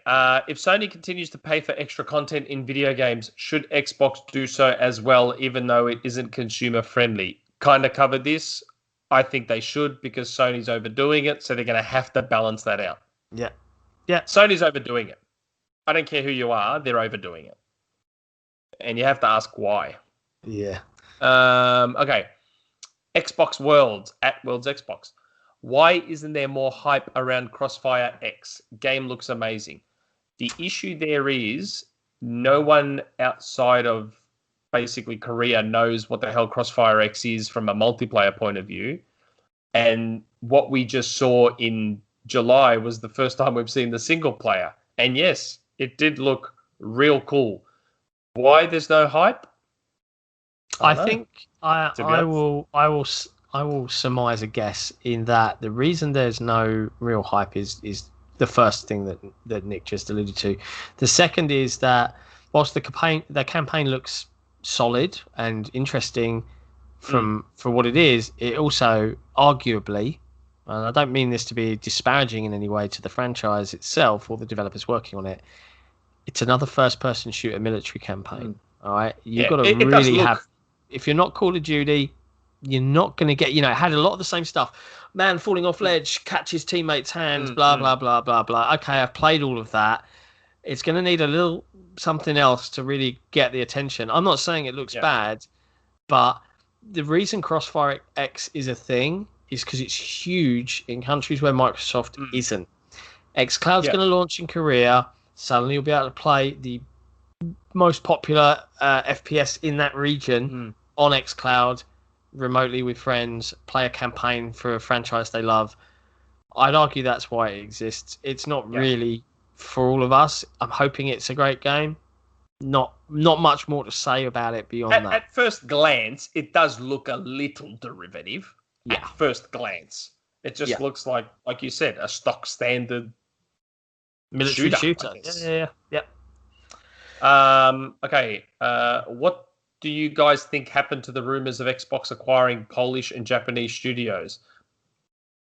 Speaker 2: If Sony continues to pay for extra content in video games, should Xbox do so as well, even though it isn't consumer friendly? Kind of covered this. I think they should because Sony's overdoing it, so they're going to have to balance that out.
Speaker 1: Yeah. Yeah.
Speaker 2: Sony's overdoing it. I don't care who you are, they're overdoing it. And you have to ask why.
Speaker 1: Yeah.
Speaker 2: Okay. Xbox Worlds at Worlds Xbox. Why isn't there more hype around Crossfire X? Game looks amazing. The issue there is no one outside of basically Korea knows what the hell Crossfire X is from a multiplayer point of view. And what we just saw in July was the first time we've seen the single player. And yes, it did look real cool. Why there's no hype?
Speaker 1: I think I will surmise a guess in that the reason there's no real hype is the first thing that Nick just alluded to. The second is that whilst the campaign looks solid and interesting for what it is, it also arguably, and I don't mean this to be disparaging in any way to the franchise itself or the developers working on it, it's another first-person shooter military campaign. All right, you've got to really have. If you're not Call of Duty, you're not going to get. It had a lot of the same stuff. Man falling off ledge, catches teammates' hands, blah blah blah blah blah. Okay, I've played all of that. It's going to need a little something else to really get the attention. I'm not saying it looks bad, but the reason Crossfire X is a thing is because it's huge in countries where Microsoft isn't. xCloud's going to launch in Korea. Suddenly you'll be able to play the most popular FPS in that region on xCloud remotely with friends, play a campaign for a franchise they love. I'd argue that's why it exists. It's not really for all of us. I'm hoping it's a great game. Not much more to say about it beyond that.
Speaker 2: At first glance, it does look a little derivative. Yeah. At first glance. It just looks like you said, a stock standard
Speaker 1: military shooter. Yeah.
Speaker 2: Okay. What do you guys think happened to the rumors of Xbox acquiring Polish and Japanese studios?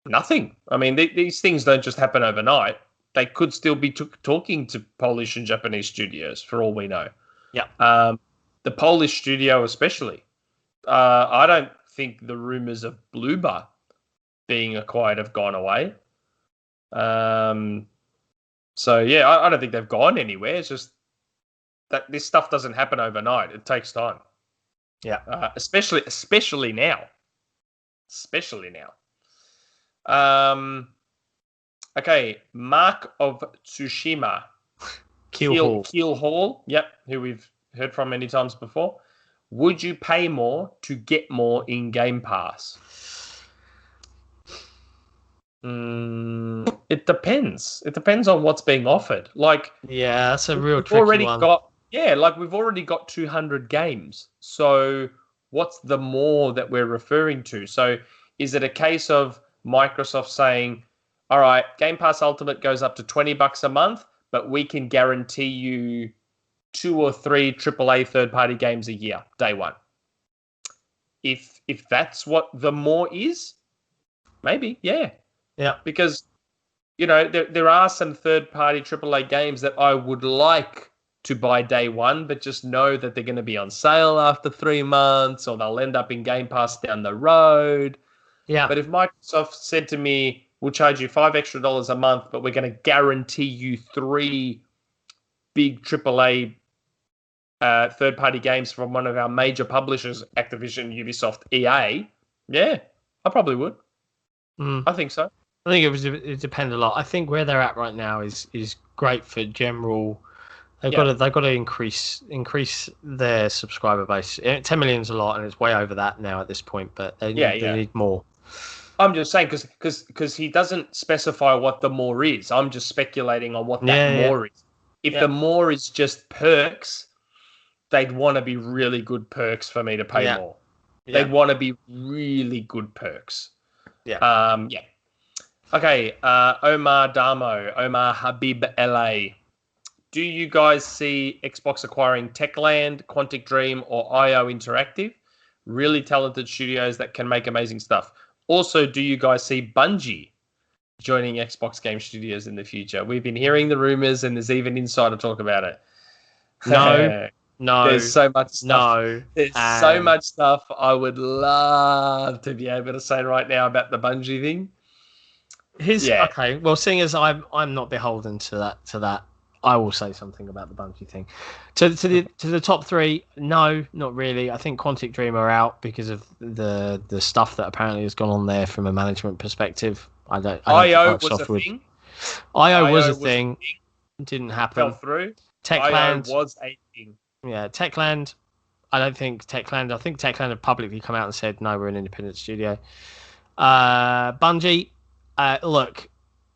Speaker 2: Nothing. I mean, these things don't just happen overnight. They could still be talking to Polish and Japanese studios, for all we know.
Speaker 1: Yeah.
Speaker 2: The Polish studio, especially. I don't think the rumors of Bloober being acquired have gone away. So yeah, I don't think they've gone anywhere. It's just that this stuff doesn't happen overnight. It takes time.
Speaker 1: Yeah.
Speaker 2: Especially now. Okay, Mark of Tsushima. Keel Hall. Yep, who we've heard from many times before. Would you pay more to get more in Game Pass? It depends. It depends on what's being offered.
Speaker 1: That's a real tricky one.
Speaker 2: We've already got 200 games. So what's the more that we're referring to? So is it a case of Microsoft saying, all right, Game Pass Ultimate goes up to $20 a month, but we can guarantee you 2 or 3 AAA third-party games a year, day one? If that's what the more is, maybe, yeah.
Speaker 1: Yeah.
Speaker 2: Because, there are some third-party AAA games that I would like to buy day one, but just know that they're going to be on sale after 3 months or they'll end up in Game Pass down the road.
Speaker 1: Yeah.
Speaker 2: But if Microsoft said to me, we'll charge you $5 extra a month, but we're going to guarantee you 3 big AAA third-party games from one of our major publishers, Activision, Ubisoft, EA, yeah, I probably would. I think so.
Speaker 1: I think it depends a lot. I think where they're at right now is great for general. They've got to increase their subscriber base. 10 million is a lot, and it's way over that now at this point. But they need more.
Speaker 2: I'm just saying because he doesn't specify what the more is. I'm just speculating on what that more is. If the more is just perks, they'd want to be really good perks for me to pay more. They'd want to be really good perks. Yeah. Okay. Omar Habib LA. Do you guys see Xbox acquiring Techland, Quantic Dream, or IO Interactive? really talented studios that can make amazing stuff. Also, do you guys see Bungie joining Xbox Game Studios in the future? We've been hearing the rumors, and there's even insider talk about it.
Speaker 1: No,
Speaker 2: There's so much stuff.
Speaker 1: no.
Speaker 2: There's so much stuff I would love to be able to say right now about the Bungie thing.
Speaker 1: Okay. Well, seeing as I'm not beholden to that, I will say something about the Bungie thing. To the top three, no, not really. I think Quantic Dream are out because of the stuff that apparently has gone on there from a management perspective. I don't
Speaker 2: IO
Speaker 1: think
Speaker 2: was a
Speaker 1: would.
Speaker 2: thing.
Speaker 1: IO was a thing. Didn't happen.
Speaker 2: Fell through.
Speaker 1: Techland
Speaker 2: was a thing.
Speaker 1: Yeah, Techland. I think Techland have publicly come out and said no, we're an independent studio. Bungie. Look,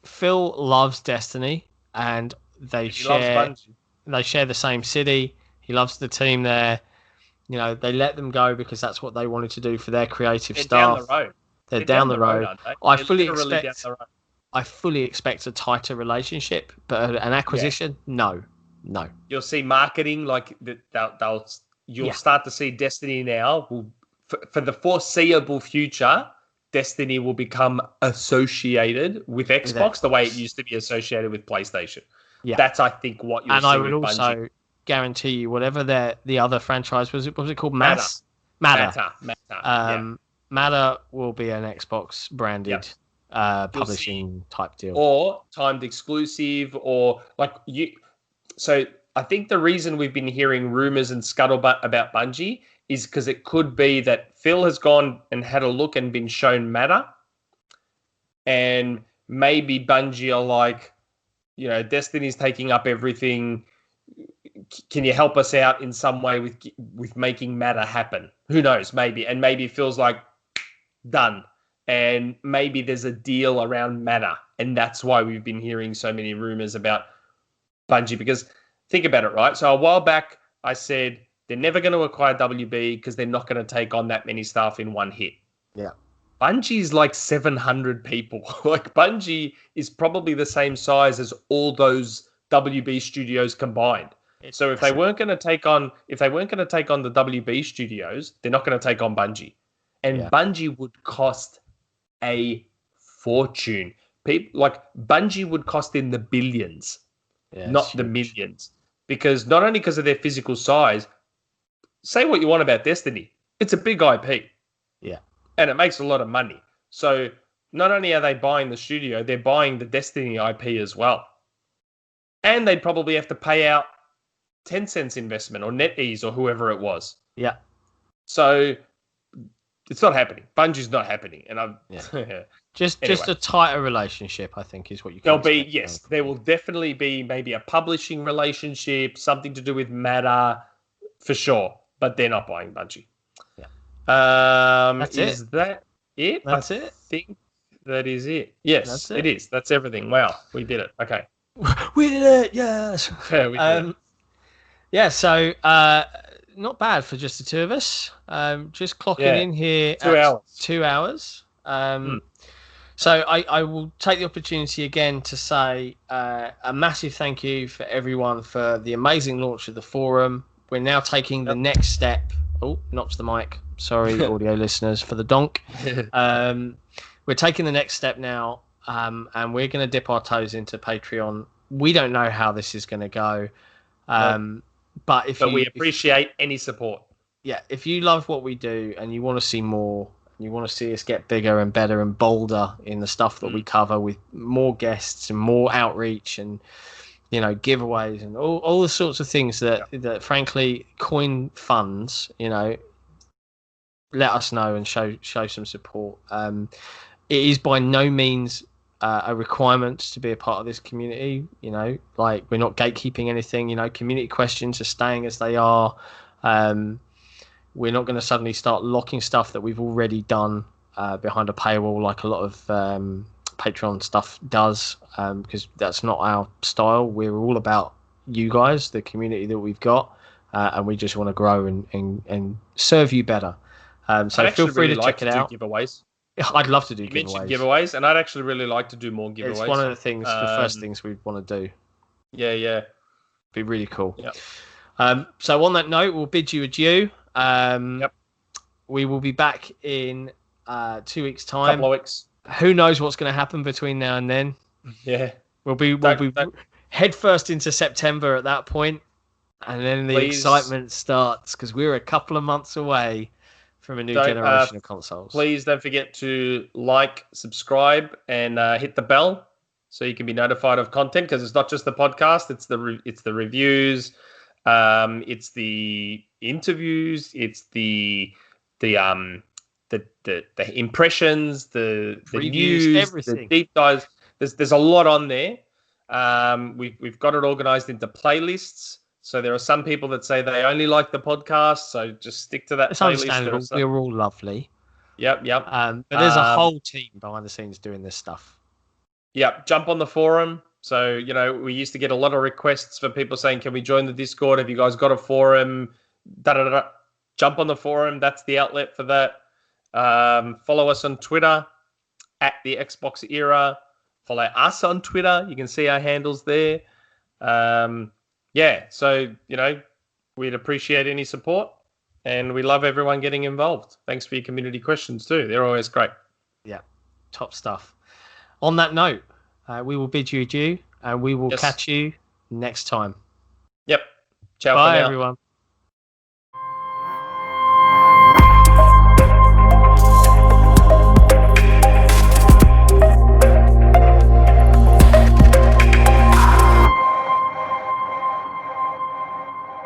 Speaker 1: Phil loves Destiny, and they share the same city. He loves the team there. You know, they let them go because that's what they wanted to do for their creative staff.
Speaker 2: Down the road.
Speaker 1: They're down the road.
Speaker 2: Aren't they?
Speaker 1: I fully expect a tighter relationship, but an acquisition, no.
Speaker 2: You'll see marketing like you'll start to see Destiny now. For the foreseeable future, Destiny will become associated with Xbox the way it used to be associated with PlayStation. Yeah, that's I think what you'll see. And I would also
Speaker 1: guarantee you, whatever the other franchise was, what was it called? Matter. Matter will be an Xbox branded publishing type deal,
Speaker 2: or timed exclusive, or like you. So I think the reason we've been hearing rumors and scuttlebutt about Bungie is because it could be that Phil has gone and had a look and been shown Matter, and maybe Bungie are like, you know, Destiny's taking up everything. Can you help us out in some way with making Matter happen? Who knows? Maybe. And maybe it feels like done. And maybe there's a deal around Matter. And that's why we've been hearing so many rumors about Bungie. Because think about it, right? So a while back, I said they're never going to acquire WB because they're not going to take on that many staff in one hit.
Speaker 1: Yeah.
Speaker 2: Bungie's like 700 people. Like Bungie is probably the same size as all those WB studios combined. So if they weren't going to take on the WB studios, they're not going to take on Bungie. And Bungie would cost a fortune. People like Bungie would cost in the billions, not the millions. Because not only because of their physical size, say what you want about Destiny, it's a big IP.
Speaker 1: Yeah.
Speaker 2: And it makes a lot of money. So not only are they buying the studio, they're buying the Destiny IP as well. And they'd probably have to pay out Tencent's investment or NetEase or whoever it was.
Speaker 1: Yeah.
Speaker 2: So it's not happening. Bungie's not happening. And
Speaker 1: just a tighter relationship, I think, is what you can
Speaker 2: There'll be, yes. There will definitely be maybe a publishing relationship, something to do with Matter, for sure. But they're not buying Bungie.
Speaker 1: Yeah.
Speaker 2: Is that it?
Speaker 1: That's
Speaker 2: I
Speaker 1: it.
Speaker 2: think that is it. Yes, it is. That's everything. Wow. We did it. Okay.
Speaker 1: We did it. Yes.
Speaker 2: Yeah, we did it.
Speaker 1: Yeah, so not bad for just the two of us. Just clocking in here
Speaker 2: 2 hours.
Speaker 1: 2 hours. So I will take the opportunity again to say a massive thank you for everyone for the amazing launch of the forum. We're now taking the next step. Oh, knocks the mic. Sorry, audio listeners, for the donk. We're taking the next step now, and we're going to dip our toes into Patreon. We don't know how this is going to go. But
Speaker 2: we appreciate any support.
Speaker 1: Yeah, if you love what we do and you want to see more, you want to see us get bigger and better and bolder in the stuff that we cover with more guests and more outreach and, you know, giveaways and all the sorts of things that frankly coin funds, you know, let us know and show some support. It is by no means a requirement to be a part of this community, you know, like we're not gatekeeping anything, you know, community questions are staying as they are. We're not going to suddenly start locking stuff that we've already done behind a paywall like a lot of Patreon stuff does, because that's not our style. We're all about you guys, the community that we've got, and we just want to grow and serve you better. So feel free to check it out.
Speaker 2: Giveaways.
Speaker 1: I'd love to do
Speaker 2: you mentioned giveaways, and I'd actually really like to do more giveaways.
Speaker 1: It's one of the things, the first things we'd want to do.
Speaker 2: Yeah.
Speaker 1: Be really cool.
Speaker 2: Yep.
Speaker 1: So on that note, we'll bid you adieu. We will be back in 2 weeks' time.
Speaker 2: Couple of weeks.
Speaker 1: Who knows what's going to happen between now and then?
Speaker 2: Yeah.
Speaker 1: We'll be head first into September at that point, and then the excitement starts because we're a couple of months away from a new generation of consoles.
Speaker 2: Please don't forget to like, subscribe, and hit the bell so you can be notified of content, because it's not just the podcast; it's the reviews, it's the interviews, it's the impressions, the
Speaker 1: reviews,
Speaker 2: news,
Speaker 1: everything.
Speaker 2: the deep dives. There's a lot on there. We've got it organized into playlists. So there are some people that say they only like the podcast, so just stick to that
Speaker 1: it's
Speaker 2: playlist.
Speaker 1: Understandable. We're all lovely.
Speaker 2: Yep.
Speaker 1: But there's a whole team behind the scenes doing this stuff.
Speaker 2: Yep. Jump on the forum. So, we used to get a lot of requests for people saying, can we join the Discord? Have you guys got a forum? Jump on the forum. That's the outlet for that. Follow us on Twitter at the XboxEra. Follow us on Twitter. You can see our handles there. So, we'd appreciate any support, and we love everyone getting involved. Thanks for your community questions too. They're always great.
Speaker 1: Yeah, top stuff. On that note, we will bid you adieu, and we will catch you next time.
Speaker 2: Yep. Ciao.
Speaker 1: Bye, everyone.